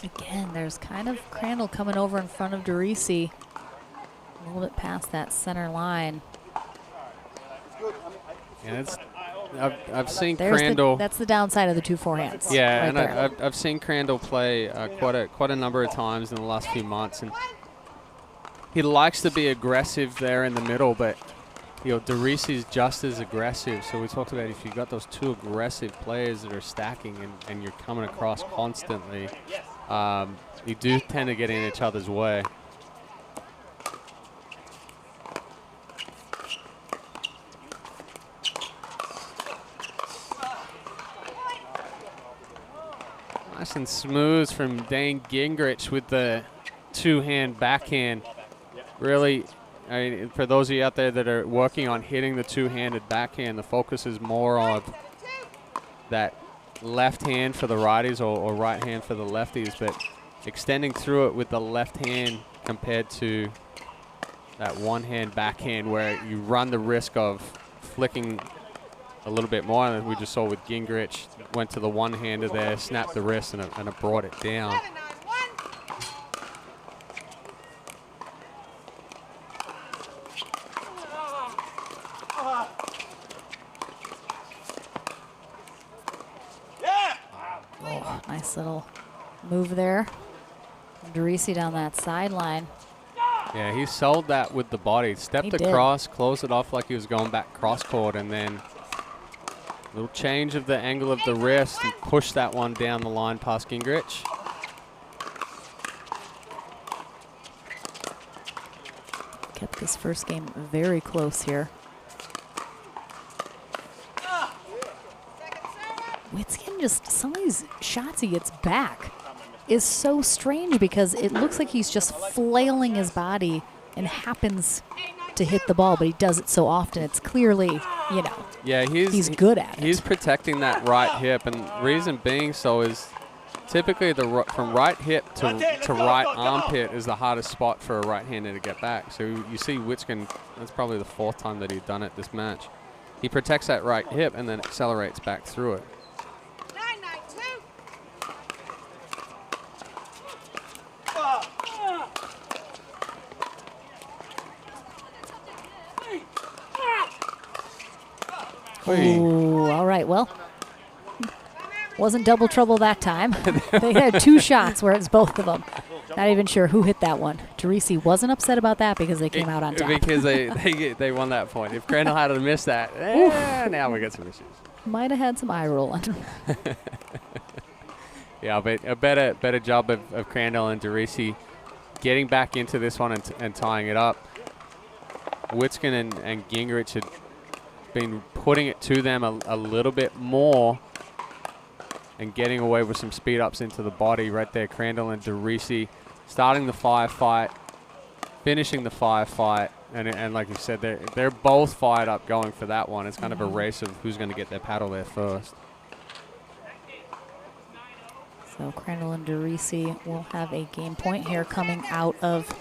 Again, there's kind of Crandall coming over in front of Dorisi, a little bit past that center line. Yeah, I've seen Crandall. That's the downside of the 2 forehands. Yeah, right and there. I've seen Crandall play quite a number of times in the last few months, and he likes to be aggressive there in the middle, but you know, Dorisi's just as aggressive. So we talked about if you've got those 2 aggressive players that are stacking and you're coming across constantly, you do tend to get in each other's way. Nice and smooth from Dane Gingrich with the 2-hand backhand. Really, I mean, for those of you out there that are working on hitting the 2-handed backhand, the focus is more on that left hand for the righties or right hand for the lefties, but extending through it with the left hand compared to that 1-hand backhand where you run the risk of flicking a little bit more. And we just saw with Gingrich, went to the 1-hander there, snapped the wrist, and it brought it down. Oh, nice little move there. Dorisi down that sideline. Yeah, he sold that with the body. Stepped across, closed it off like he was going back cross court, and then a little change of the angle of the wrist and pushed that one down the line past Gingrich. Kept this first game very close here. Witskin just, some of these shots he gets back is so strange because it looks like he's just flailing his body and happens to hit the ball, but he does it so often. It's clearly, you know, yeah, he's good at it. He's protecting that right hip, and reason being so is typically from right hip to right armpit is the hardest spot for a right-hander to get back. So you see Witskin, that's probably the 4th time that he's done it this match. He protects that right hip and then accelerates back through it. Ooh, all right. Well, wasn't double trouble that time. They had 2 shots where it's both of them. Not even sure who hit that one. Teresi wasn't upset about that because they came out on top. Because they won that point. If Crandall had to miss that, now we got some issues. Might have had some eye rolling. Yeah, but a better job of Crandall and Teresi getting back into this one and tying it up. Witskin and Gingrich had been putting it to them a little bit more and getting away with some speed ups into the body right there. Crandall and Teresi starting the firefight, finishing the firefight, and like you said, they're both fired up going for that one. It's kind of a race of who's going to get their paddle there first. So Crandall and Teresi will have a game point here coming out of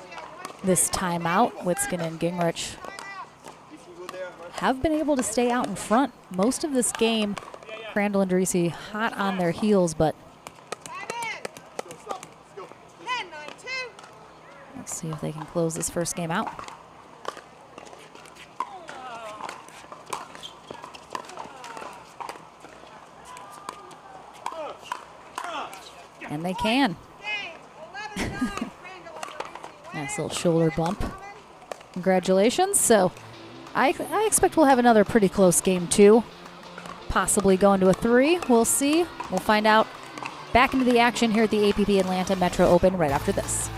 this timeout. Witskin and Gingrich have been able to stay out in front most of this game. Crandall and Teresi hot on their heels, but let's see if they can close this first game out. And they can. Nice little shoulder bump. Congratulations. So I expect we'll have another pretty close game too. Possibly going to a 3. We'll see. We'll find out. Back into the action here at the APP Atlanta Metro Open right after this.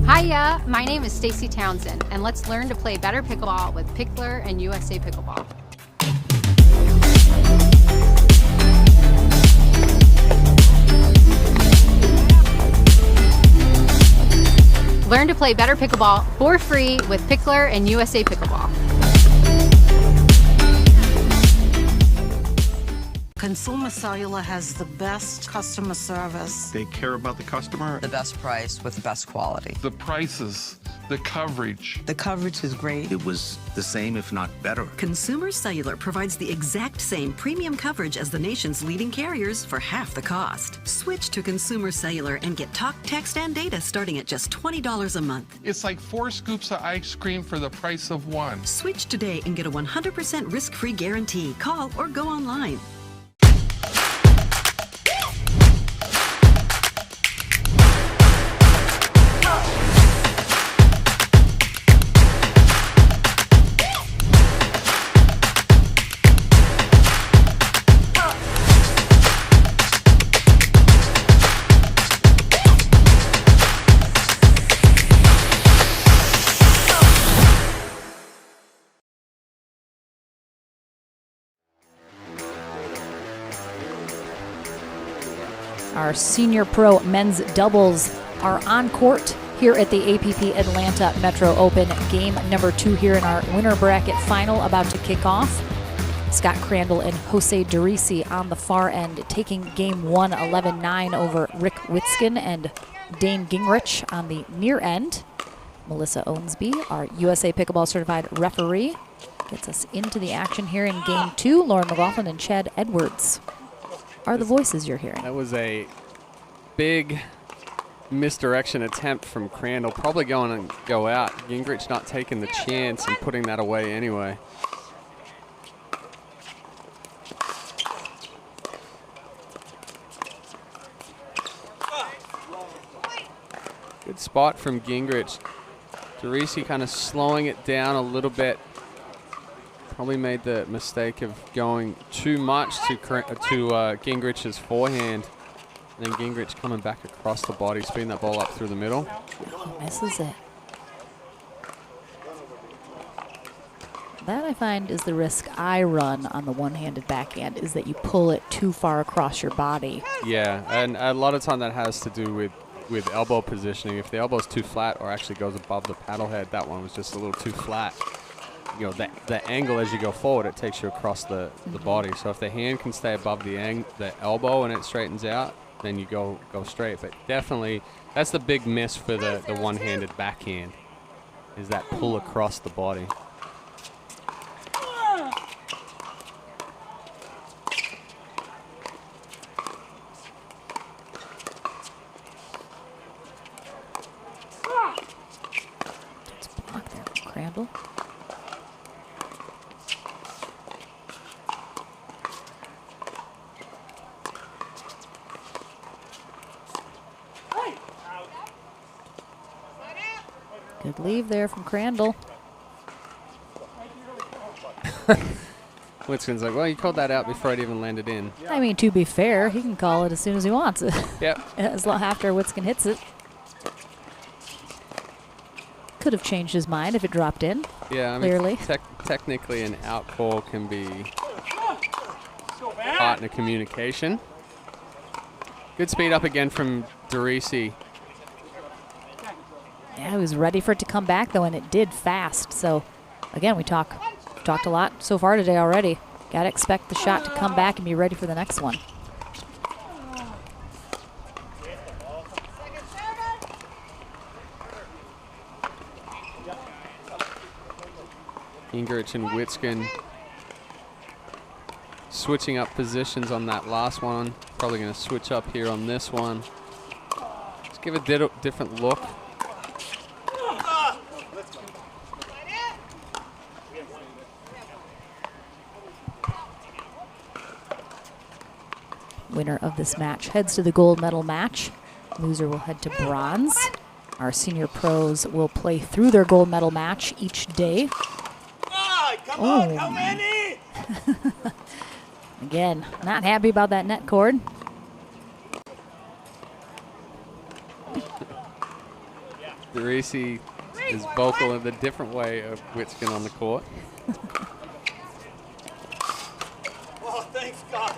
Hiya, my name is Stacy Townsend, and let's learn to play better pickleball with Pickler and USA Pickleball. Learn to play better pickleball for free with Pickler and USA Pickleball. Consumer Cellular has the best customer service. They care about the customer. The best price with the best quality. The prices, the coverage. The coverage is great. It was the same, if not better. Consumer Cellular provides the exact same premium coverage as the nation's leading carriers for half the cost. Switch to Consumer Cellular and get talk, text, and data starting at just $20 a month. It's like 4 scoops of ice cream for the price of 1. Switch today and get a 100% risk-free guarantee. Call or go online. Our senior pro men's doubles are on court here at the APP Atlanta Metro Open. Game number 2 here in our winner bracket final about to kick off. Scott Crandall and Jose Teresi on the far end, taking game 1 11-9 over Rick Witskin and Dane Gingrich on the near end. Melissa Owensby, our USA Pickleball certified referee, gets us into the action here in game 2. Lauren McLaughlin and Chad Edwards are the voices you're hearing. That was a big misdirection attempt from Crandall. Probably going to go out. Gingrich not taking the chance and putting that away anyway. Good spot from Gingrich. Teresi kind of slowing it down a little bit. Probably made the mistake of going too much to Gingrich's forehand. And then Gingrich coming back across the body, speeding that ball up through the middle. He misses it. That I find is the risk I run on the one-handed backhand, is that you pull it too far across your body. Yeah, and a lot of time that has to do with elbow positioning. If the elbow's too flat or actually goes above the paddle head, that one was just a little too flat. You know, the angle as you go forward, it takes you across the body. So if the hand can stay above the elbow and it straightens out, then you go straight. But definitely, that's the big miss for the one-handed backhand, is that pull across the body. Crandall. Good leave there from Crandall. Witskin's like, well, you called that out before it even landed in. I mean, to be fair, he can call it as soon as he wants it. Yep. As long after Witskin hits it. Could have changed his mind if it dropped in. Yeah, I clearly. mean, technically an out call can be partner communication. Good speed up again from Derisi. Yeah, he was ready for it to come back, though, and it did fast. So, again, we talked a lot so far today already. Got to expect the shot to come back and be ready for the next one. Gingrich and Witskin switching up positions on that last one. Probably going to switch up here on this one. Let's give a different look. Winner of this match heads to the gold medal match. Loser will head to bronze. Our senior pros will play through their gold medal match each day. Come on, how many? Again, not happy about that net cord. Derisi is vocal in the different way of Witskin on the court. Oh, thanks God.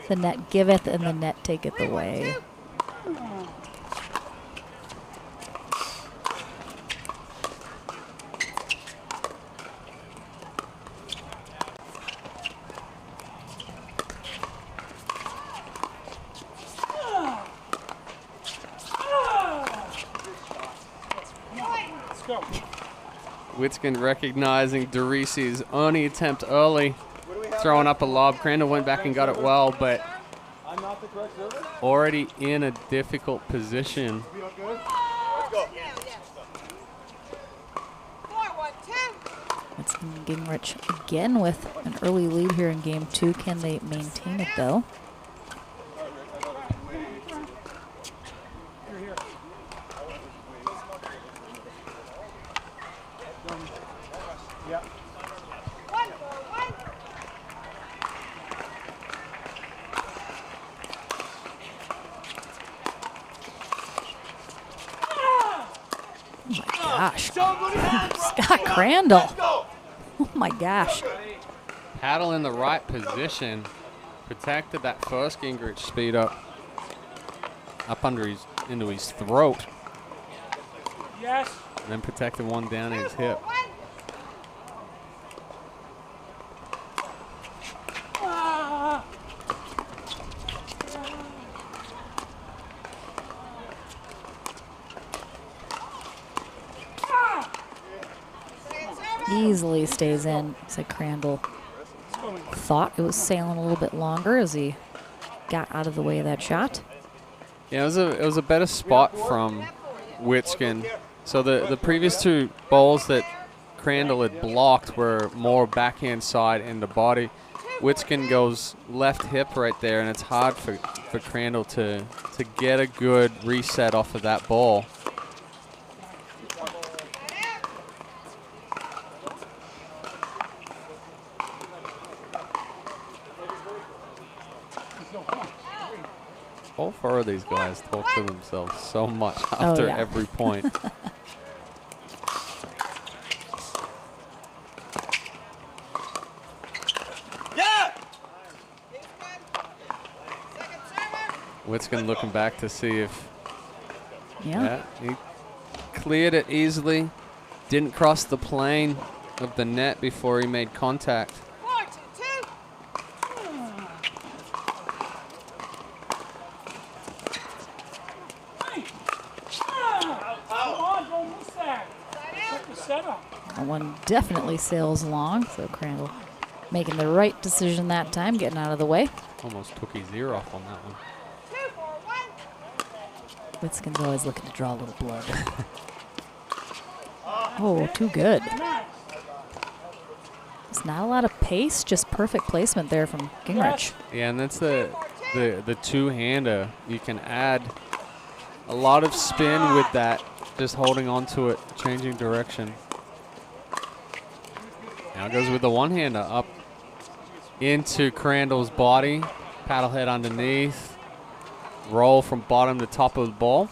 The net giveth and the net taketh away. Witskin recognizing Derisi's only attempt early, throwing up a lob. Crandall went back and got it well, but already in a difficult position. It's Gingrich again with an early lead here in game 2. Can they maintain it, though? Gosh. Scott Crandall. Oh my gosh. Paddle in the right position. Protected that first Gingrich speed up into his throat. Yes. And then protected one down his hip. Easily stays in. It's like Crandall thought it was sailing a little bit longer as he got out of the way of that shot. Yeah, it was a better spot from Witskin. So the previous two balls that Crandall had blocked were more backhand side into body. Witskin goes left hip right there, and it's hard for Crandall to get a good reset off of that ball. All four of these guys talk to themselves so much after every point. Witskin looking back to see if he cleared it easily. Didn't cross the plane of the net before he made contact. That one definitely sails along, so Crandall making the right decision that time, getting out of the way. Almost took his ear off on that one. Witskin's always looking to draw a little blood. Oh, too good. There's not a lot of pace, just perfect placement there from Gingrich. Yeah, and that's the two-hander. You can add a lot of spin with that, just holding on to it, changing direction. Now goes with the one-hander up into Crandall's body, paddle head underneath, roll from bottom to top of the ball.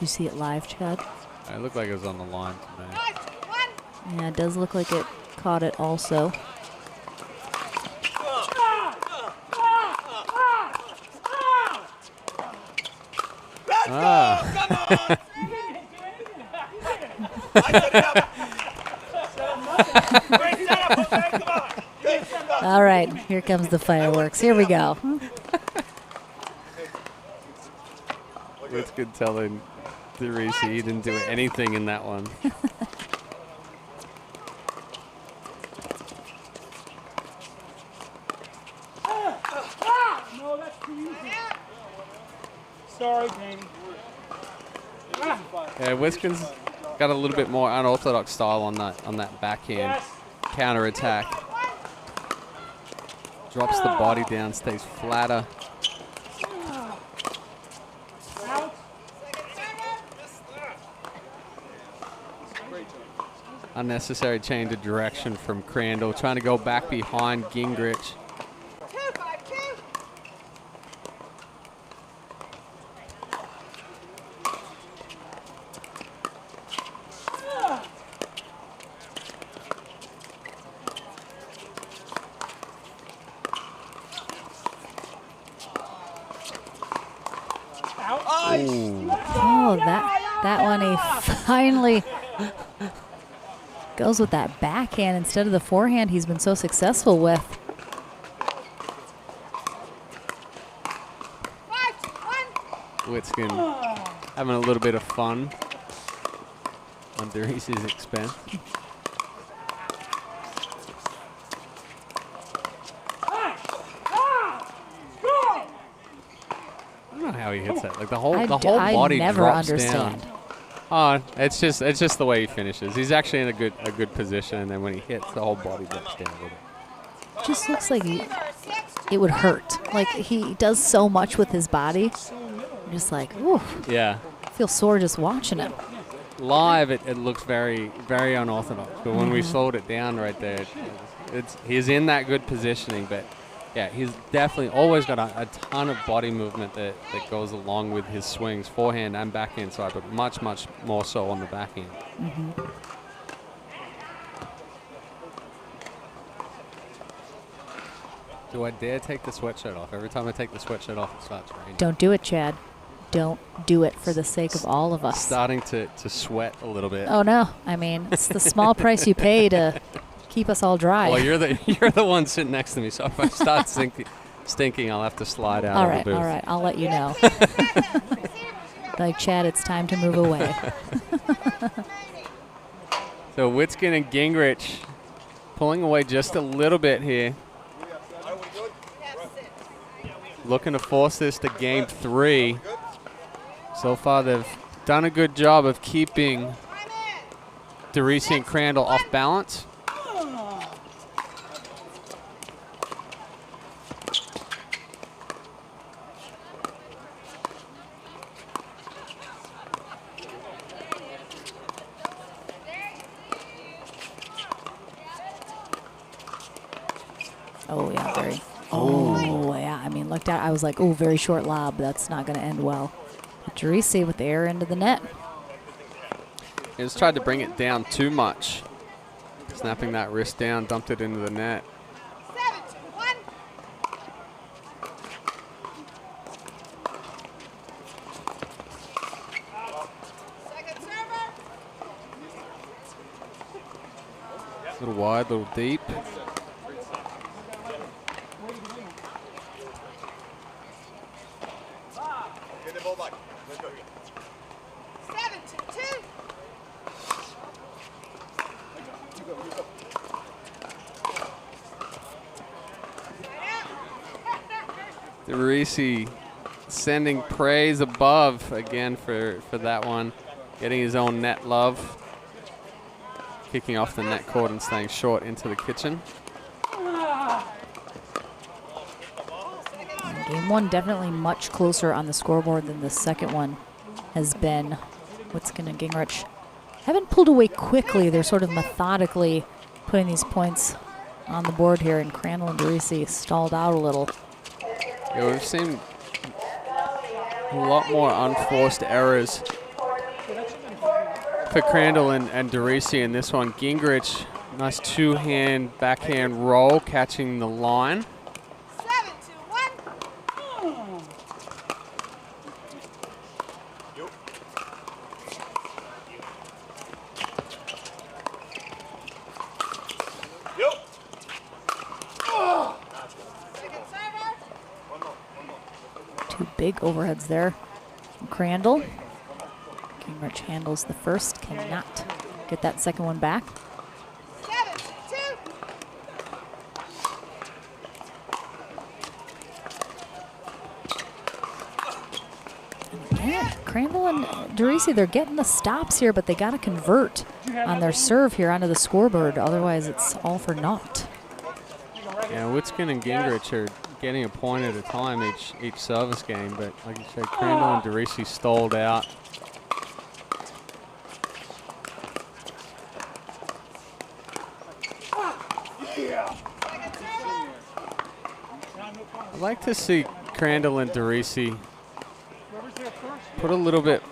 You see it live, Chad? It looked like it was on the line to me. Yeah, it does look like it caught it also. All right, here comes the fireworks. Here we go. It's good telling Therese he didn't do anything in that one. No, that's too easy. Sorry, Jamie. Yeah, Witskin's got a little bit more unorthodox style on that backhand counter attack. Drops the body down, stays flatter. Unnecessary change of direction from Crandall, trying to go back behind Gingrich. Oh, that one he finally goes with that backhand instead of the forehand he's been so successful with. Witskin having a little bit of fun on Therese's expense. I don't know how he hits that. Like the whole body never drops understand. down. Oh, it's just the way he finishes. He's actually in a good position, and then when he hits, the whole body drops down with it. Just looks like it would hurt. Like he does so much with his body. I'm just like, ooh. Yeah. I feel sore just watching him. Live, it looks very, very unorthodox. But when we slowed it down right there, he's in that good positioning. But yeah, he's definitely always got a ton of body movement that goes along with his swings, forehand and backhand side, but much, much more so on the backhand. Do I dare take the sweatshirt off? Every time I take the sweatshirt off, it starts raining. Don't do it, Chad. Don't do it for the sake of all of us. Starting to sweat a little bit. Oh, no. I mean, it's the small price you pay to keep us all dry. Well, you're the one sitting next to me, so if I start stinking, I'll have to slide out of the booth. All right. I'll let you know. Like, Chad, it's time to move away. So Witskin and Gingrich pulling away just a little bit here. Looking to force this to game 3. So far, they've done a good job of keeping DeRisi and Crandall off balance. Oh, yeah, very. Oh, yeah. I mean, looked at, I was like, oh, very short lob. That's not going to end well. DeRisi with the air into the net. He just tried to bring it down too much. Snapping that wrist down, dumped it into the net. A little wide, a little deep. DeRisi sending praise above again for that one. Getting his own net love. Kicking off the net cord and staying short into the kitchen. Game one definitely much closer on the scoreboard than the second one has been. Witskin and Gingrich haven't pulled away quickly. They're sort of methodically putting these points on the board here, and Crandall and DeRisi stalled out a little. Yeah, we've seen a lot more unforced errors for Crandall and DeRisi in this one. Gingrich, nice two-hand backhand roll, catching the line. Two big overheads there from Crandall. Gingrich handles the first, cannot get that second one back. Yeah, Crandall and DeRisi, they're getting the stops here, but they got to convert on their serve here onto the scoreboard. Otherwise, it's all for naught. Yeah, Witskin and Gingrich are getting a point at a time each service game, but like you said, Crandall and DeRisi stalled out. I'd like to see Crandall and DeRisi put a little bit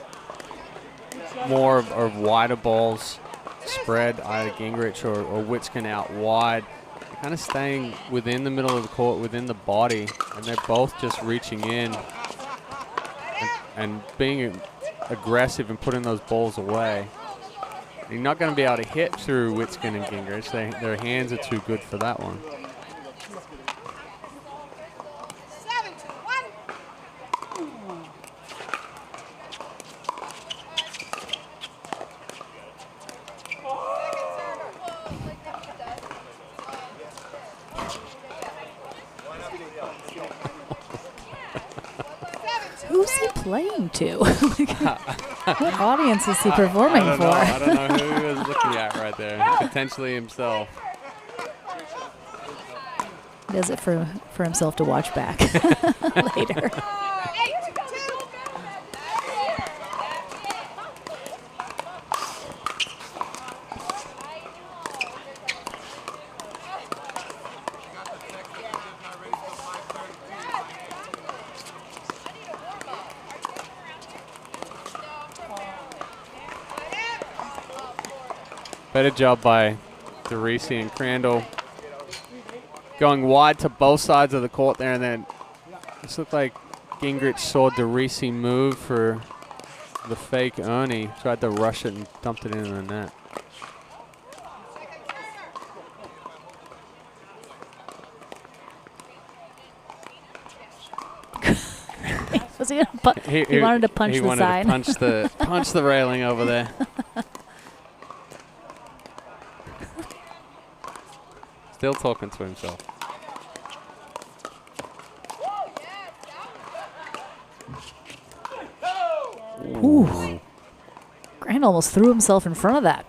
more of wider balls spread, either Gingrich or Witskin out wide. They're kind of staying within the middle of the court, within the body, and they're both just reaching in and being aggressive and putting those balls away. You're not going to be able to hit through Witskin and Gingrich. Their hands are too good for that one. Who's he playing to? What audience is he performing for? I don't know who he was looking at right there. Potentially himself. He does it for himself to watch back later. Better job by DeRisi and Crandall. Going wide to both sides of the court there, and then this looked like Gingrich saw DeRisi move for the fake Ernie. Tried to rush it and dumped it into the net. Was he gonna he wanted to punch the sign. He wanted to punch the railing over there. Still talking to himself. Ooh. Grant almost threw himself in front of that.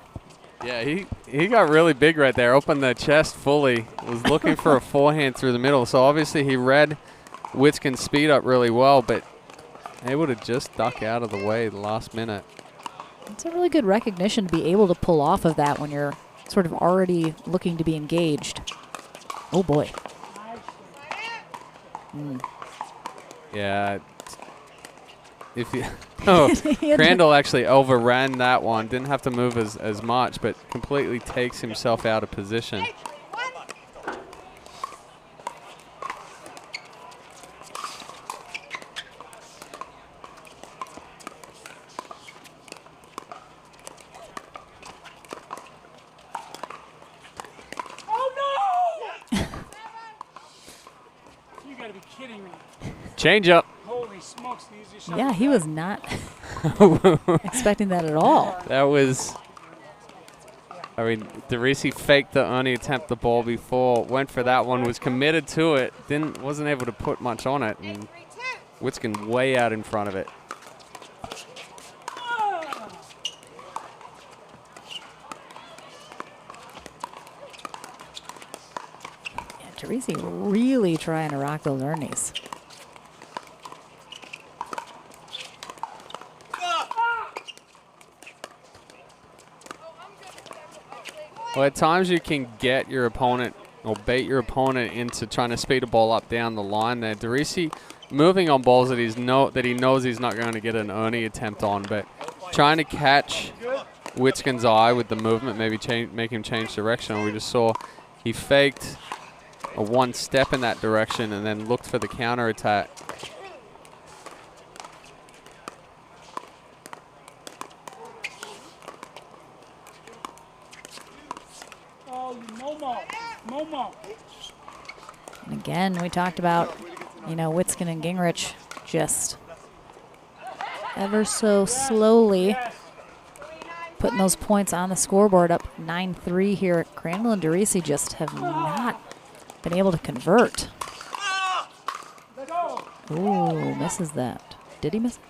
Yeah, he got really big right there. Opened the chest fully. Was looking for a forehand through the middle. So obviously he read Witskin's speed up really well, but able to just duck out of the way the last minute. It's a really good recognition to be able to pull off of that when you're sort of already looking to be engaged. Oh, boy. Yeah. If you Crandall actually overran that one. Didn't have to move as much, but completely takes himself out of position. You gotta be kidding me. Change up. Holy smokes, the easiest shot. Yeah, he was not expecting that at all. That was, I mean, DeRisi faked the Ernie attempt the ball before, went for that one, was committed to it, wasn't able to put much on it, and Witskin way out in front of it. Yeah, DeRisi really trying to rock those Ernies. Well, at times you can get your opponent or bait your opponent into trying to speed a ball up down the line there. DeRisi moving on balls that he knows he's not going to get an Ernie attempt on, but trying to catch Witskin's eye with the movement, maybe make him change direction. We just saw he faked a one step in that direction and then looked for the counter attack. Momo. And again, we talked about, Witskin and Gingrich just ever so slowly putting those points on the scoreboard, up 9-3 here. Crandall and DeRisi just have not been able to convert. Ooh, misses that. Did he miss it?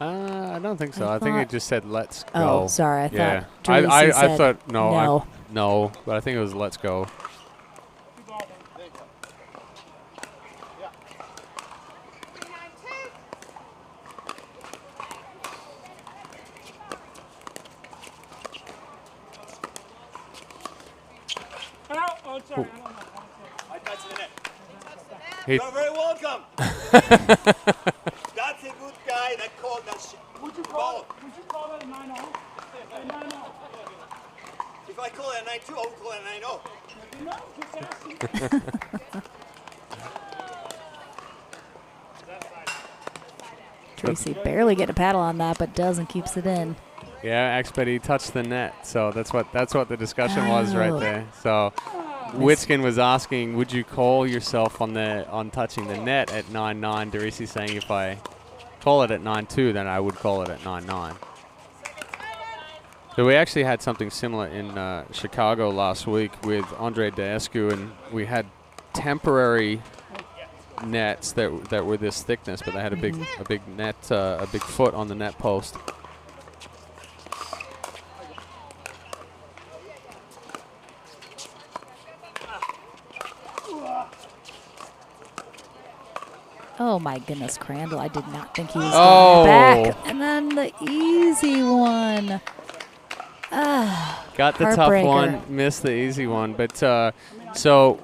I don't think so. I think it just said "let's go." Oh, sorry. I yeah. thought DeRisi said I thought no. No. But I think it was "let's go." Oh, sorry. I touched the net. You're very welcome. That's a good guy that called that shit. Would you call that a 9-0? If I call it a 9-2, I would call it a 9-0. No, just asking. DeRisi barely getting a paddle on that, but does and keeps it in. Yeah, but he touched the net, so that's what the discussion was right there. So Witskin was asking, would you call yourself on touching the net at 9-9? DeRisi saying if I call it at 9-2, then I would call it at 9-9. So we actually had something similar in Chicago last week with Andre Daescu, and we had temporary nets that were this thickness, but they had a big net, a big foot on the net post. Oh my goodness, Crandall! I did not think he was going back. And then the easy one. Got the tough one, missed the easy one. But so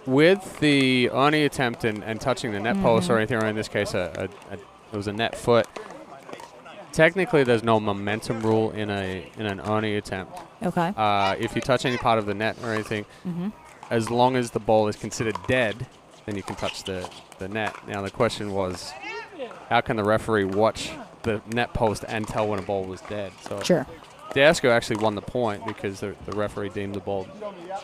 with the Ernie attempt and touching the net post or anything, or in this case, it was a net foot. Technically, there's no momentum rule in an Ernie attempt. Okay. If you touch any part of the net or anything, as long as the ball is considered dead, then you can touch the net. Now the question was, how can the referee watch the net post and tell when a ball was dead? So sure. Daescu actually won the point because the referee deemed the ball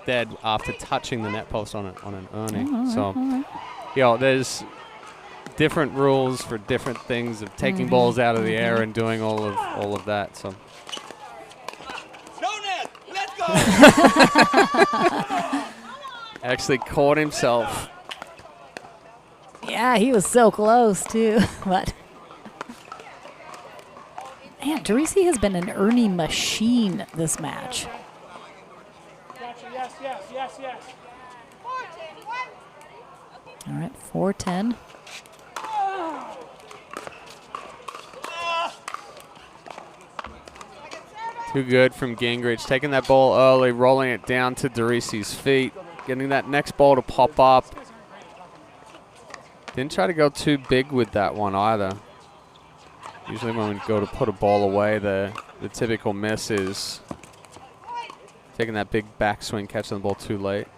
dead after touching the net post on an Ernie. So, there's different rules for different things of taking balls out of the air and doing all of that. So. No net, let's go. Actually caught himself. Yeah, he was so close too. But man, Derisi has been an Ernie machine this match. Gotcha. Yes, yes, yes, yes. All right, 4-10. Too good from Gingrich. Taking that ball early, rolling it down to Derisi's feet, getting that next ball to pop up. Didn't try to go too big with that one either. Usually when we go to put a ball away, the typical miss is taking that big backswing, catching the ball too late.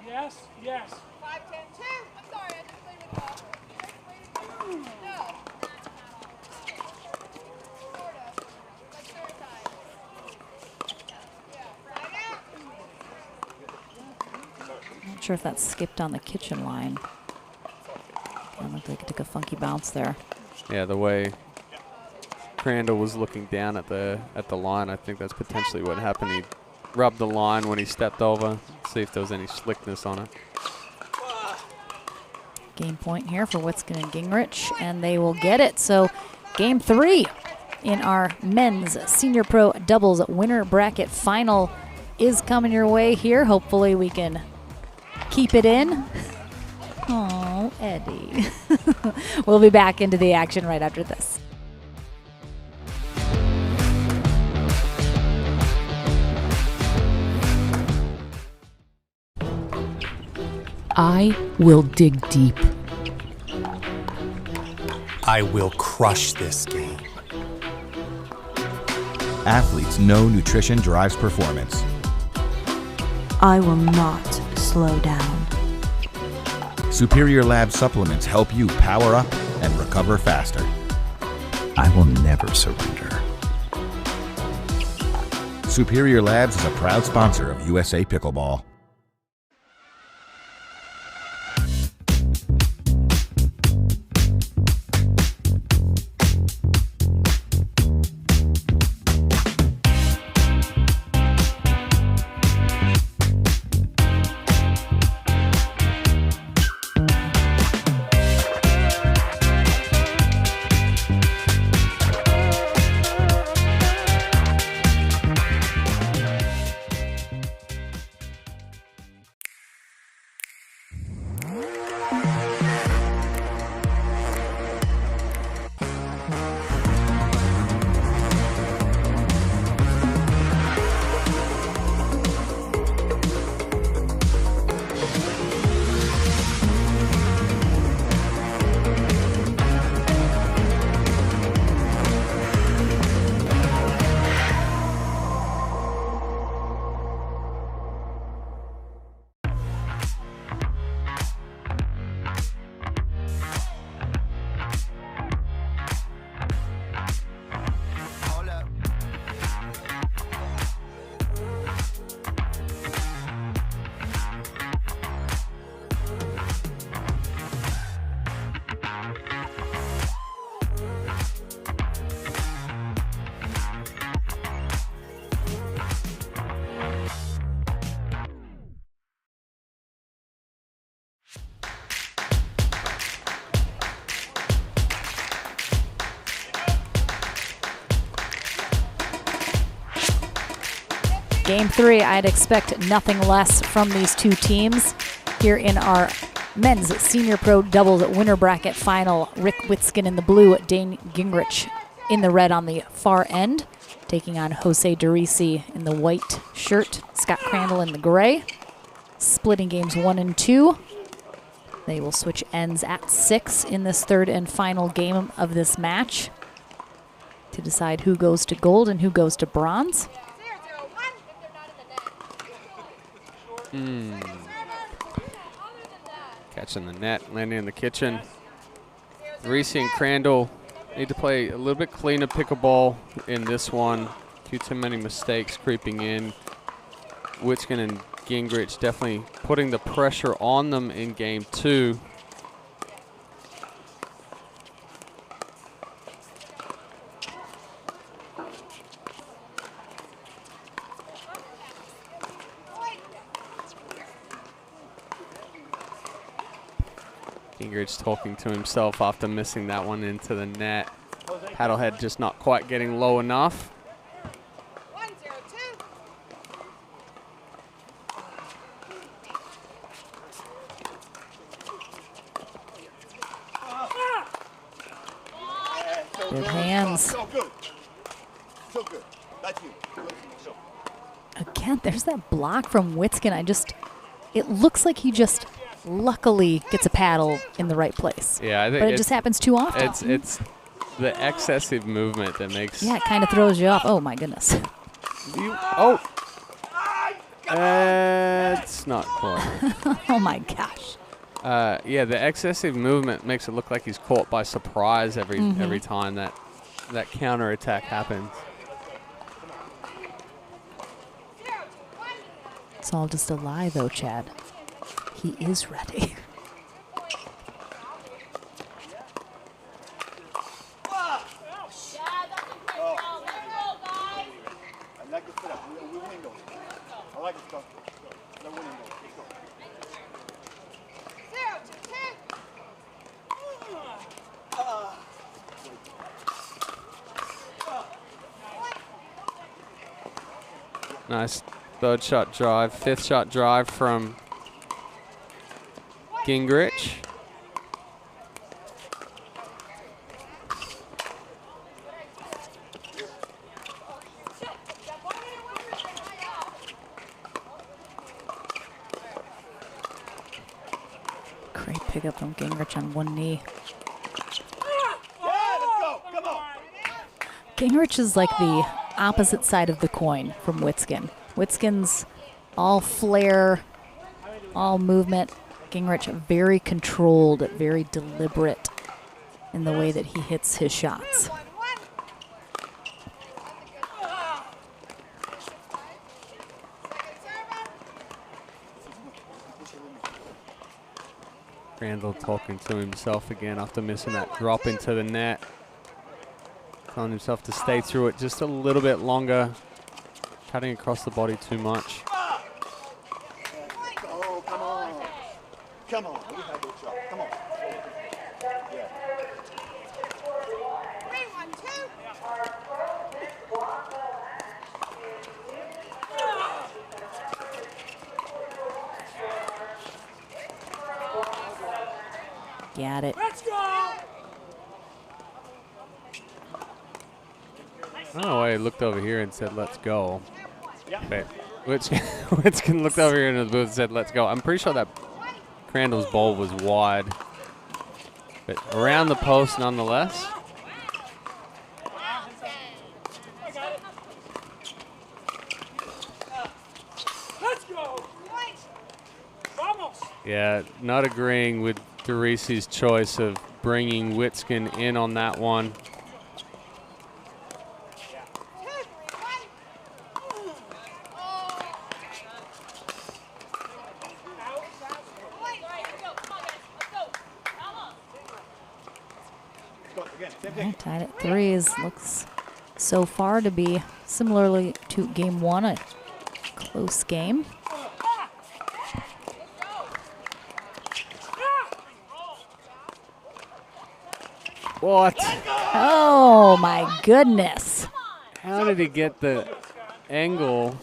Yes, yes. Not sure if that skipped on the kitchen line. It looked like it took a funky bounce there. Yeah, the way Crandall was looking down at the line, I think that's potentially what happened. He rubbed the line when he stepped over. See if there was any slickness on it. Game point here for Witskin and Gingrich, and they will get it. So game 3 in our men's senior pro doubles winner bracket final is coming your way here. Hopefully we can keep it in. Oh, Eddie. We'll be back into the action right after this. I will dig deep. I will crush this game. Athletes know nutrition drives performance. I will not slow down. Superior Lab supplements help you power up and recover faster. I will never surrender. Superior Labs is a proud sponsor of USA Pickleball. Game 3, I'd expect nothing less from these two teams. Here in our men's senior pro doubles winner bracket final, Rick Witskin in the blue, Dane Gingrich in the red on the far end, taking on Jose Derisi in the white shirt, Scott Crandall in the gray. Splitting games 1 and 2. They will switch ends at 6 in this third and final game of this match to decide who goes to gold and who goes to bronze. Catching the net, landing in the kitchen. Derisi and Crandall need to play a little bit cleaner pickleball in this one. Too many mistakes creeping in. Witskin and Gingrich definitely putting the pressure on them in game 2. Gingrich talking to himself after missing that one into the net. Paddlehead just not quite getting low enough. Good hands. Again, there's that block from Witskin. It looks like he just luckily gets a paddle in the right place. Yeah, I think but it just happens too often. It's the excessive movement that makes. Yeah, it kind of throws you off. Oh my goodness. It's not quite. Oh my gosh. Yeah, the excessive movement makes it look like he's caught by surprise every time that counter attack happens. It's all just a lie, though, Chad. He is ready. Nice third shot drive, fifth shot drive from Gingrich. Great pickup from Gingrich on one knee. Gingrich is like the opposite side of the coin from Witskin. Witskin's all flair, all movement. Gingrich very controlled, very deliberate in the way that he hits his shots. Randall talking to himself again after missing that drop into the net. Telling himself to stay through it just a little bit longer. Cutting across the body too much. Oh, come on. Come on. We have a shot. Come on. Yeah. 3, 1, 2. Got it. Let's go! I don't know why he looked over here and said, let's go. But Witskin looked over here in the booth and said, let's go. I'm pretty sure that Crandall's ball was wide. But around the post nonetheless. Let's go! Vamos! Yeah, not agreeing with DeRisi's choice of bringing Witskin in on that one. Tied at 3s. Looks so far to be similarly to game 1, a close game. What? Oh my goodness. How did he get the angle?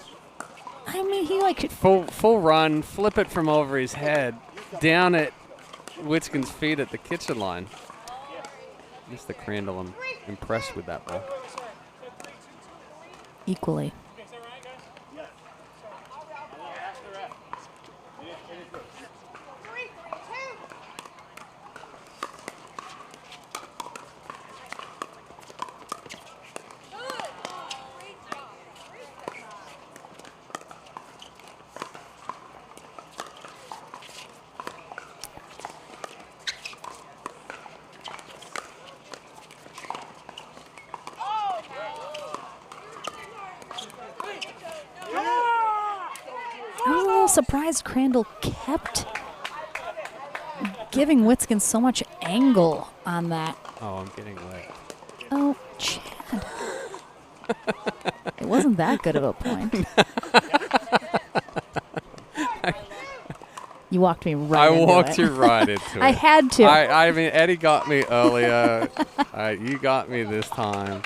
I mean, he like full run, flip it from over his head, down at Witskin's feet at the kitchen line. Mr. Crandall, I'm impressed with that ball. Equally. Surprised Crandall kept giving Witskin so much angle on that. Oh, I'm getting wet. Oh, Chad. It wasn't that good of a point. You walked me right into it. I walked you right into it. I had to. I mean, Eddie got me earlier. You got me this time.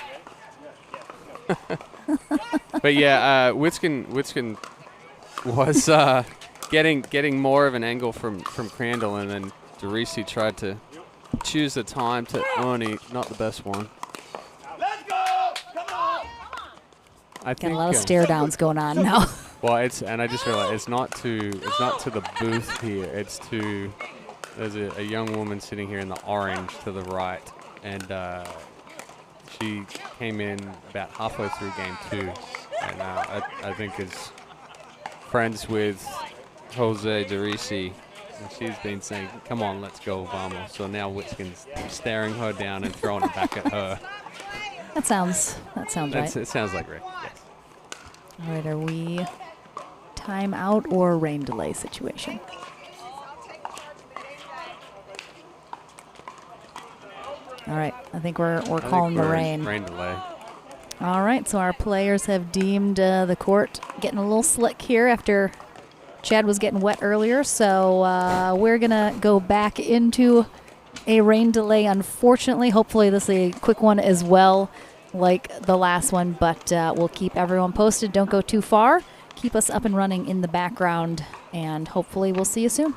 But yeah, Witskin was getting more of an angle from Crandall, and then Derisi tried to choose the time to Ernie, not the best one. Let's go! Come on! I Got a lot of stare downs going on now. Well, and I just realized it's not to the booth here. It's to there's a young woman sitting here in the orange to the right, and she came in about halfway through game 2, and I think is friends with Jose Derisi. And she's been saying, "Come on, let's go, vamos." So now Witskin's staring her down and throwing it back at her. That sounds right. It sounds like Rick. Yes. All right, are we timeout or rain delay situation? All right, I think we're calling the rain. Rain delay. All right, so our players have deemed the court getting a little slick here after Chad was getting wet earlier. So we're going to go back into a rain delay, unfortunately. Hopefully this is a quick one as well, like the last one, but we'll keep everyone posted. Don't go too far. Keep us up and running in the background, and hopefully we'll see you soon.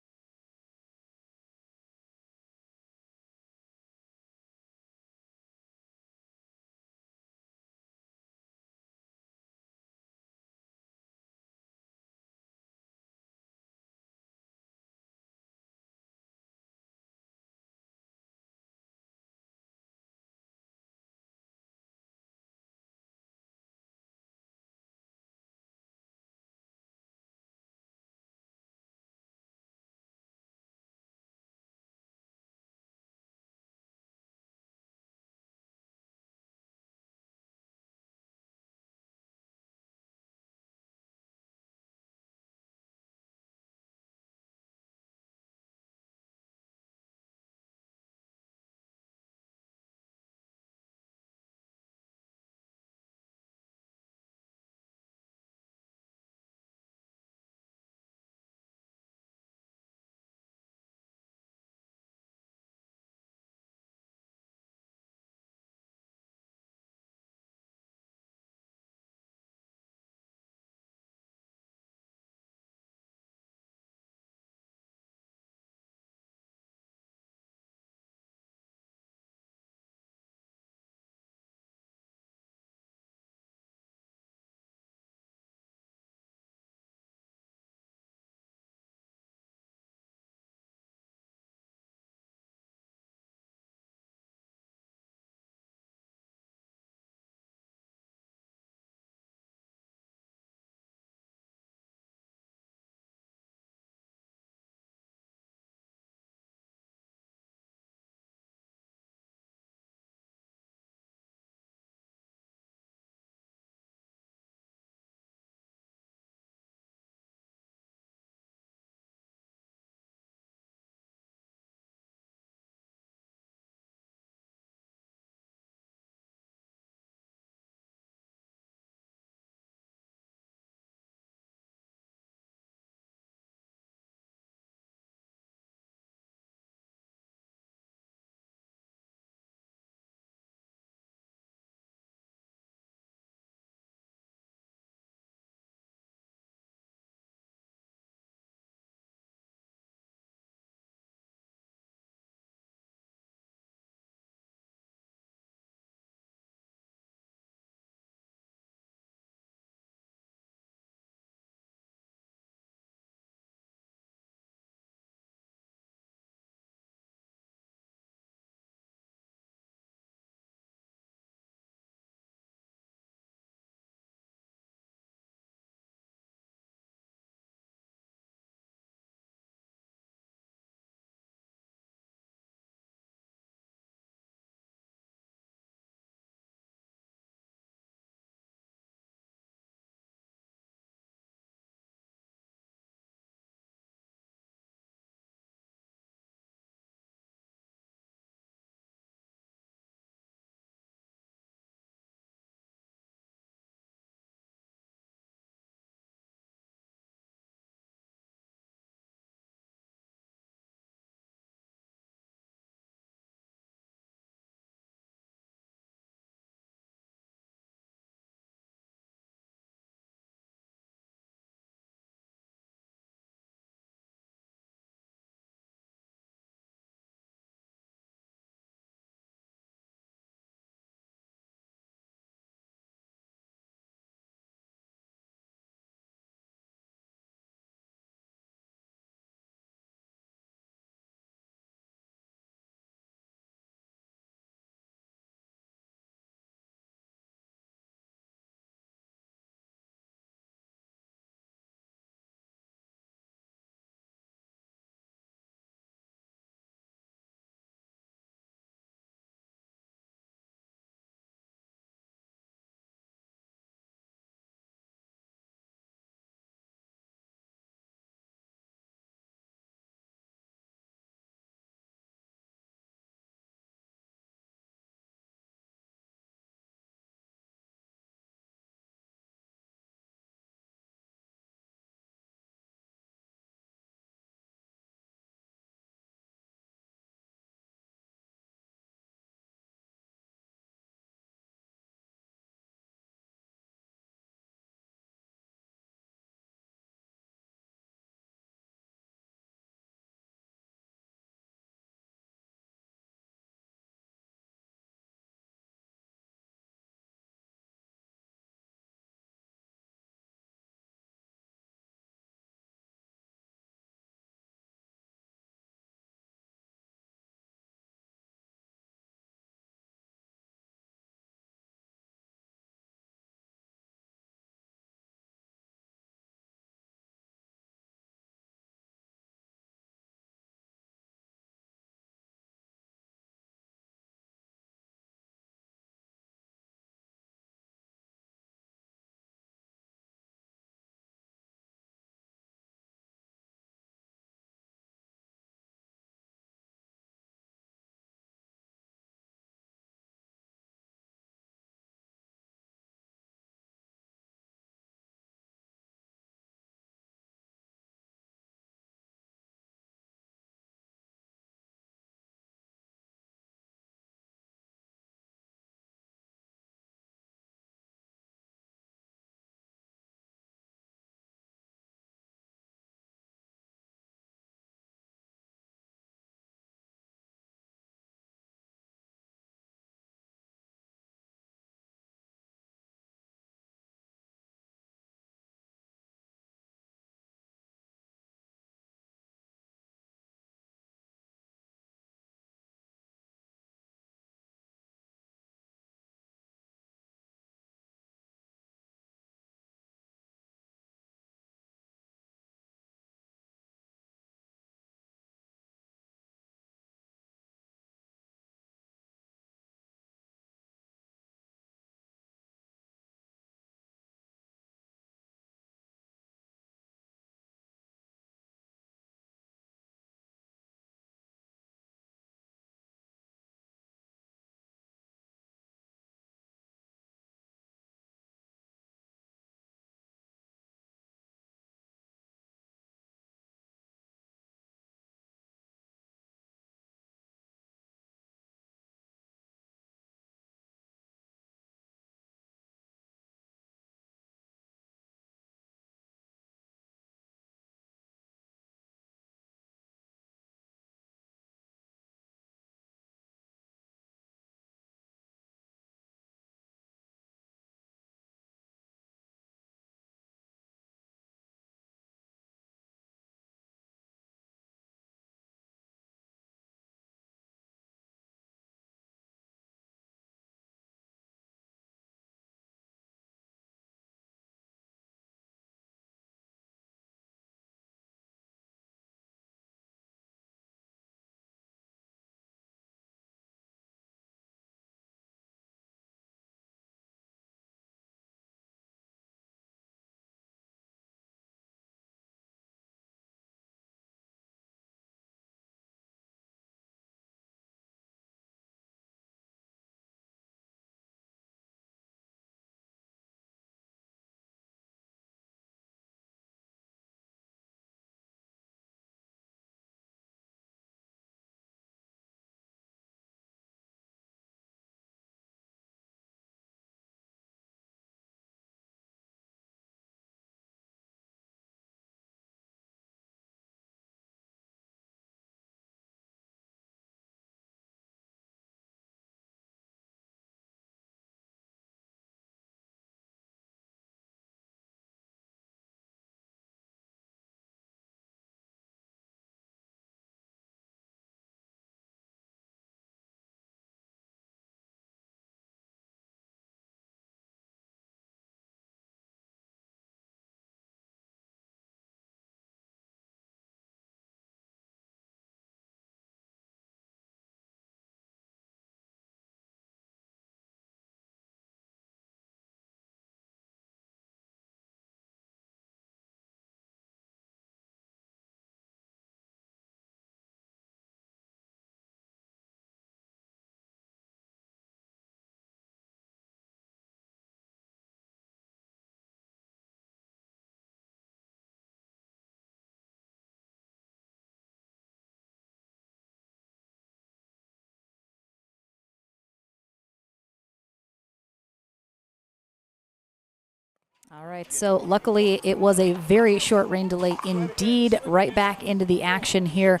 All right, so luckily it was a very short rain delay indeed. Right back into the action here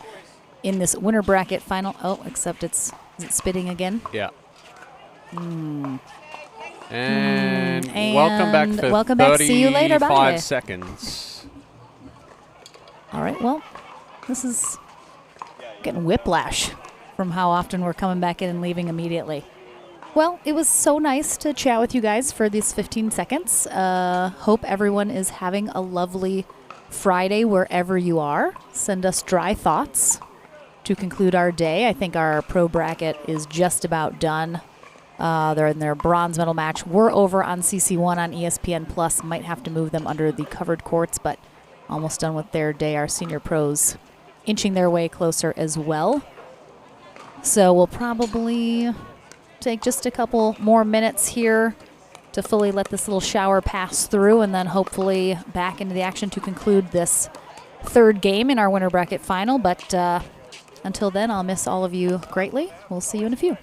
in this winter bracket final. Oh, except is it spitting again? Yeah. Mm. And welcome back for welcome back. See you later. Bye. 35 seconds. All right, well, this is getting whiplash from how often we're coming back in and leaving immediately. Well, it was so nice to chat with you guys for these 15 seconds. Hope everyone is having a lovely Friday wherever you are. Send us dry thoughts to conclude our day. I think our pro bracket is just about done. They're in their bronze medal match. We're over on CC1 on ESPN Plus. Might have to move them under the covered courts, but almost done with their day. Our senior pros inching their way closer as well. So we'll probably take just a couple more minutes here to fully let this little shower pass through, and then hopefully back into the action to conclude this third game in our winter bracket final. But until then, I'll miss all of you greatly. We'll see you in a few.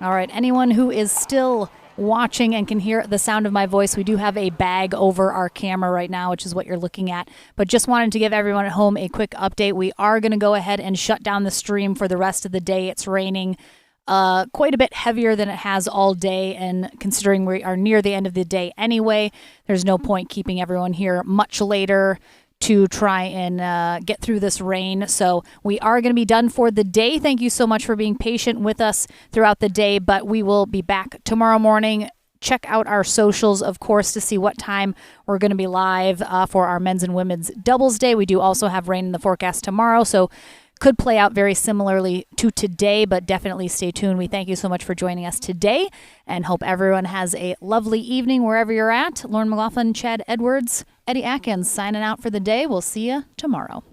All right, anyone who is still watching and can hear the sound of my voice, we do have a bag over our camera right now, which is what you're looking at. But just wanted to give everyone at home a quick update. We are going to go ahead and shut down the stream for the rest of the day. It's raining quite a bit heavier than it has all day, and considering we are near the end of the day anyway, there's no point keeping everyone here much later to try and get through this rain. So we are going to be done for the day. Thank you so much for being patient with us throughout the day, but we will be back tomorrow morning. Check out our socials, of course, to see what time we're going to be live for our men's and women's doubles day. We do also have rain in the forecast tomorrow, so could play out very similarly to today, but definitely stay tuned. We thank you so much for joining us today and hope everyone has a lovely evening wherever you're at. Lauren McLaughlin, Chad Edwards, Eddie Atkins signing out for the day. We'll see you tomorrow.